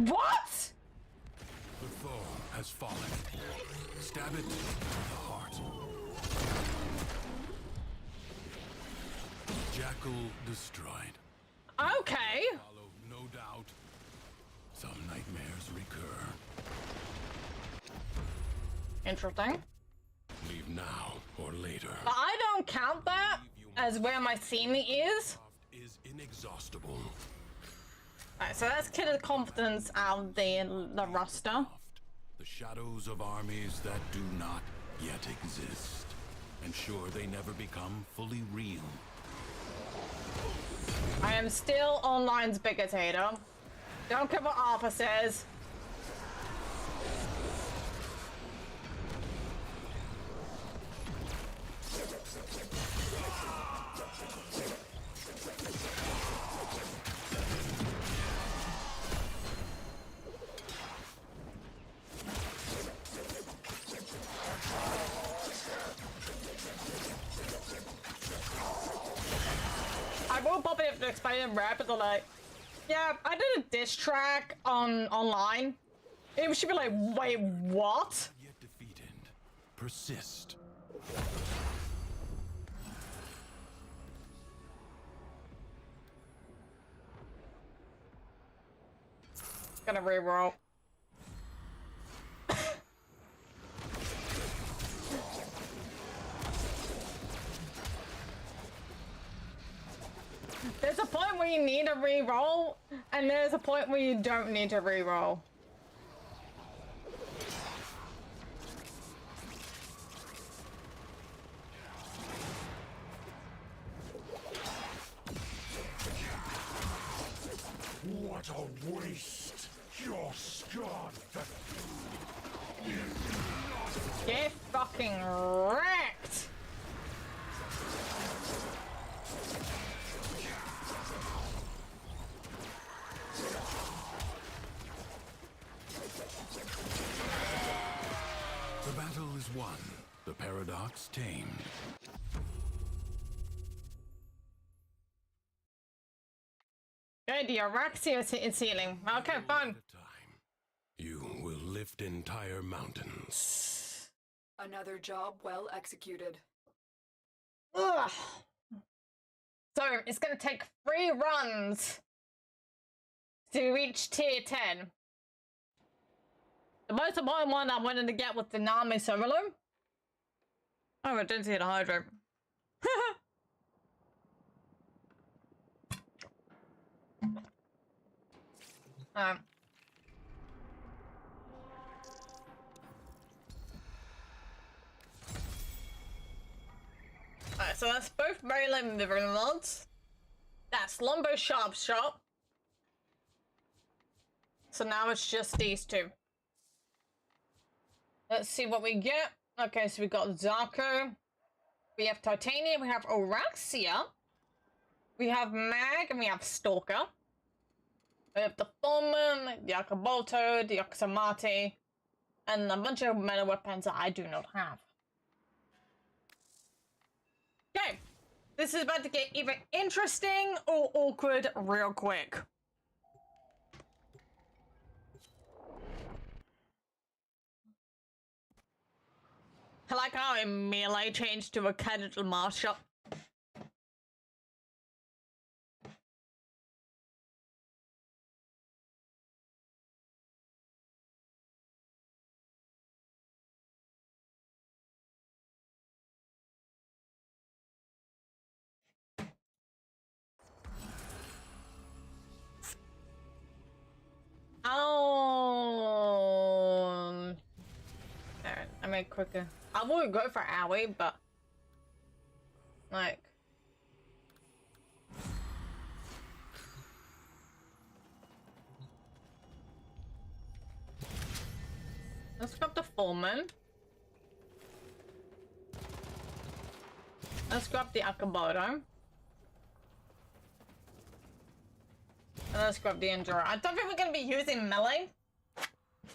What? The foe has fallen. Stab it to the heart. Jackal destroyed. Okay. Follow, no doubt. Some nightmares recur. Interesting. Leave now or later. I don't count that as where my scene is. Is inexhaustible. Alright, so let's kill the confidence out of the roster. The shadows of armies that do not yet exist. Ensure they never become fully real. I am still online's biggest hater. Don't care what Arthur says. I will probably have to explain it rapidly. Like, yeah, I did a diss track online. It should be like, wait, what? Yet defeated. Persist. Gonna reroll. There's a point where you need a reroll, and there's a point where you don't need to reroll. What a waste! You're scarred. Get fucking wrecked! The battle is won. The paradox tamed. Good, the Araxia is healing. Okay, fine. You will lift entire mountains. Another job well executed. Ugh. So, it's gonna take 3 runs to reach tier 10. The most important one I wanted to get was the Nami Solo. Oh, I didn't see the Hydro. Alright, so that's both Maryland River mods. That's Lumbo Sharp Shot. So now it's just these two. Let's see what we get. Okay, so we got Zarko. We have Titania, we have Oraxia. We have Mag, and we have Stalker. We have the Foreman, the Akaboto, the Oxamati, and a bunch of metal weapons that I do not have. Okay, this is about to get either interesting or awkward real quick. I like how a melee changed to a casual martial. Alright, I made quicker. I would go for Owie, but like let's grab the Foreman. Let's grab the Akaboto. And let's grab the Enduro. I don't think we're gonna be using melee.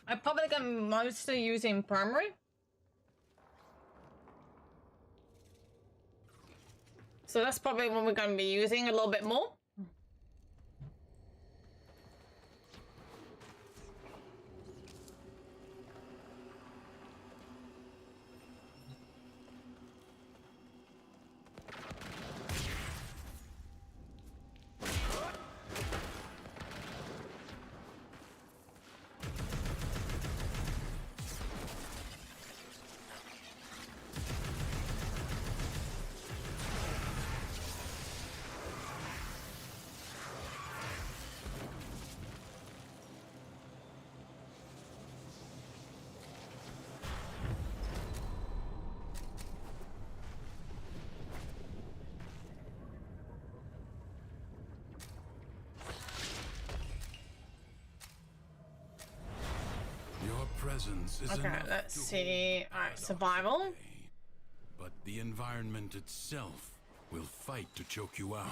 I'm probably gonna be mostly using primary. So that's probably what we're gonna be using a little bit more. presence is Okay, enough let's to see. hold Alright, paradox survival. at bay. But the environment itself will fight to choke you out.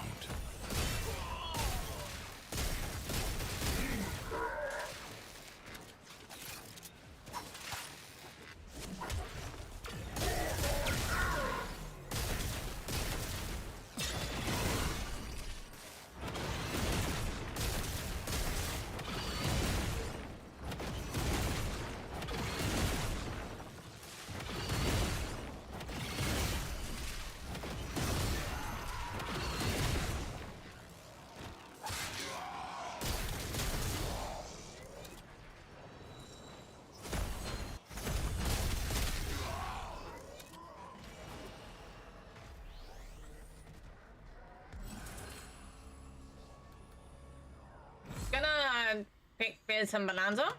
Gonna pick Fizz and Bonanza.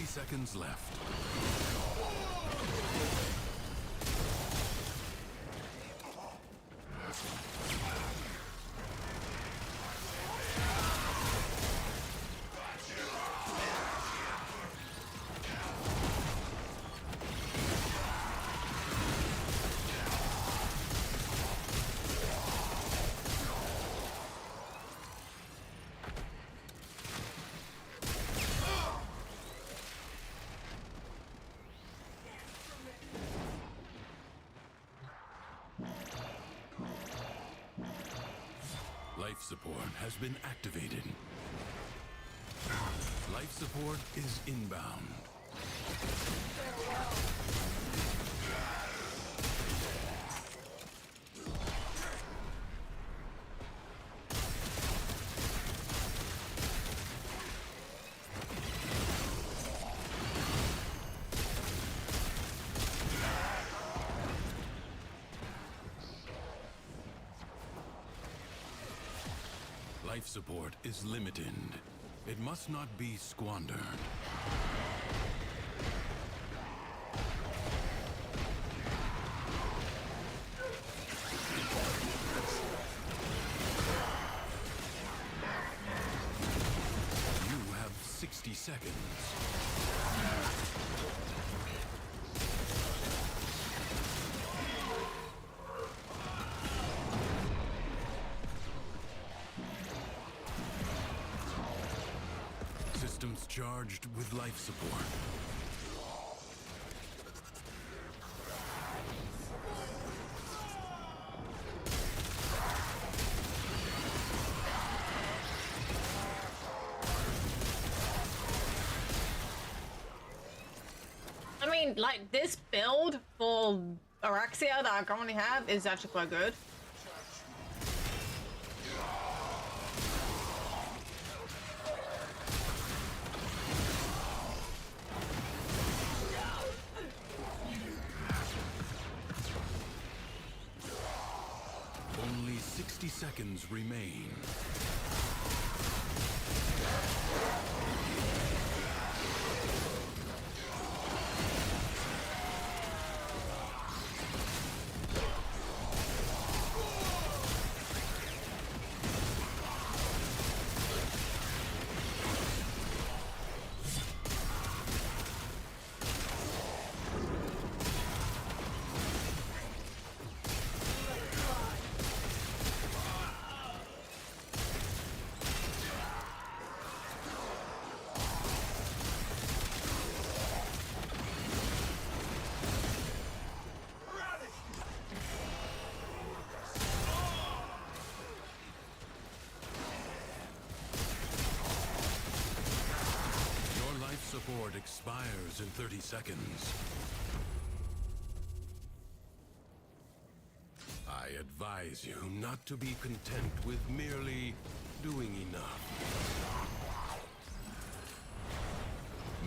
Seconds left. Life support has been activated. Life support is inbound. Life support is limited. It must not be squandered. You have 60 seconds. Systems charged with life support. I mean, like, this build for Araxia that I currently have is actually quite good. Only 60 seconds remain. expires in 30 seconds. I advise you not to be content with merely doing enough.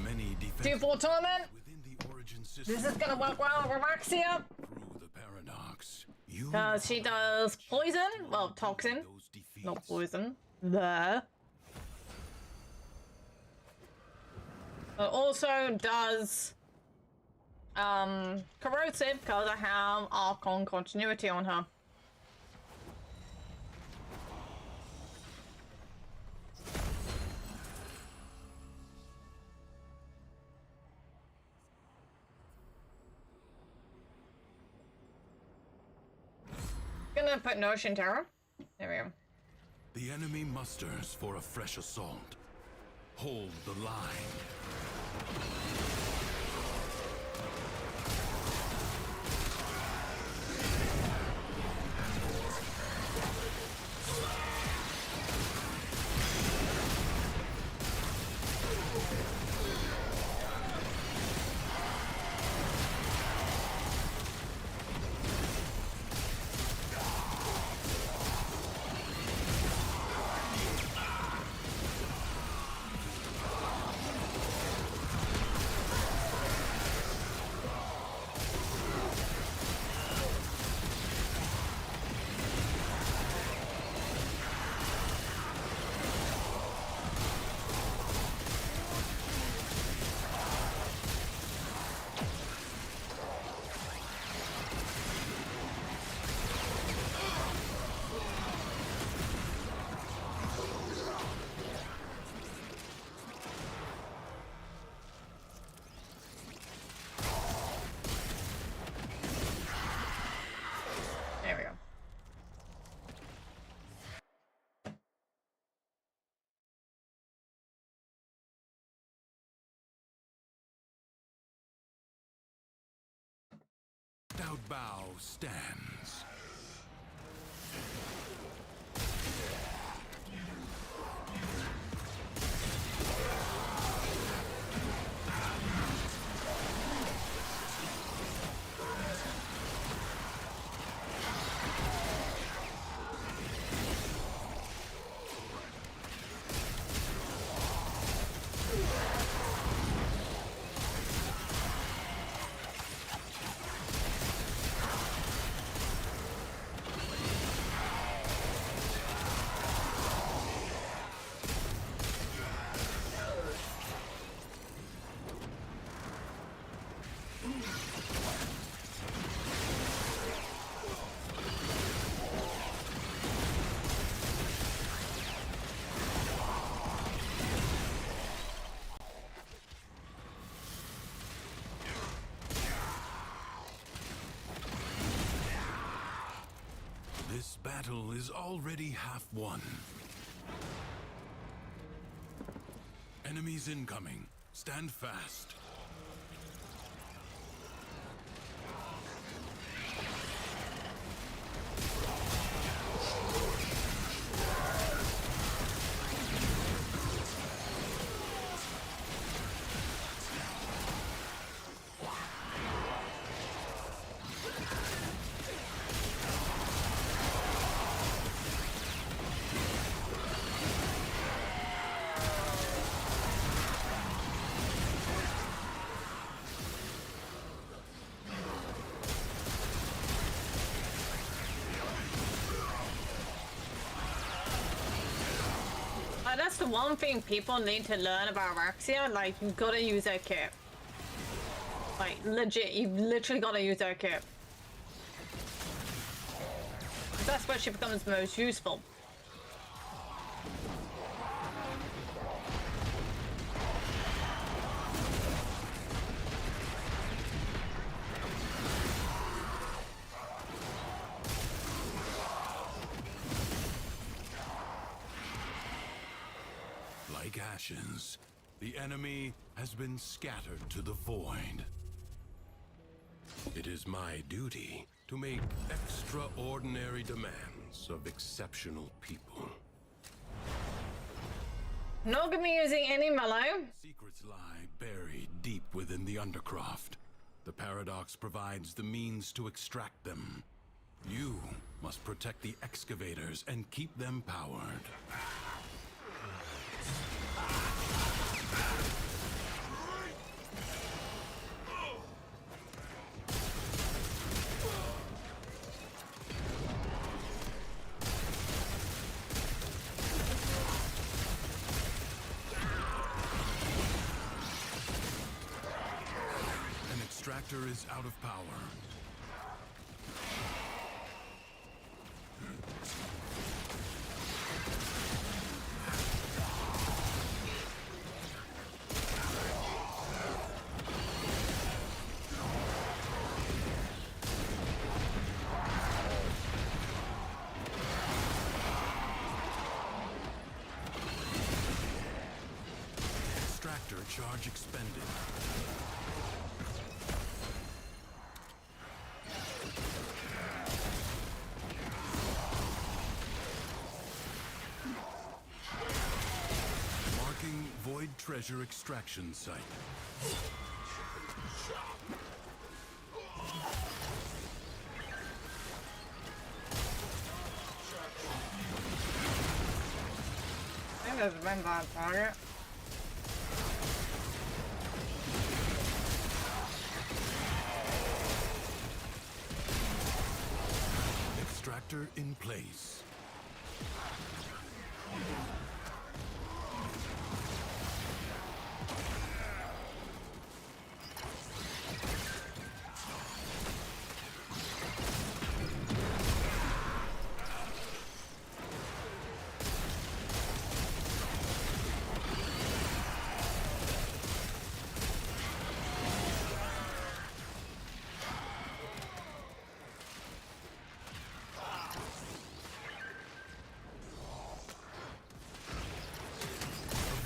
Many defenses 2-4 tournament. within the origin system This is gonna work well with Remaxia. through the paradox. You Because she does poison. Well, toxin. those defeats. Not poison. There. But also does corrosive because I have Archon continuity on her. Gonna put Notion Terror. There we go. The enemy musters for a fresh assault. Hold the line. There we go. Stout bow stands. This battle is already half won. Enemies incoming. Stand fast. That's the one thing people need to learn about Araxia. Like, you've got to use their kit. Like, legit, you've literally got to use their kit. That's where she becomes most useful. Like ashes, the enemy has been scattered to the void. It is my duty to make extraordinary demands of exceptional people. Not gonna be using any mellow. Secrets lie buried deep within the Undercroft. The paradox provides the means to extract them. You must protect the excavators and keep them powered. An extractor is out of power. Extractor charge expended. Marking Void Treasure Extraction Site. I think there's a vampire target. Extractor in place.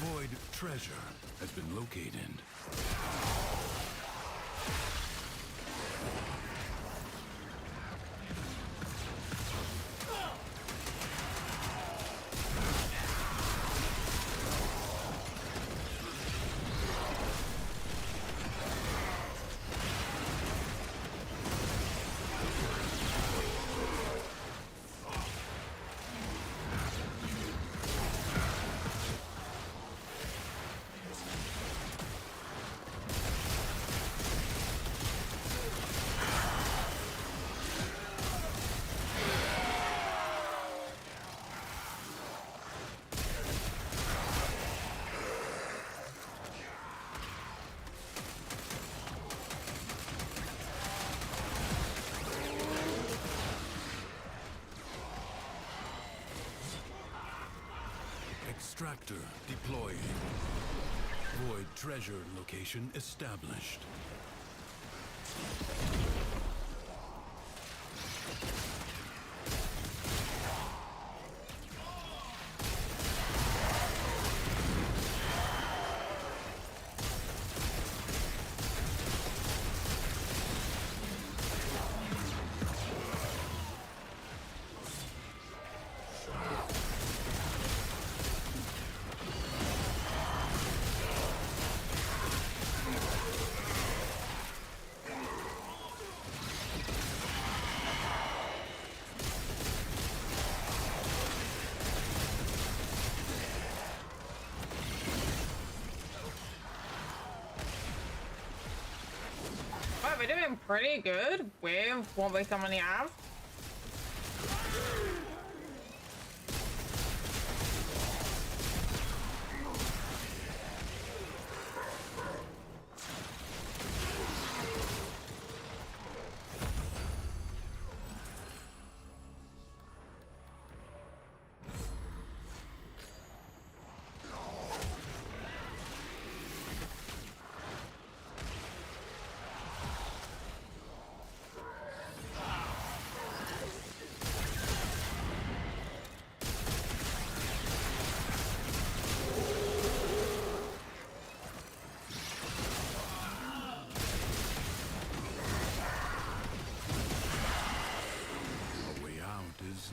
Void treasure has been located. Extractor deploying. Void treasure location established. Well, we're doing pretty good with what we currently have.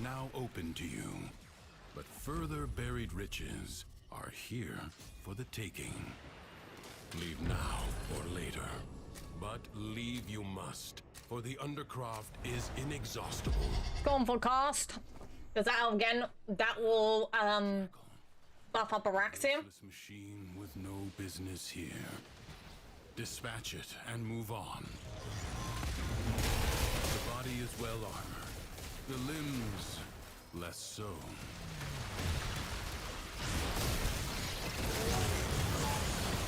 Now open to you, but further buried riches are here for the taking. Leave now or later. But leave you must, for the Undercroft is inexhaustible. Going for cost. Because that again, that will buff up Araxia. This machine with no business here. Dispatch it and move on. The body is well armored. The limbs, less so.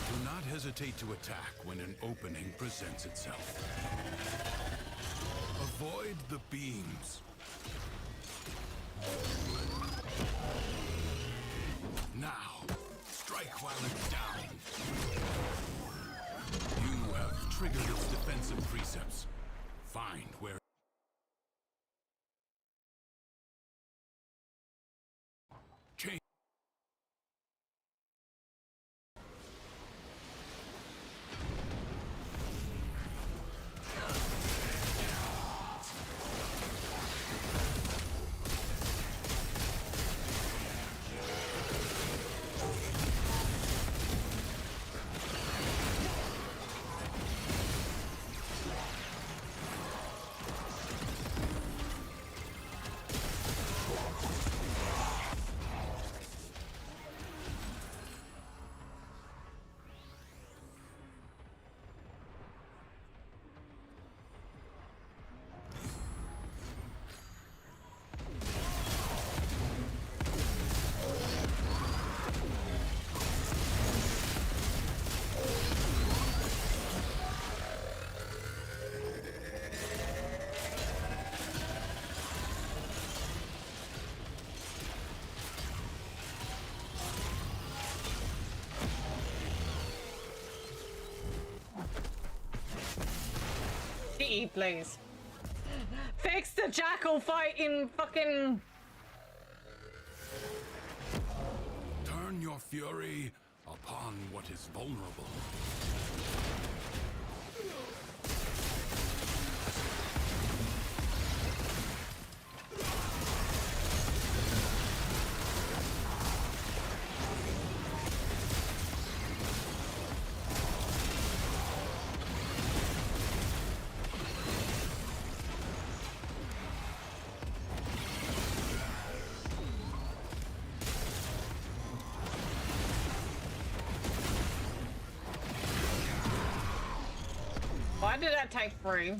Do not hesitate to attack when an opening presents itself. Avoid the beams. Now, strike while it's down. You have triggered its defensive precepts. Find where... Change. Please. Fix the jackal fight in fucking... Turn your fury upon what is vulnerable. Why did that take 3?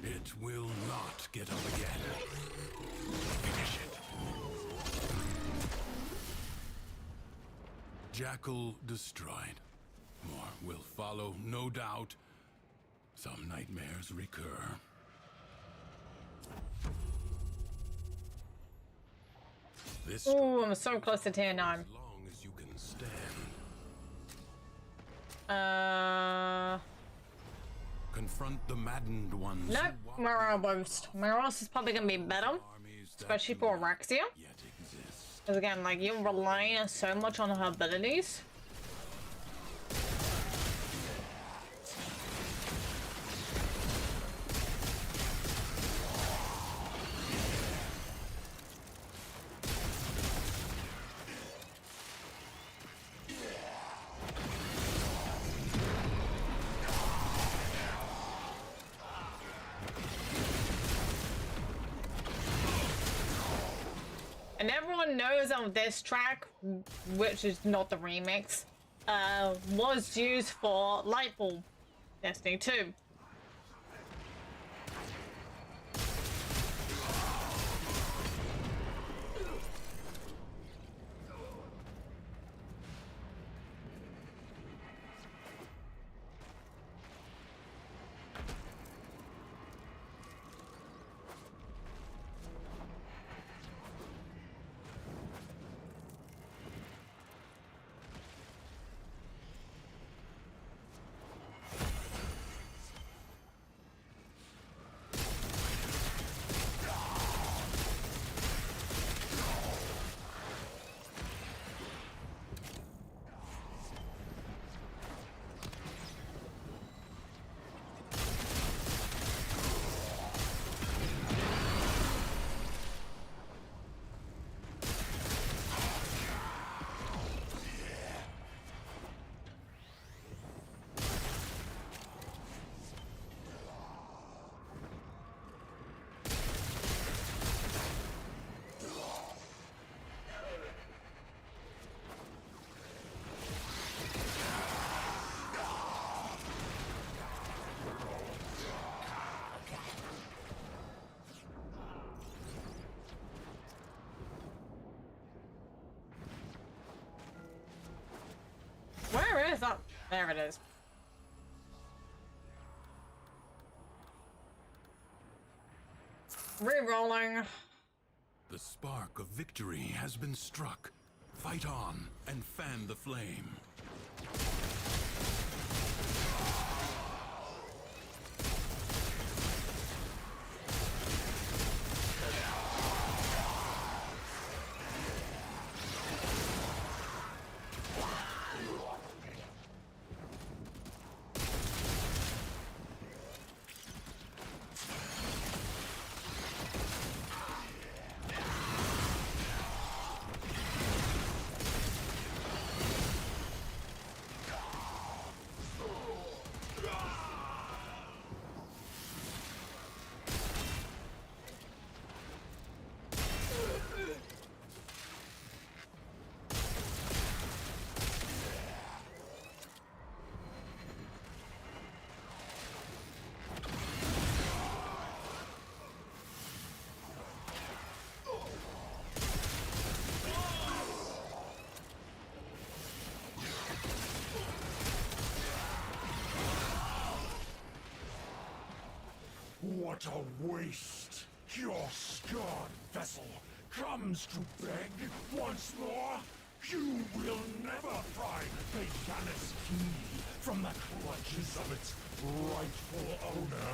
It will not get up again. Finish it. Jackal destroyed. More will follow, no doubt. Some nightmares recur. This Ooh, I'm so close to tier 9. as long as you can stand. Confront the maddened ones. Nope, Morale boost. Morale is probably gonna be better, especially for Araxia. Because again, like, you're relying so much on her abilities. And everyone knows on this track, which is not the remix, was used for Lightbulb Destiny 2. it's not? There it is. Re-rolling. The spark of victory has been struck. Fight on and fan the flame. What a waste! Your scarred vessel comes to beg once more? You will never pry the Janus key from the clutches of its rightful owner.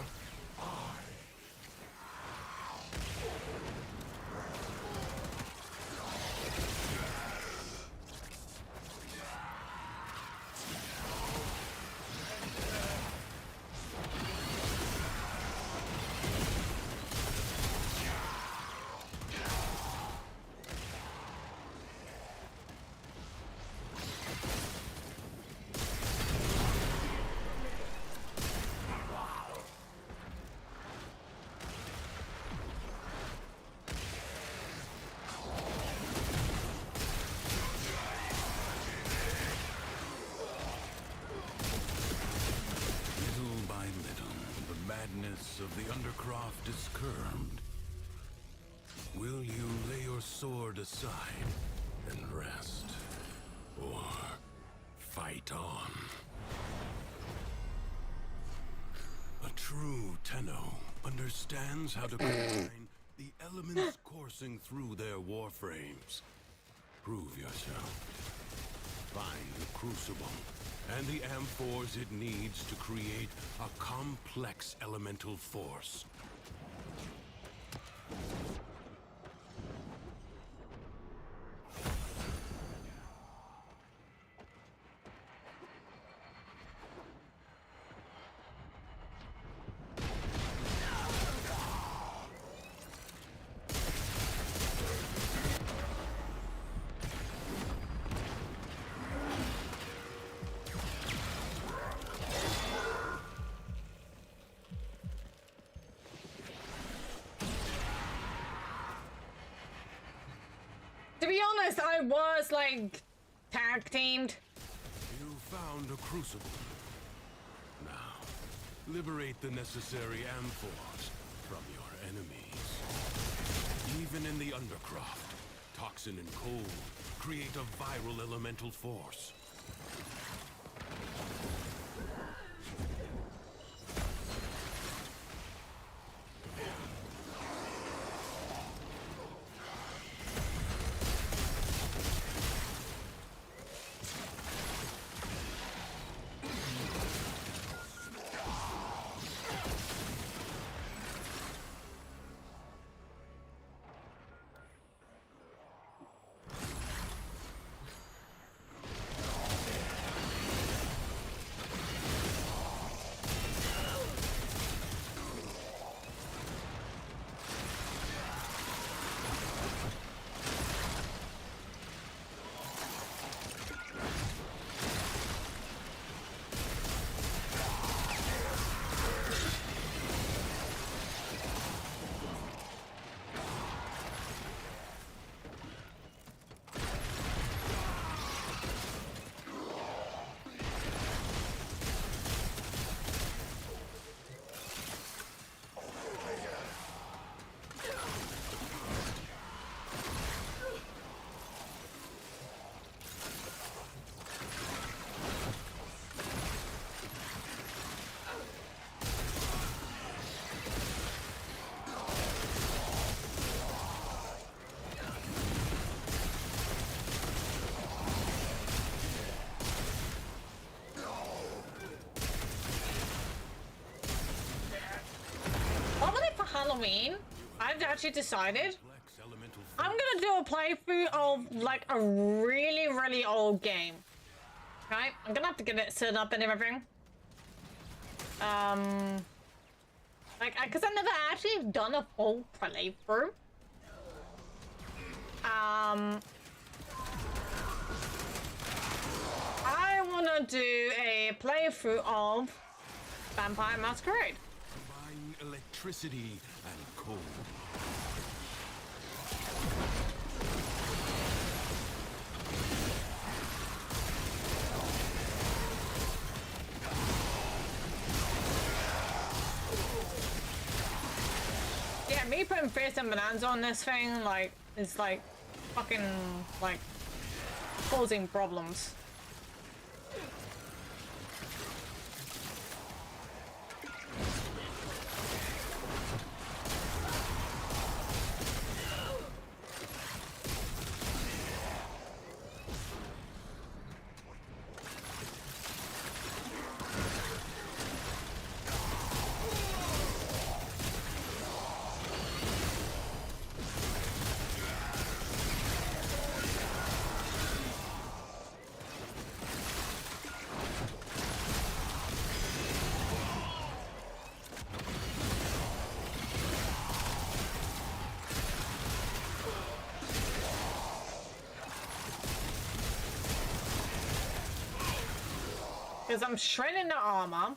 Of the Undercroft is curbed. Will you lay your sword aside and rest? Or fight on? A true Tenno understands how to combine the elements coursing through their warframes. Prove yourself. Find the Crucible and the amphors it needs to create a complex elemental force. To be honest, I was like tag teamed. You found a crucible. Now, liberate the necessary amphors from your enemies. Even in the Undercroft, toxin and cold create a viral elemental force. Halloween, I've actually decided I'm gonna do a playthrough of like a really, really old game. Okay, I'm gonna have to get it set up and everything. Like, cause I've never actually done a full playthrough. I wanna do a playthrough of Vampire Masquerade. Combine electricity and cold. Yeah, me putting Fierce and Bonanza on this thing, like, is like fucking like causing problems. Because I'm shredding the armor.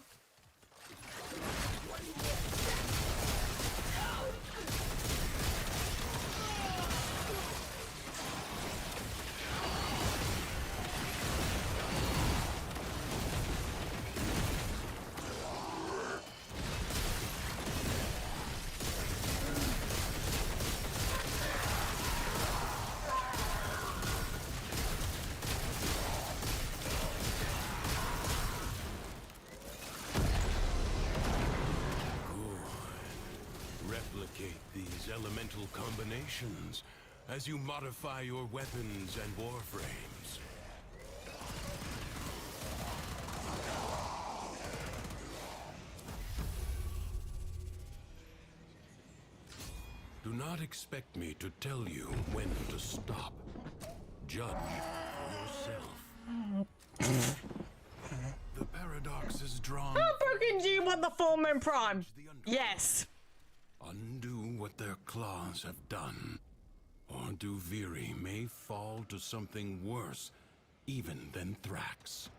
Elemental combinations as you modify your weapons and warframes. Do not expect me to tell you when to stop. Judge for yourself. The paradox is drawn. How broken do you want the full moon prime? Yes. Undo what their claws have done, or Duviri may fall to something worse even than Thrax.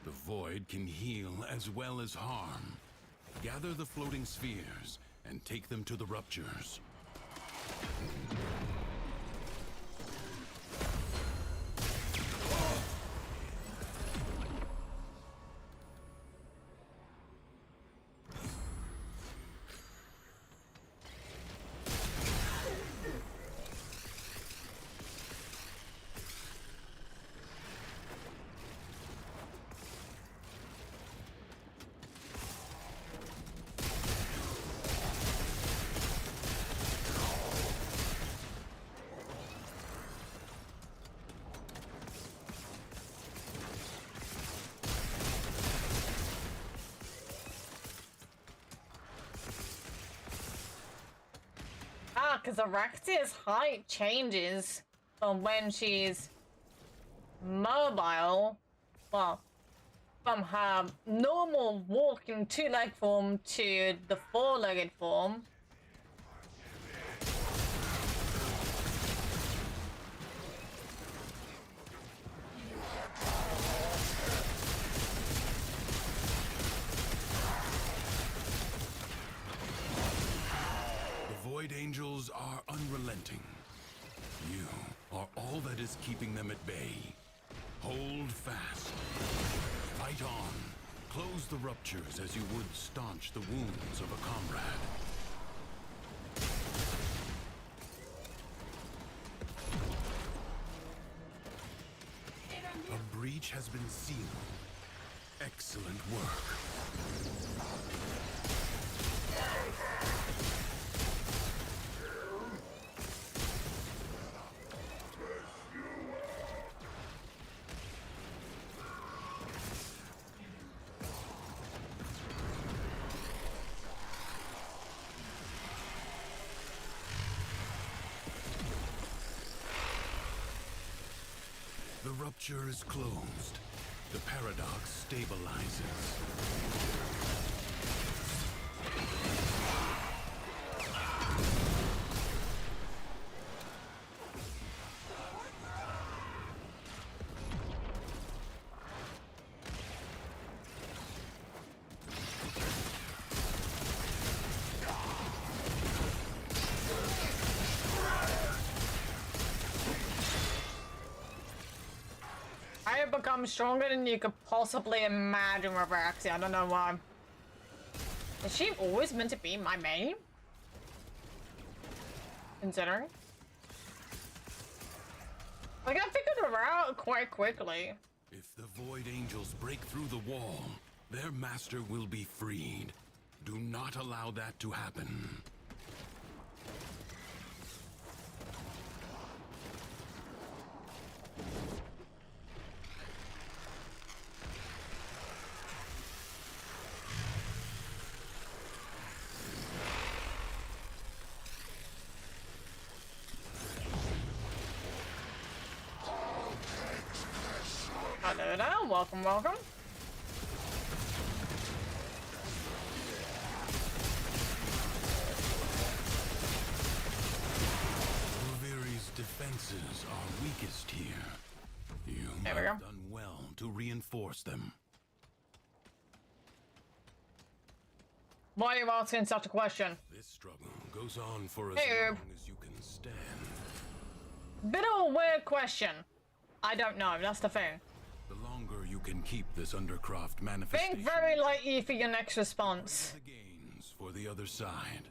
The void can heal as well as harm. Gather the floating spheres and take them to the ruptures. Because Araxia's height changes from when she's mobile, well, from her normal walking two-leg form to the four-legged form. Void Angels are unrelenting. You are all that is keeping them at bay. Hold fast. Fight on. Close the ruptures as you would staunch the wounds of a comrade. A breach has been sealed. Excellent work. rupture is closed. The paradox stabilizes. I have become stronger than you could possibly imagine with Rexy. I don't know why. Is she always meant to be my main? Considering. Like, I figured her out quite quickly. If the Void Angels break through the wall, their master will be freed. Do not allow that to happen. Hello, welcome, welcome. Raviri's defenses are weakest here. You There we have go. done well to reinforce them. Why are you asking such a question? This struggle goes on for as Hey, long as you can stand. Bit of a weird question. I don't know, that's the thing. The longer you can keep this undercroft manifestation, Think very lightly for your next response. the gains for the other side.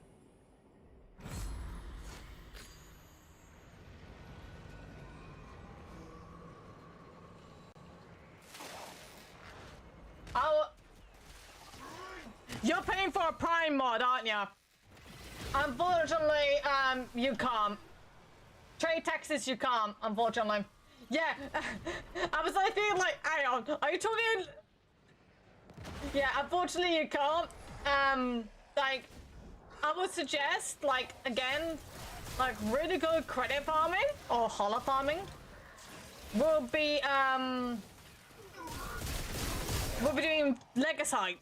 You're paying for a Prime mod, aren't you? Unfortunately, you can't. Trade taxes, you can't, unfortunately. Yeah, I was like, thinking, like, hang on, are you talking? Yeah, unfortunately, you can't. Like, I would suggest, like, again, like, really good credit farming or hollow farming will be, we'll be doing Legasite.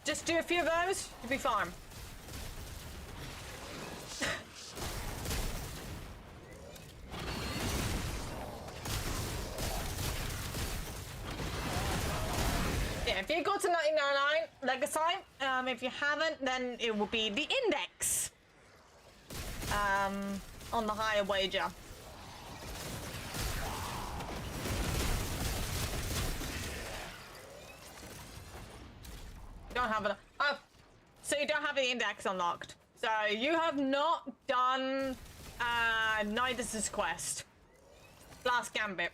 Just do a few of those, you'll be fine. Yeah, if you go to 1999 Legasite, if you haven't, then it will be the index. On the higher wager. Don't have it. Oh, so you don't have the index unlocked. So you have not done Nidus's quest. Last Gambit.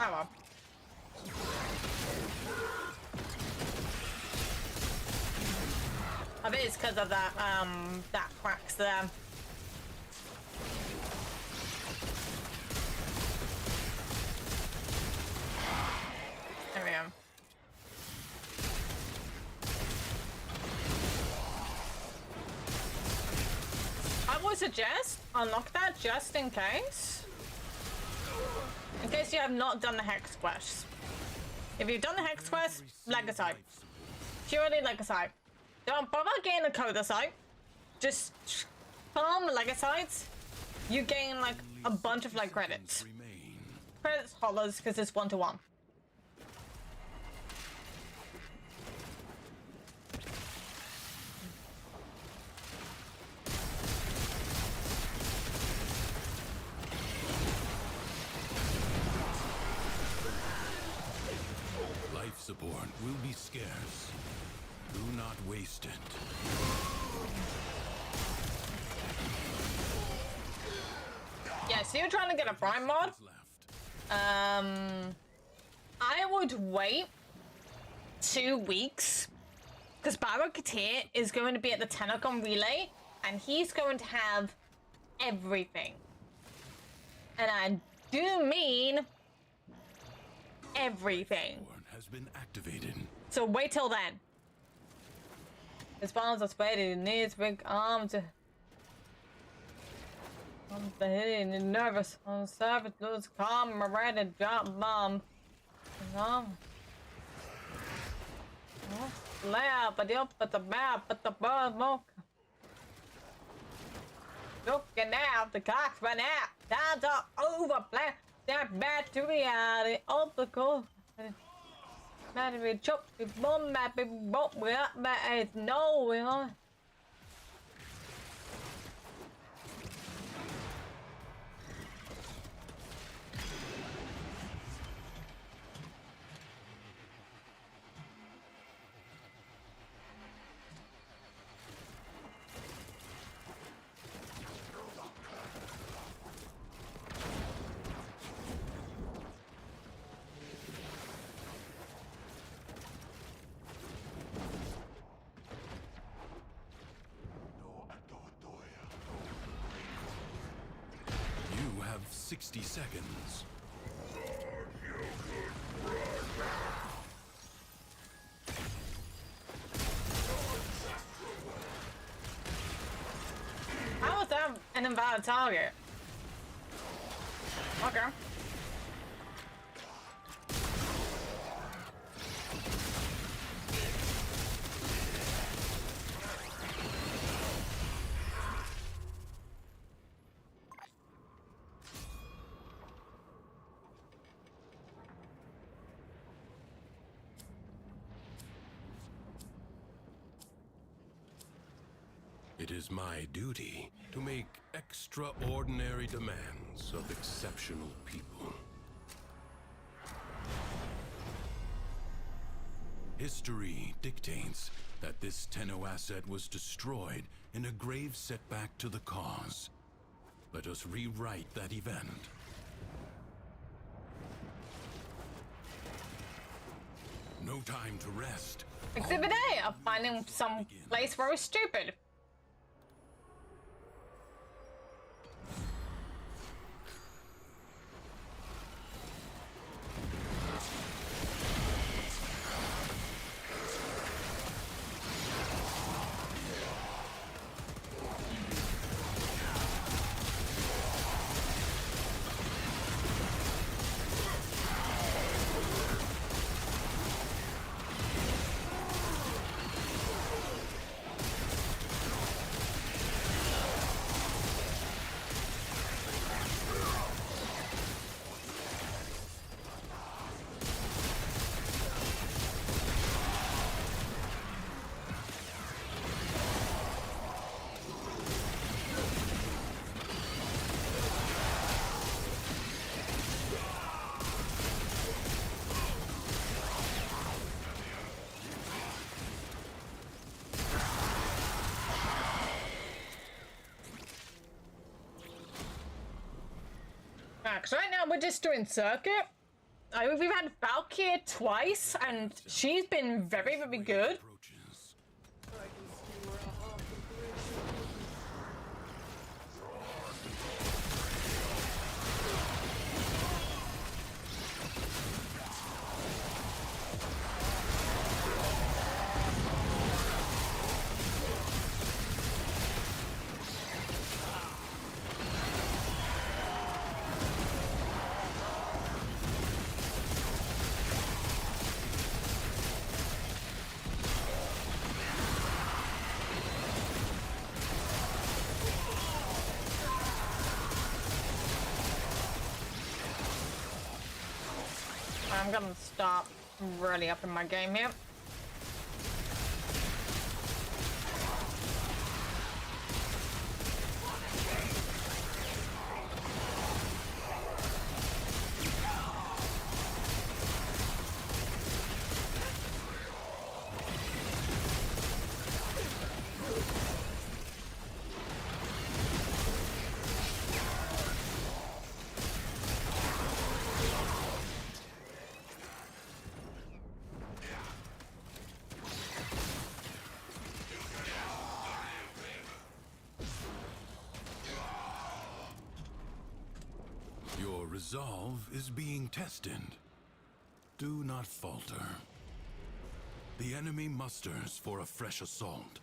Oh well. I bet it's because of that, that cracks there. There we go. I would suggest unlock that just in case. In case you have not done the Hex quest. If you've done the Hex quest, Legasite. Purely Legasite. Don't bother getting a Codicite. Just farm Legasites. You gain like a bunch of like credits. Credits hollows because it's 1-to-1. reborn will be scarce. Do not waste it. Yeah, so you're trying to get a Prime mod? I would wait 2 weeks because Barakatir is going to be at the Tenacon Relay and he's going to have everything. And I do mean everything. Has been activated. So wait till then. His bombs are spreading, needs big arms. I'm hitting and nervous. On surface, lose calm, I'm ready to drop bomb. Slap, but up at the map, but the bird smoke. Looking out, the clock's run out. Time's up, over, plan. Snap back to reality. Up the course. Battery choke, we bomb map, we both, we up, but it's no, we are. You have 60 seconds. How was that an invalid target? Okay. It is my duty to make extraordinary demands of exceptional people. History dictates that this Tenno asset was destroyed in a grave setback to the cause. Let us rewrite that event. No time to rest. Exhibit A, of finding some place where we're stupid. Because right now we're just doing circuit. We've had Valkyrie twice, and she's been very, very good. I'm gonna stop really up in my game here. resolve is being tested. Do not falter. The enemy musters for a fresh assault.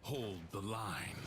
Hold the line.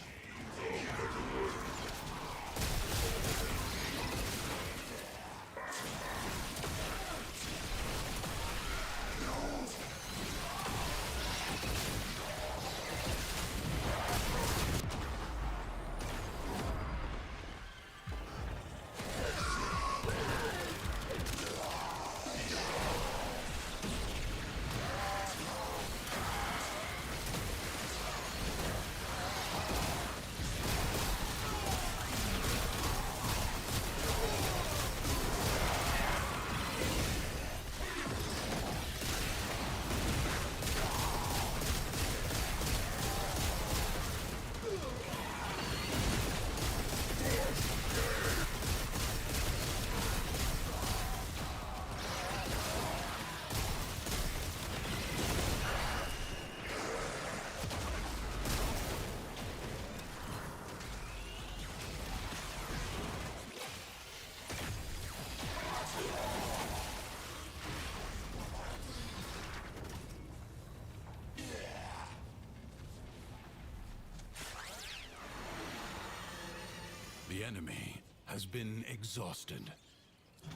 The enemy has been exhausted,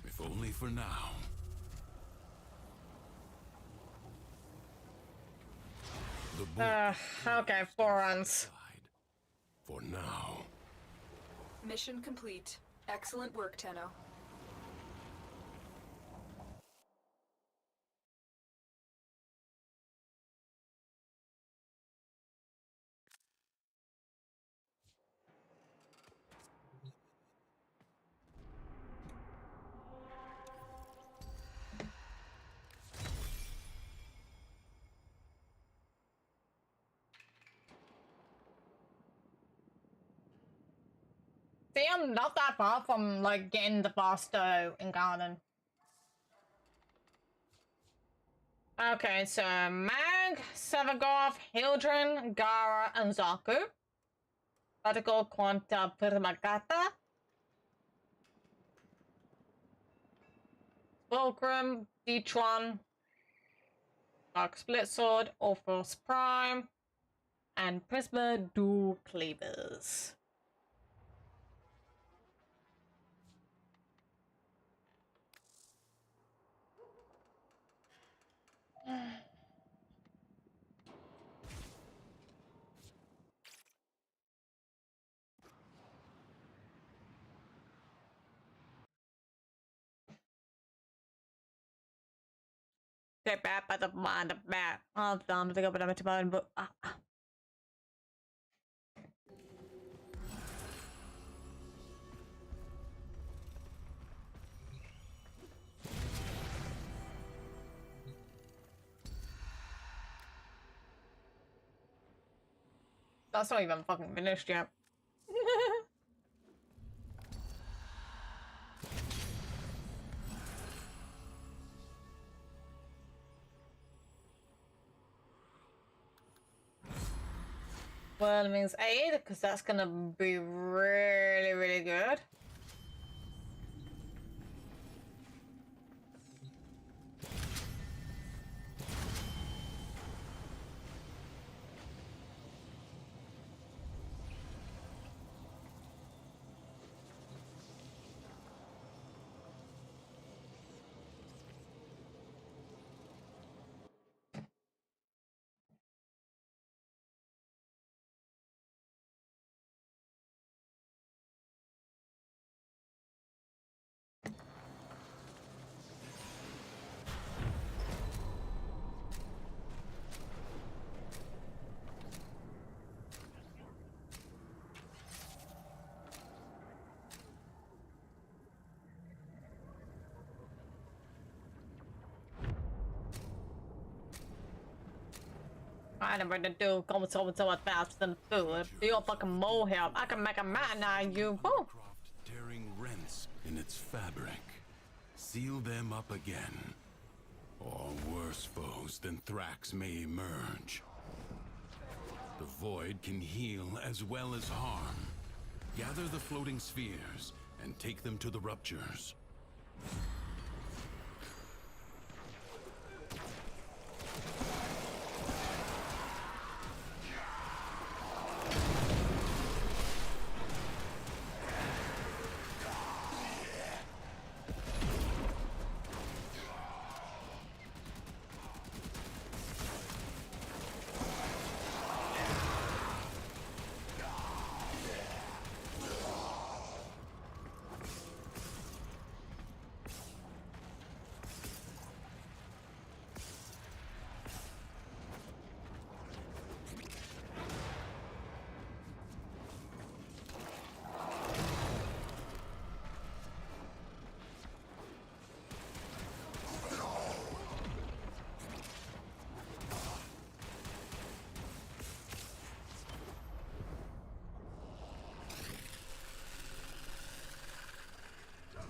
if only for now. The okay, 4 runs. For now. Mission complete. Excellent work, Tenno. See, I'm not that far from, like, getting the Basto in Garden. Okay, so Mag, Savagorth, Hildren, Gara, and Zaku. Particle Quanta Purmagata. Fulcrum, Detron, Dark Split Sword, Orphos Prime, and Prisma Dual Cleavers. Get back by the mind of back. I'll to go but I'm to burn, but that's not even fucking finished yet. Well, it means 8, because that's gonna be really, really good. I never to do come so much faster than food. You're fucking molehill. I can make a mountain out of you. Woo! Tearing rents in its fabric. Seal them up again. Or worse foes than Thrax may emerge. The void can heal as well as harm. Gather the floating spheres and take them to the ruptures.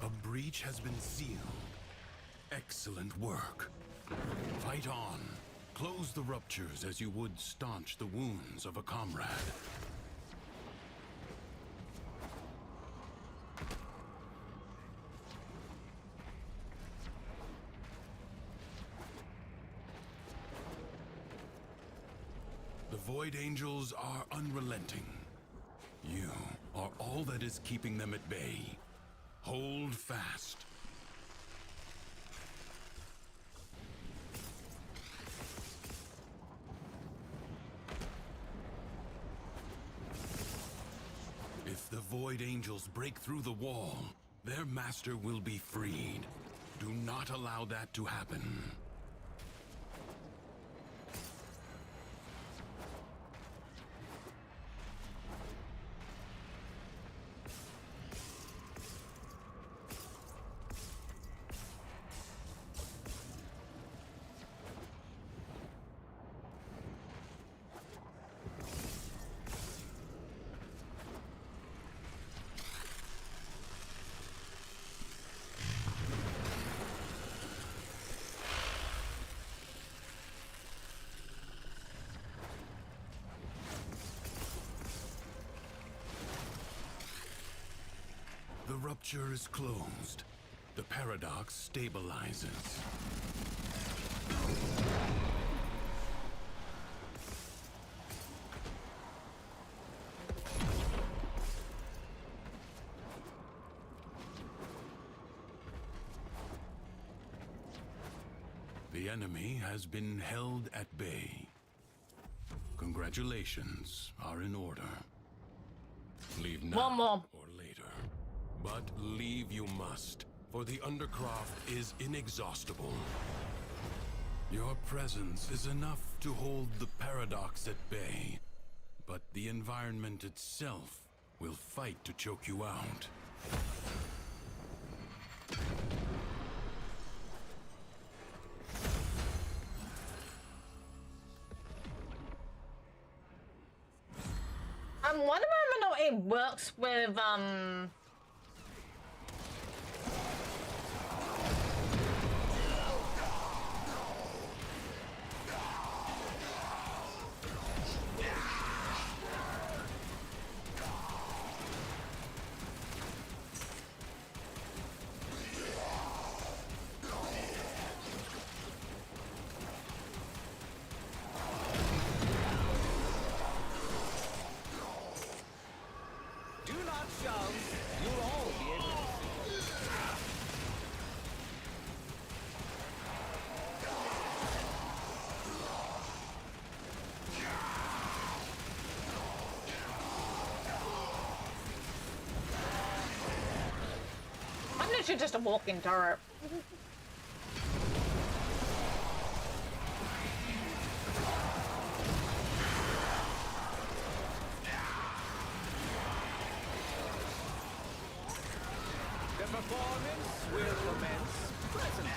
A breach has been sealed. Excellent work. Fight on. Close the ruptures as you would staunch the wounds of a comrade. The Void Angels are unrelenting. You are all that is keeping them at bay. Hold fast. If the Void Angels break through the wall, their master will be freed. Do not allow that to happen. The rupture is closed. The paradox stabilizes. The enemy has been held at bay. Congratulations are in order. Leave now One more. or later. But leave you must, for the Undercroft is inexhaustible. Your presence is enough to hold the paradox at bay, but the environment itself will fight to choke you out. I'm wondering whether or not it works with Do not shout. You'll all be able to see. I'm literally just a walking turret. The performance will commence presently.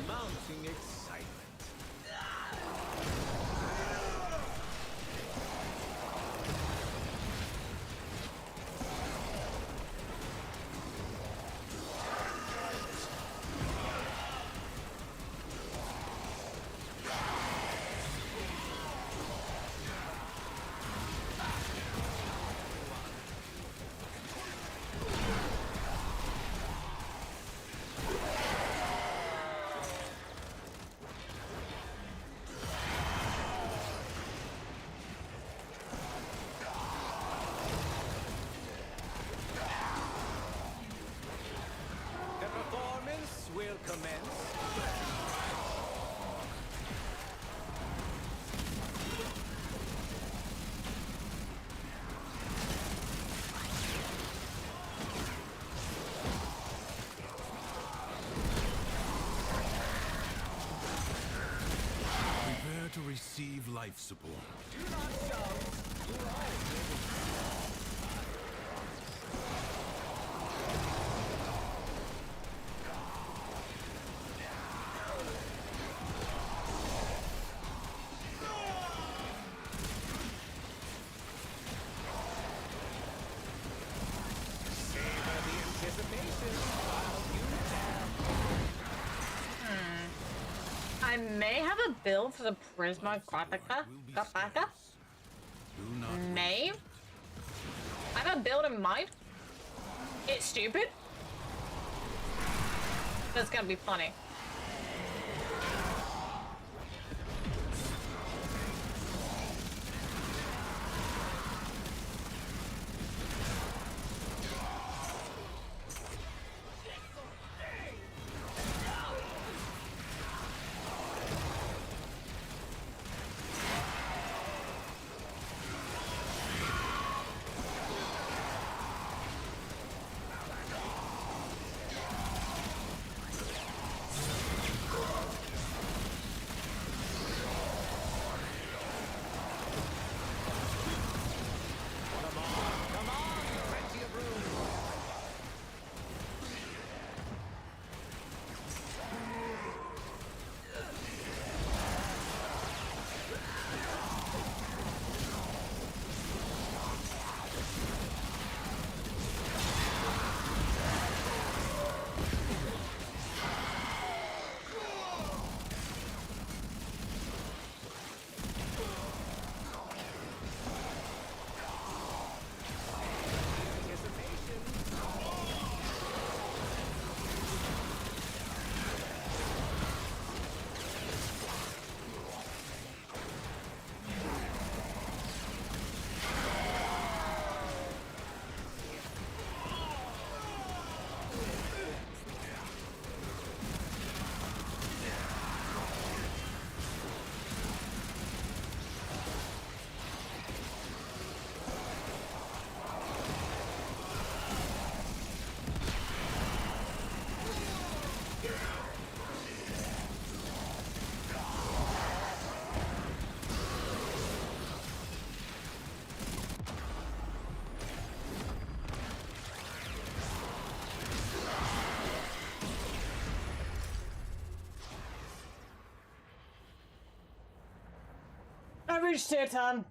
Mounting excitement. life support. Do not shout. You'll all be able to savor the anticipation while you I may have a build for the Prisma Graphica. May. I have a build in mind. It's stupid, but it's gonna be funny. I reached tier 10.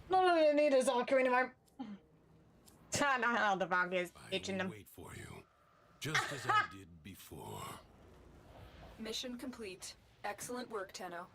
None of the need is Valkyrie anymore. I know how the Valkyrie is itching them. Wait for you, just as I did before. Mission complete. Excellent work, Tenno.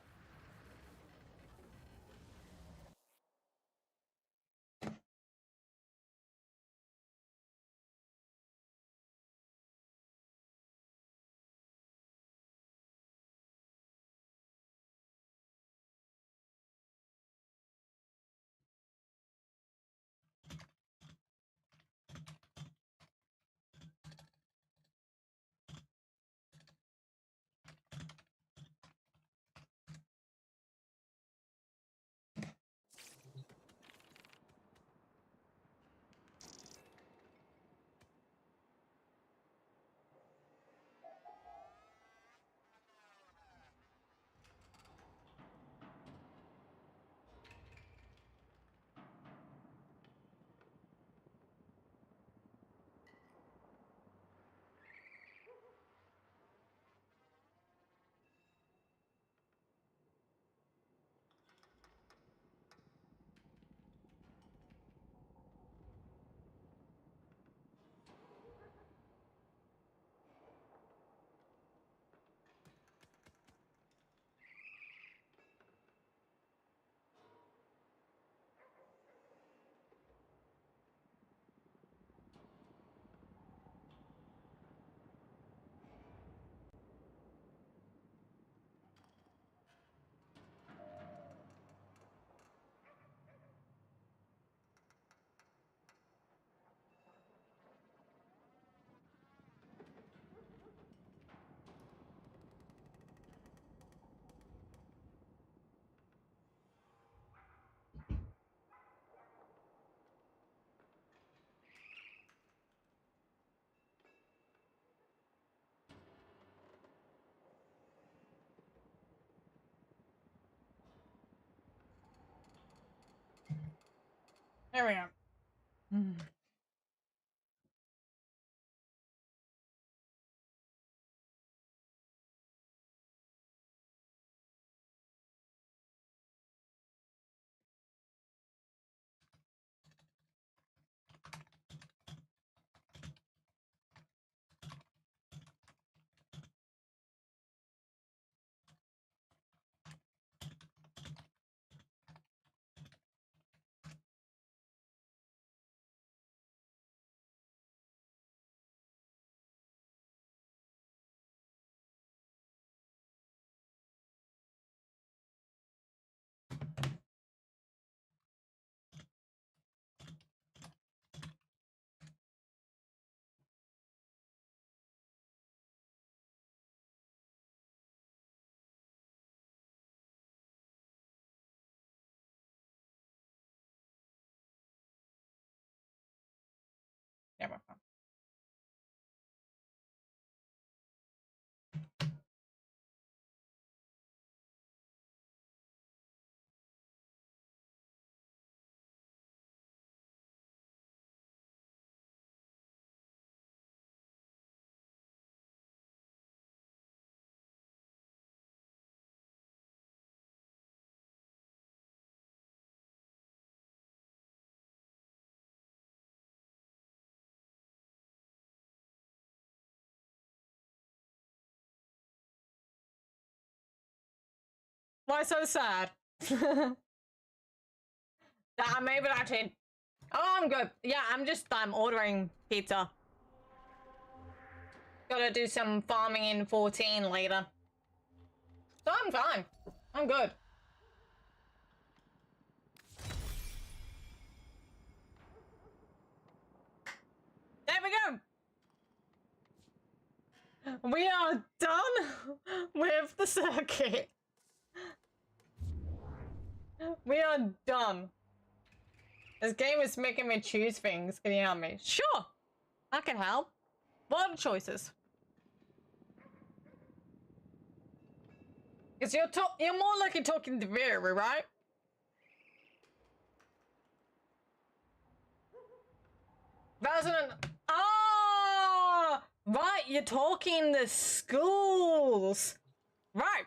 There we go. Yeah, we're fine. Why so sad? I'm able to actually. Oh, I'm good. Yeah, I'm ordering pizza. Gotta do some farming in 14 later. So I'm fine. I'm good. There we go. We are done with the circuit. We are done. This game is making me choose things. Can you help me? Sure, I can help. What are the choices? Because you're more likely talking to Vera, right? Resonant. Ah, right. You're talking the schools, right?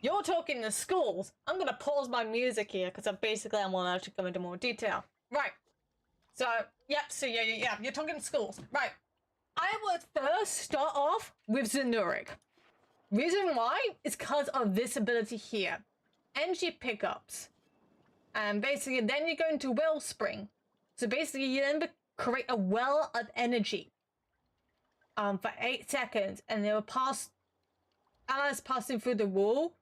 You're talking the schools. I'm gonna pause my music here because I want to actually go into more detail. Right. So, yep. So yeah. You're talking schools, right? I would first start off with Zenuric. Reason why is because of this ability here, energy pickups, and basically then you go into Wellspring. So basically you then create a well of energy, for 8 seconds, and they will pass. Allies passing through the wall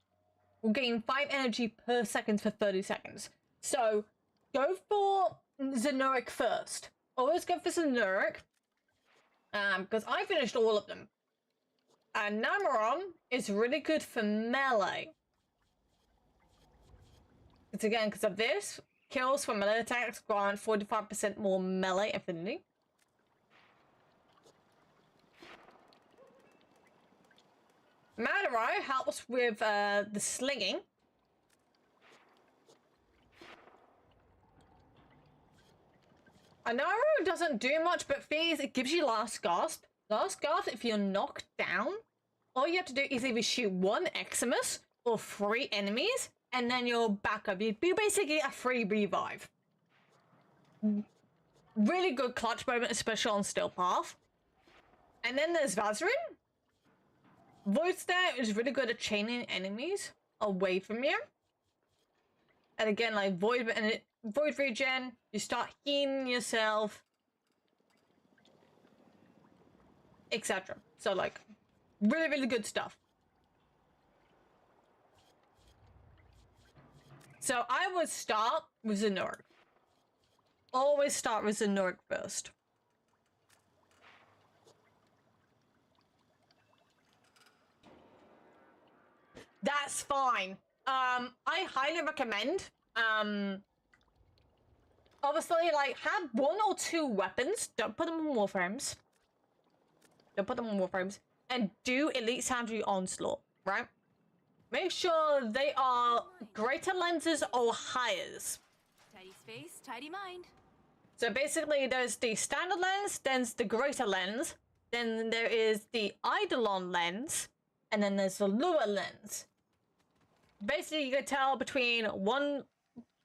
will gain 5 energy per second for 30 seconds. So go for Zenuric first. Always go for Zenuric. Because I finished all of them. And Nameron is really good for melee. It's again because of this. Kills from melee attacks grant 45% more melee affinity. Madurai helps with the slinging. Anaru doesn't do much, but Phase, it gives you Last Gasp. Last Gasp, if you're knocked down, all you have to do is either shoot 1 Eximus or 3 enemies, and then you're back up. You basically get a free revive. Really good clutch moment, especially on Steel Path. And then there's Vazarin. Void Stare is really good at chaining enemies away from you. And again, like Void regen, you start healing yourself, etc. So like, really, really good stuff. So I would start with Zenuric. Always start with Zenuric first. That's fine. I highly recommend, obviously, like, have 1 or 2 weapons. Don't put them in Warframes. Don't put them in Warframes. And do Elite Sandry Onslaught, right? make sure they are greater lenses or higher. Tidy space, tidy mind. So basically there's the standard lens, then the greater lens, then there is the Eidolon lens, and then there's the Lua lens. Basically you can tell between one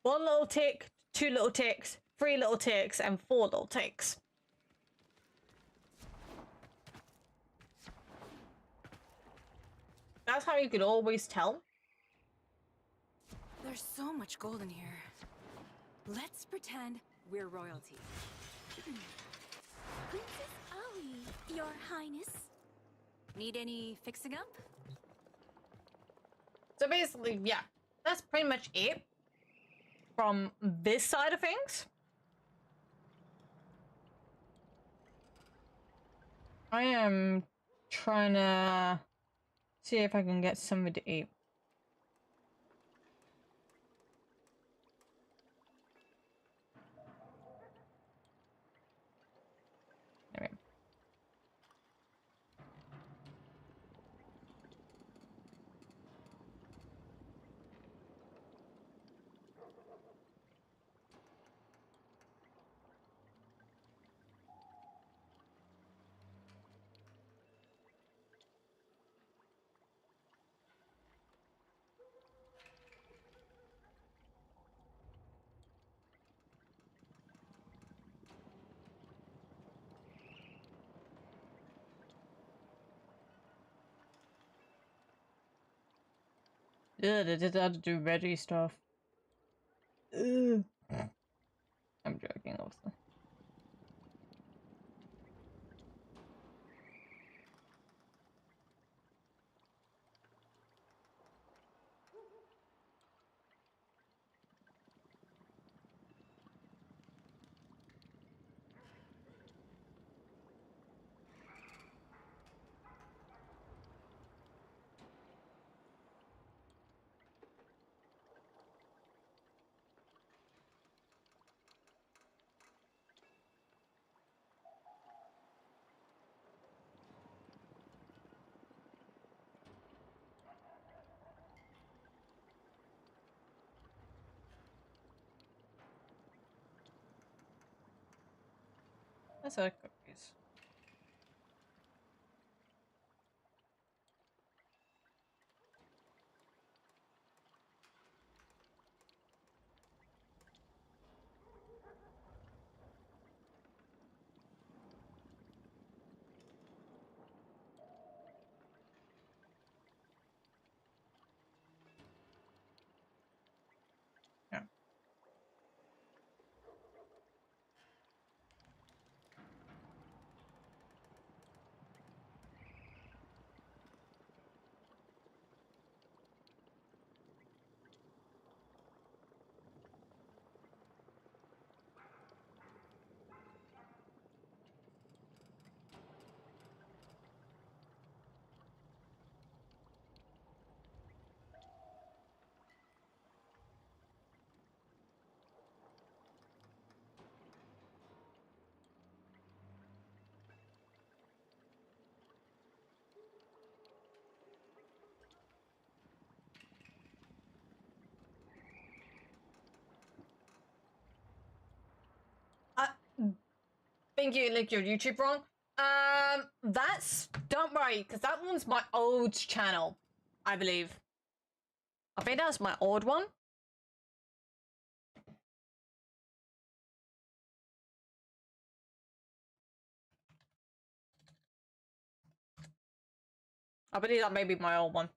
little tick, 2 little ticks, 3 little ticks, and 4 little ticks. That's how you could always tell. There's so much gold in here. Let's pretend we're royalty. Princess Aoi, Your Highness. Need any fixing up? So basically, yeah, that's pretty much it from this side of things. I am trying to see if I can get something to eat. There we go. Ugh, they did have to do veggie stuff. Ugh. I'm joking, obviously. That's like cookies. Yeah. Think you linked your YouTube wrong. That's don't worry, because that one's my old channel, I believe. I think that's my old one. I believe that may be my old one.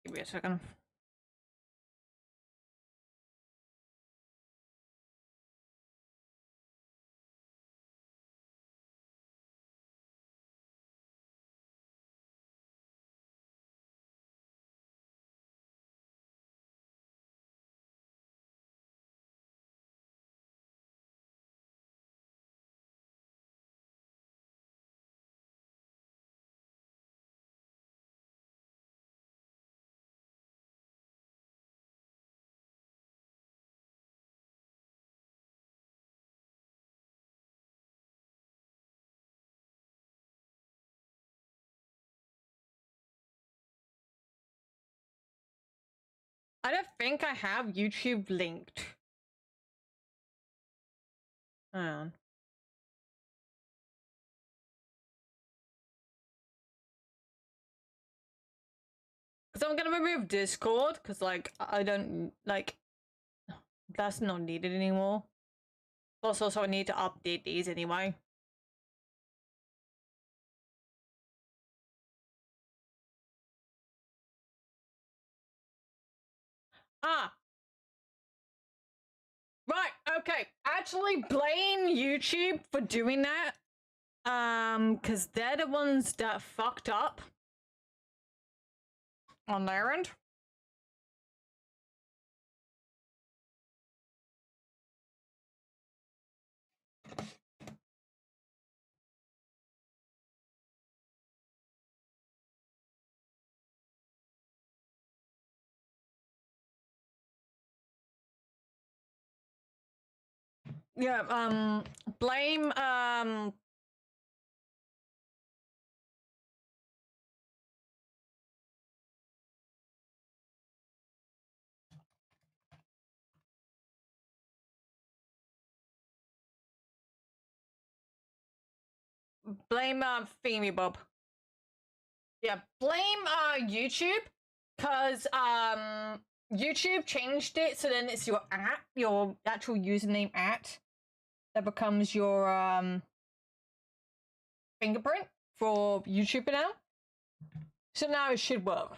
Give me a second. I don't think I have YouTube linked. Hang on. Because I'm gonna remove Discord, because, like, I don't, like, that's not needed anymore. Plus, also, I need to update these anyway. Ah! Right, okay. Actually, blame YouTube for doing that. Because they're the ones that fucked up on their end. Yeah, blame, Feemy Bob. Yeah, blame, YouTube, because, YouTube changed it, so then it's your actual username that becomes your, fingerprint for YouTube now. So now it should work.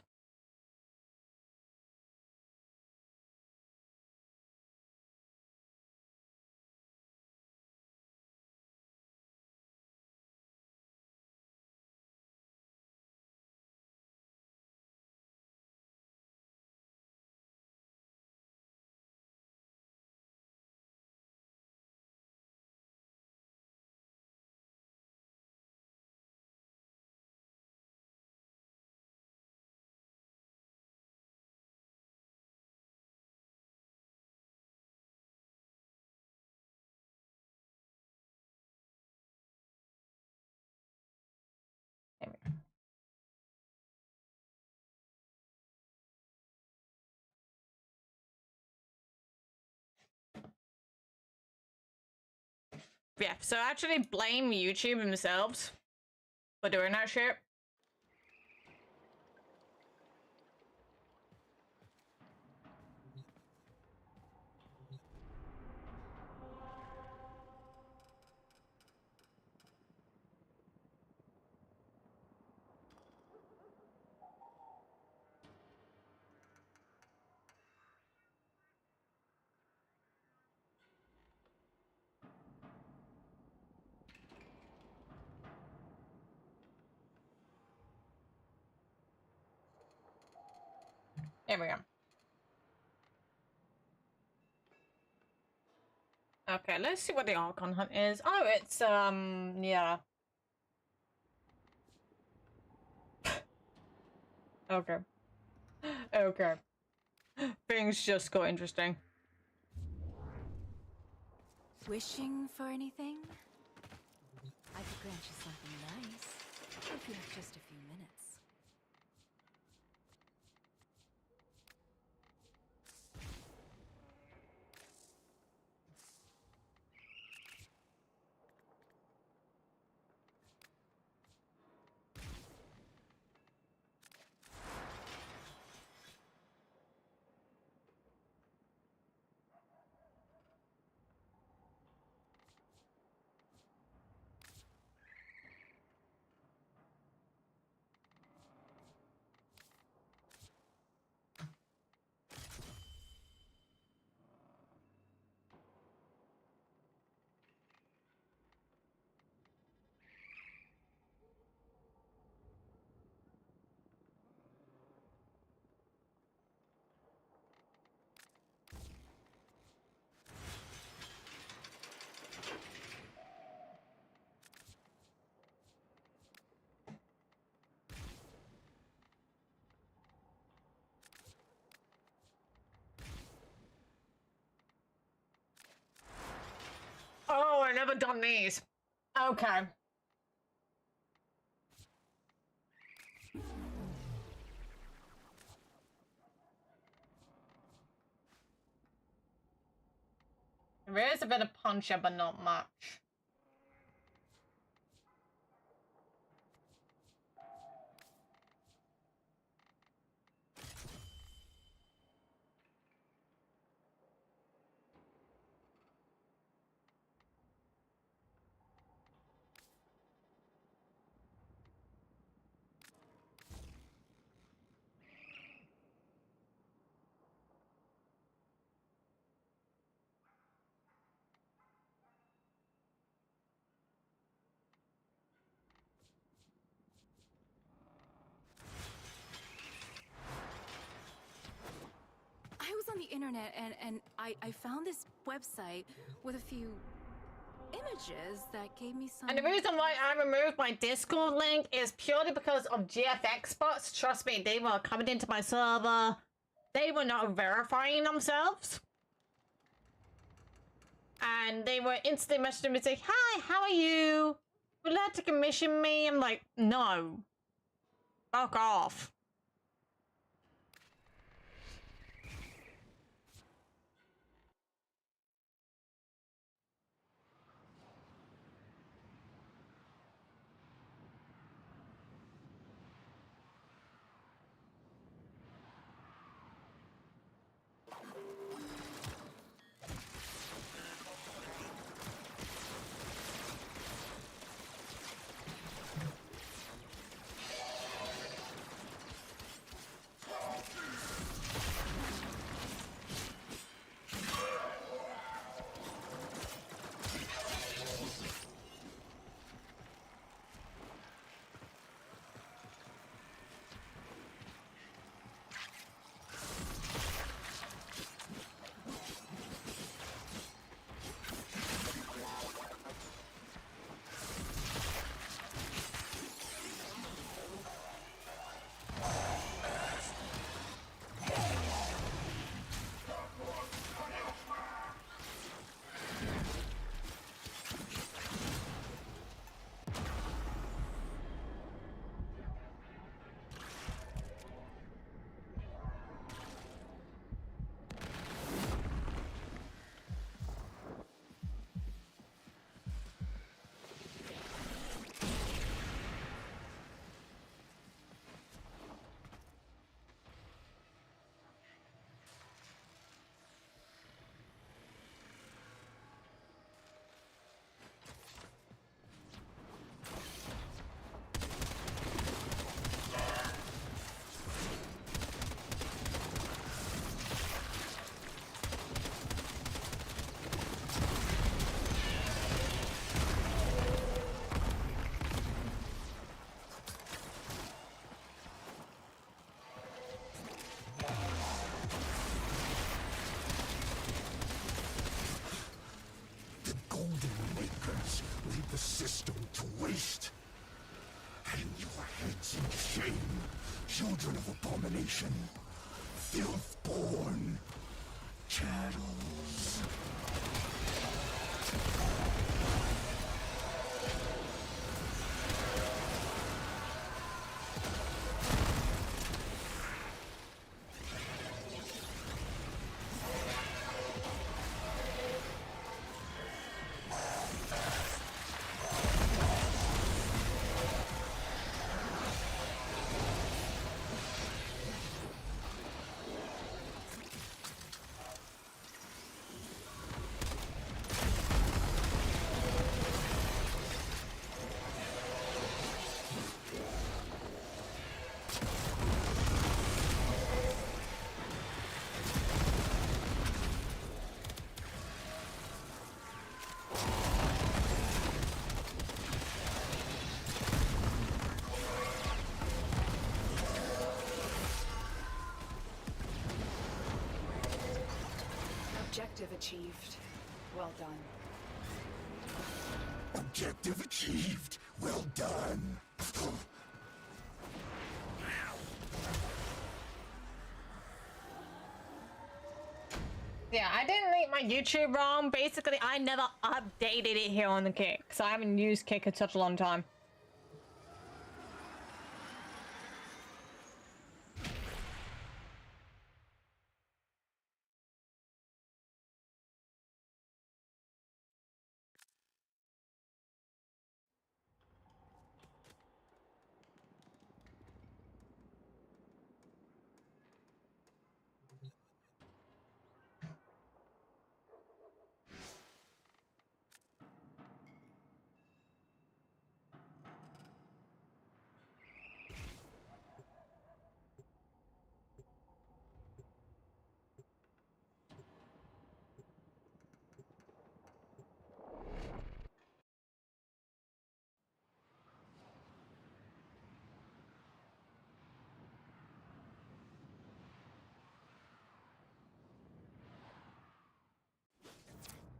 Yeah, so actually blame YouTube themselves for doing that shit. There we go. Okay, let's see what the Archon Hunt is. Oh, it's, yeah. Okay. Okay. Things just got interesting. Wishing for anything? I could grant you something nice, if you have just a few minutes. Oh, I never done these. Okay. There is a bit of puncher, but not much. I was on the internet and I found this website with a few images that gave me some... And the reason why I removed my Discord link is purely because of GFX bots. Trust me, they were coming into my server. They were not verifying themselves. And they were instantly messaging me saying, "Hi, how are you? Would you like to commission me?" I'm like, no. Fuck off. Lead the system to waste. Hang your heads in shame, children of abomination, filth-born chattels. Objective achieved. Well done. Objective achieved. Well done. Yeah, I didn't make my YouTube wrong. Basically, I never updated it here on the Kick, because I haven't used Kick in such a long time.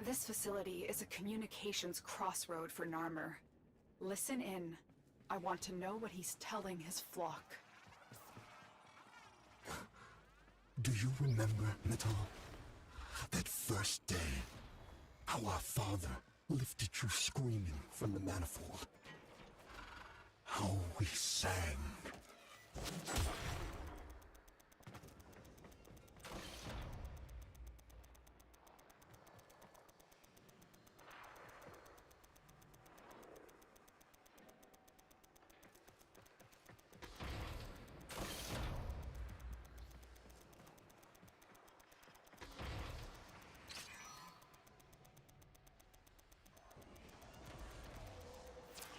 This facility is a communications crossroad for Narmer. Listen in. I want to know what he's telling his flock. Do you remember, Metal? That first day, how our father lifted you screaming from the manifold. How we sang.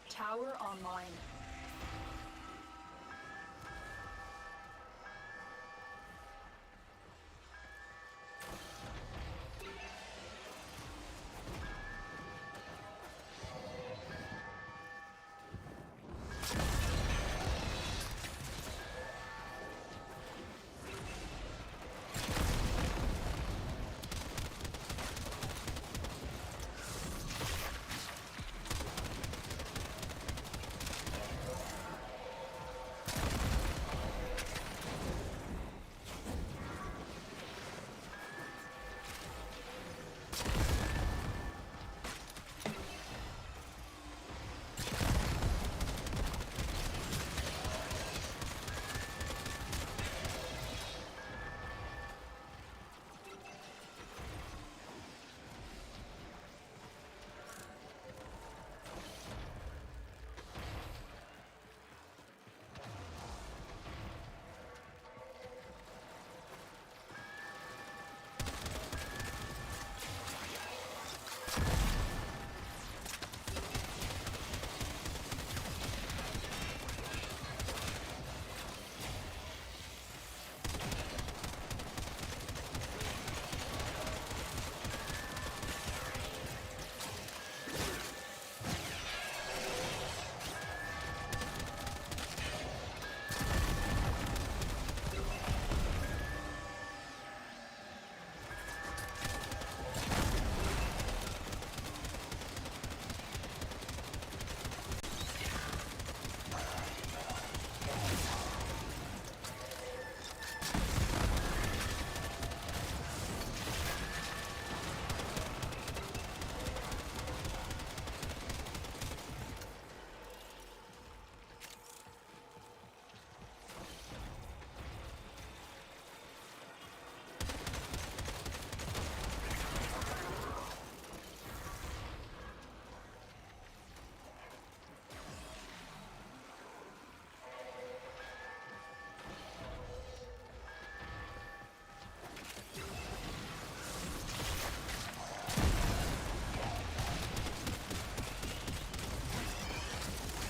Tower online.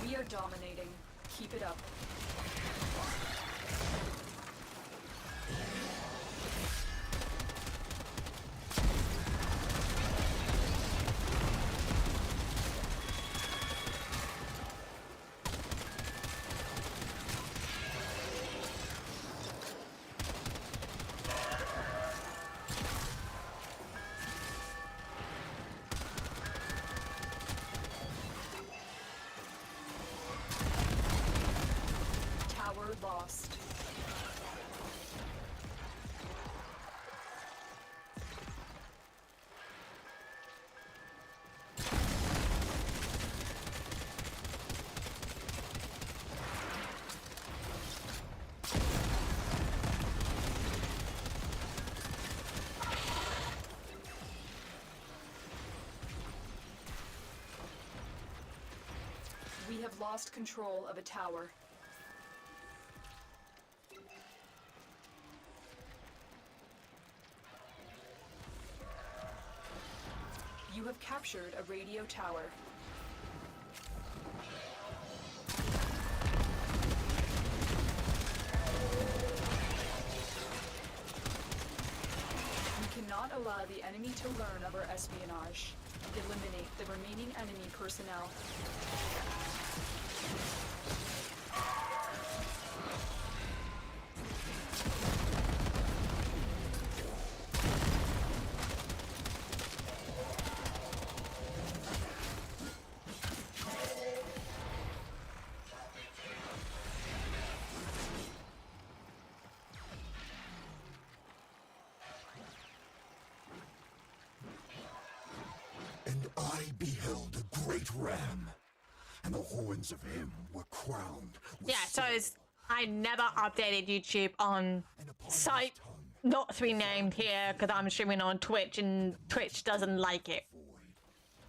We are dominating. Keep it up. Lost. We have lost control of a tower. You have captured a radio tower. We cannot allow the enemy to learn of our espionage. Eliminate the remaining enemy personnel. great ram, and the horns of him were crowned with Yeah, so I never updated YouTube on site not to be named here because I'm streaming on Twitch and Twitch doesn't like it.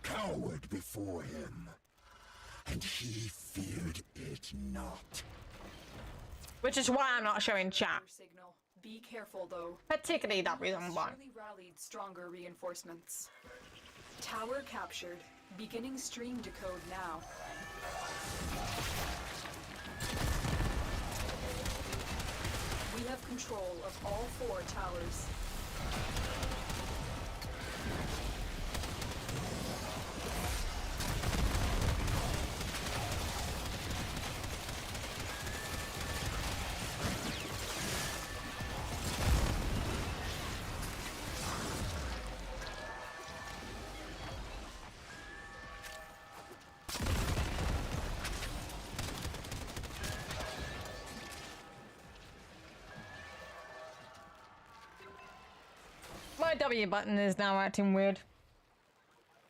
cowered before him, and he feared it not. Which is why I'm not showing chat. Signal. Be careful, though. Particularly that reason why. Surely rallied stronger reinforcements. Tower captured. Beginning stream decode now. We have control of all 4 towers. My W button is now acting weird.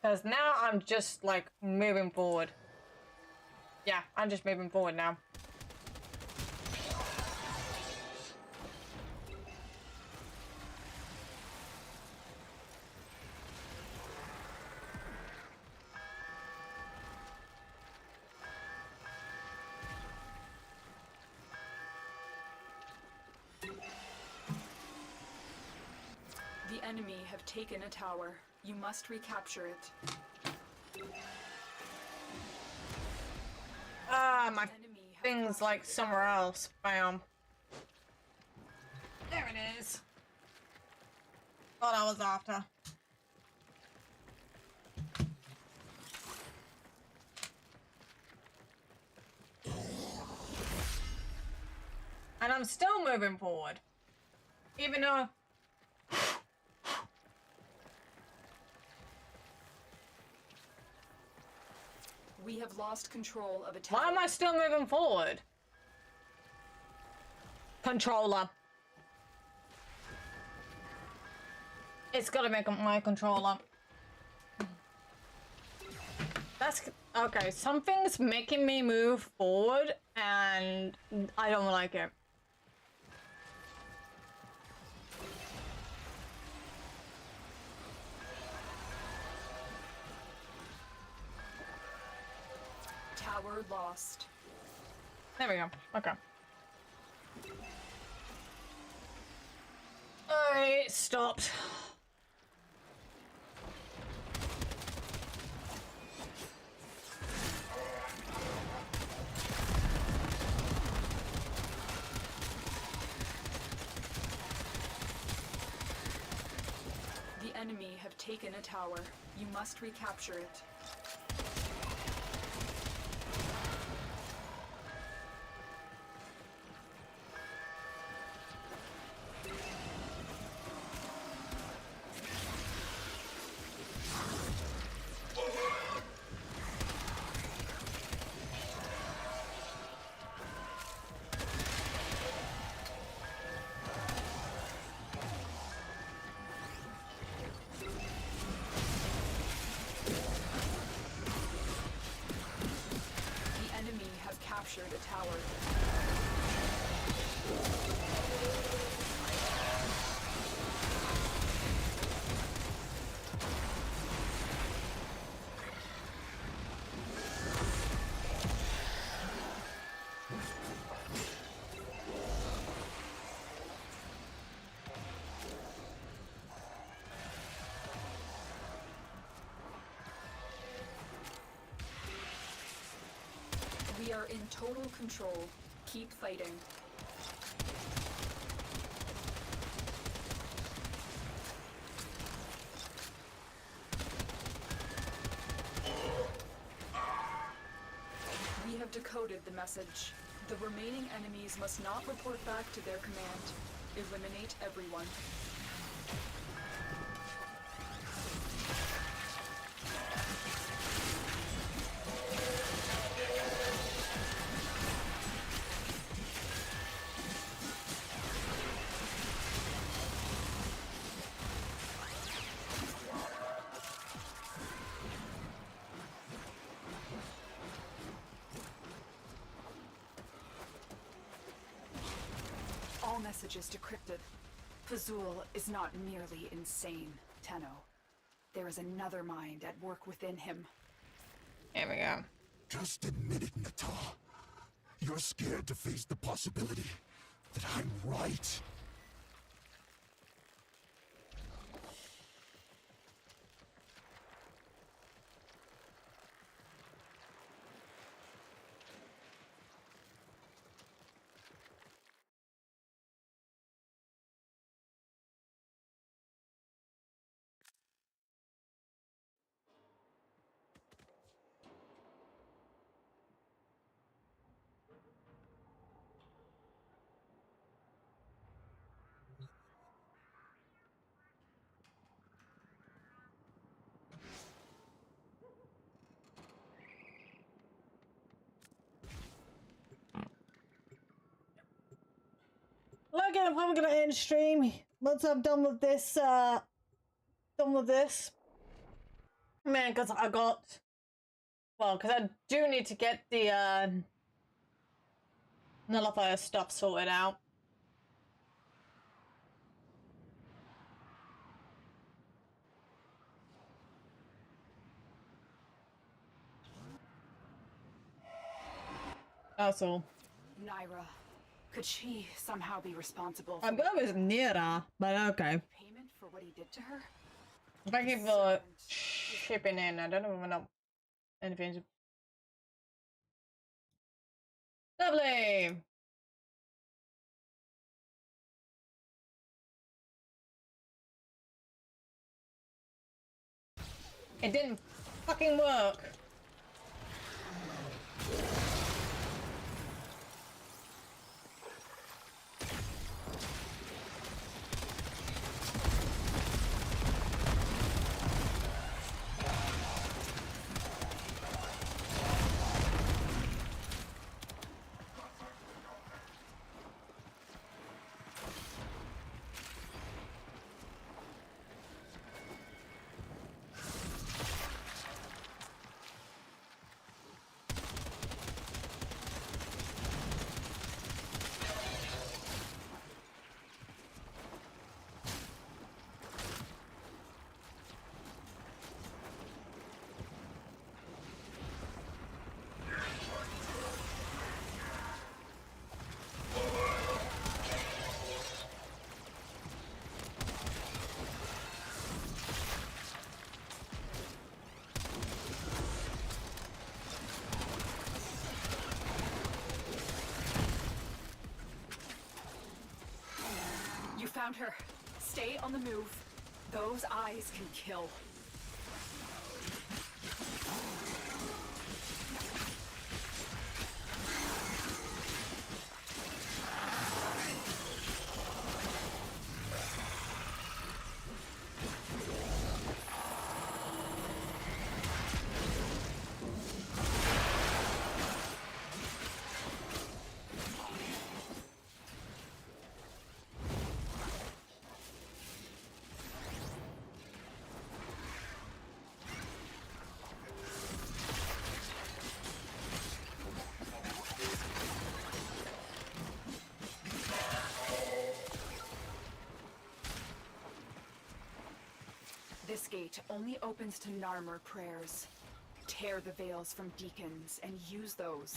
Because now I'm just like moving forward. Yeah, I'm just moving forward now. The enemy have taken a tower. You must recapture it. Ah, my thing's like somewhere else. Bam. There it is. What I was after. And I'm still moving forward. Even though... We have lost control of a tower. Why am I still moving forward? Controller. It's gotta make my controller. That's okay. Something's making me move forward and I don't like it. Tower lost. There we go. Okay. Alright, stopped. The enemy have taken a tower. You must recapture it. Captured a tower. We are in total control. Keep fighting. We have decoded the message. The remaining enemies must not report back to their command. Eliminate everyone. message is decrypted. Fazul is not merely insane, Tenno. There is another mind at work within him. There we go. Just admit it, Natal. You're scared to face the possibility that I'm right. Okay, I'm probably gonna end stream once I'm done with this. Man, because I got, well, because I do need to get the nullifier stuff sorted out. That's all. Naira. Could she somehow be responsible for I'm going with Nira, but okay. payment for what he did to her? Thank you for shipping in. I don't even know anything. Lovely. It didn't fucking work. Found her. Stay on the move. Those eyes can kill. This gate only opens to Narmer prayers. Tear the veils from deacons and use those.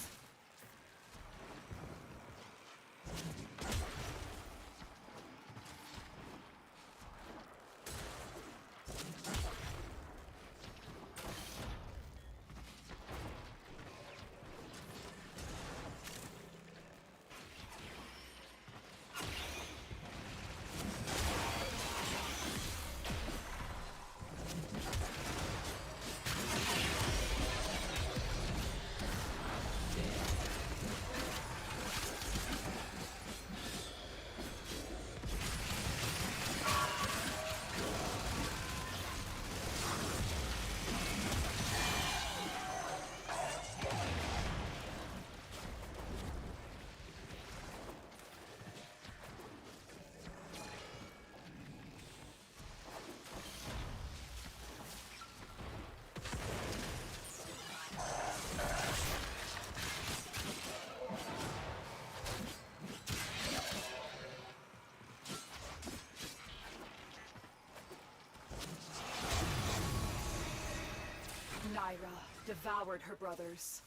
Naira devoured her brothers.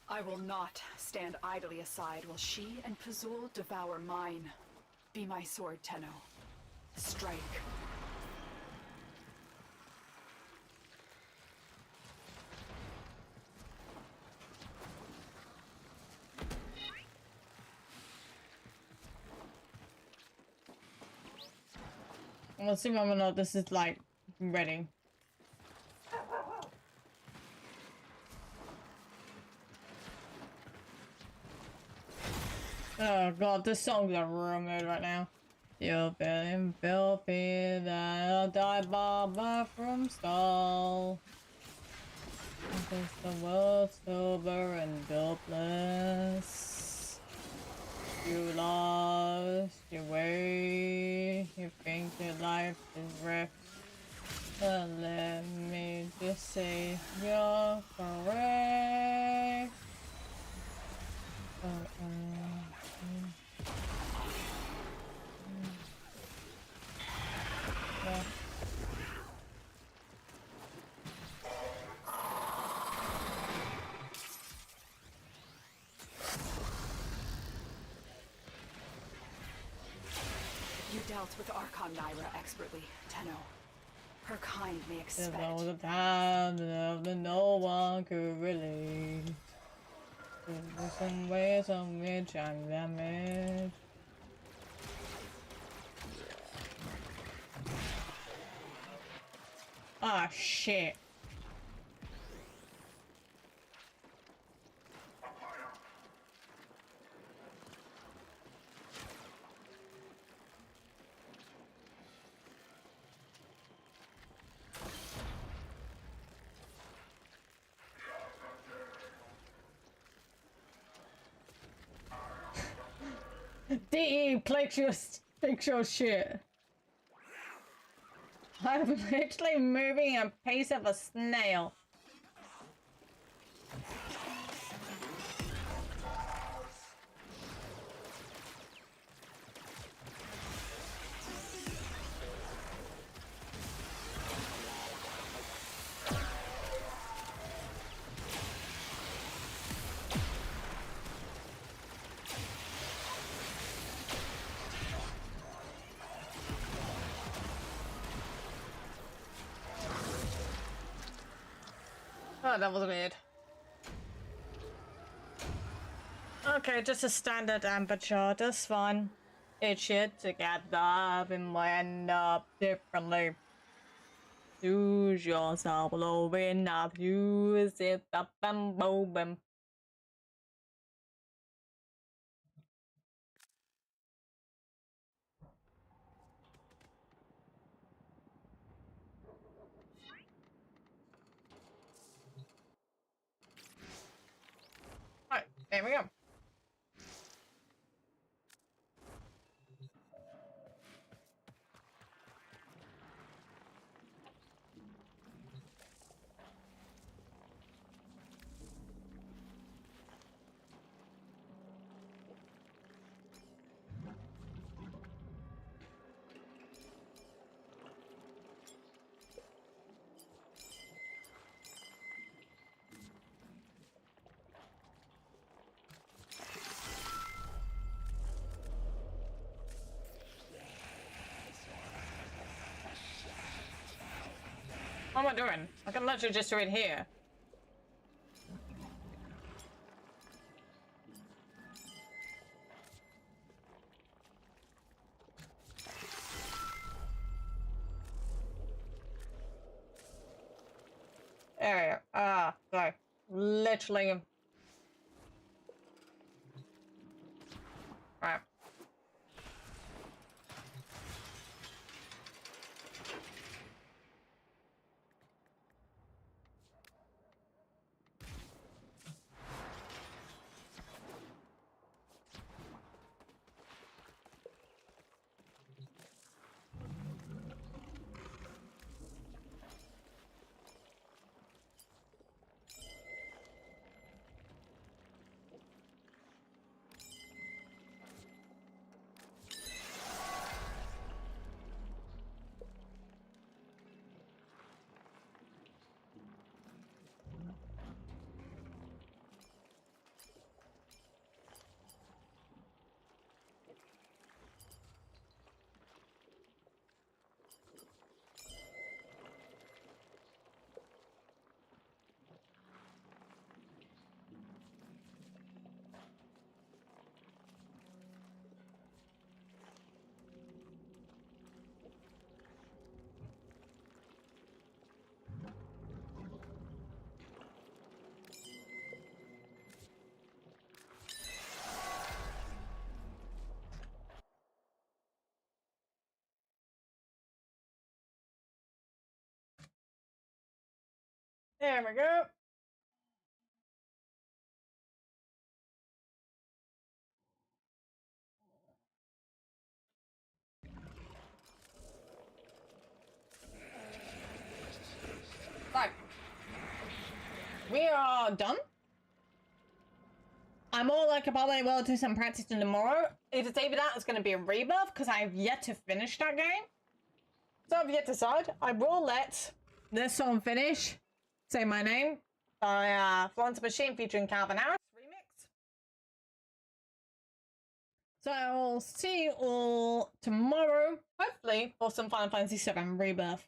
I will not stand idly aside while she and Pazul devour mine. Be my sword, Tenno. Strike. Let's see whether or not this is like ready. Oh god, this song's a real mood right now. You're feeling filthy, that I'll die barber from skull. Because the world's sober and helpless. You lost your way, you think your life is wrecked. But let me just say you're correct. Yeah. You dealt with Archon Naira expertly, Tenno. Her kind may expect. There's all the time that no one could relate. There's some ways on which I'm damaged. Ah, shit. DE, fix your shit. I'm literally moving at a pace of a snail. Oh, that was weird. Okay, just a standard aperture, that's fine. It's shit together and we end up differently. Use yourself, blowing up, use it up and boom. Alright, there we go. What am I doing? I can literally just do it here. There we go. Sorry. Literally. Right. There we go. Right. We are done. I'm all like, probably will do some practicing tomorrow. If it's either that, it's going to be a rebirth because I have yet to finish that game. So I've yet to decide. I will let this song finish. Say My Name by Florence Machine featuring Calvin Harris remix. So I'll see you all tomorrow, hopefully, for some Final Fantasy VII Rebirth.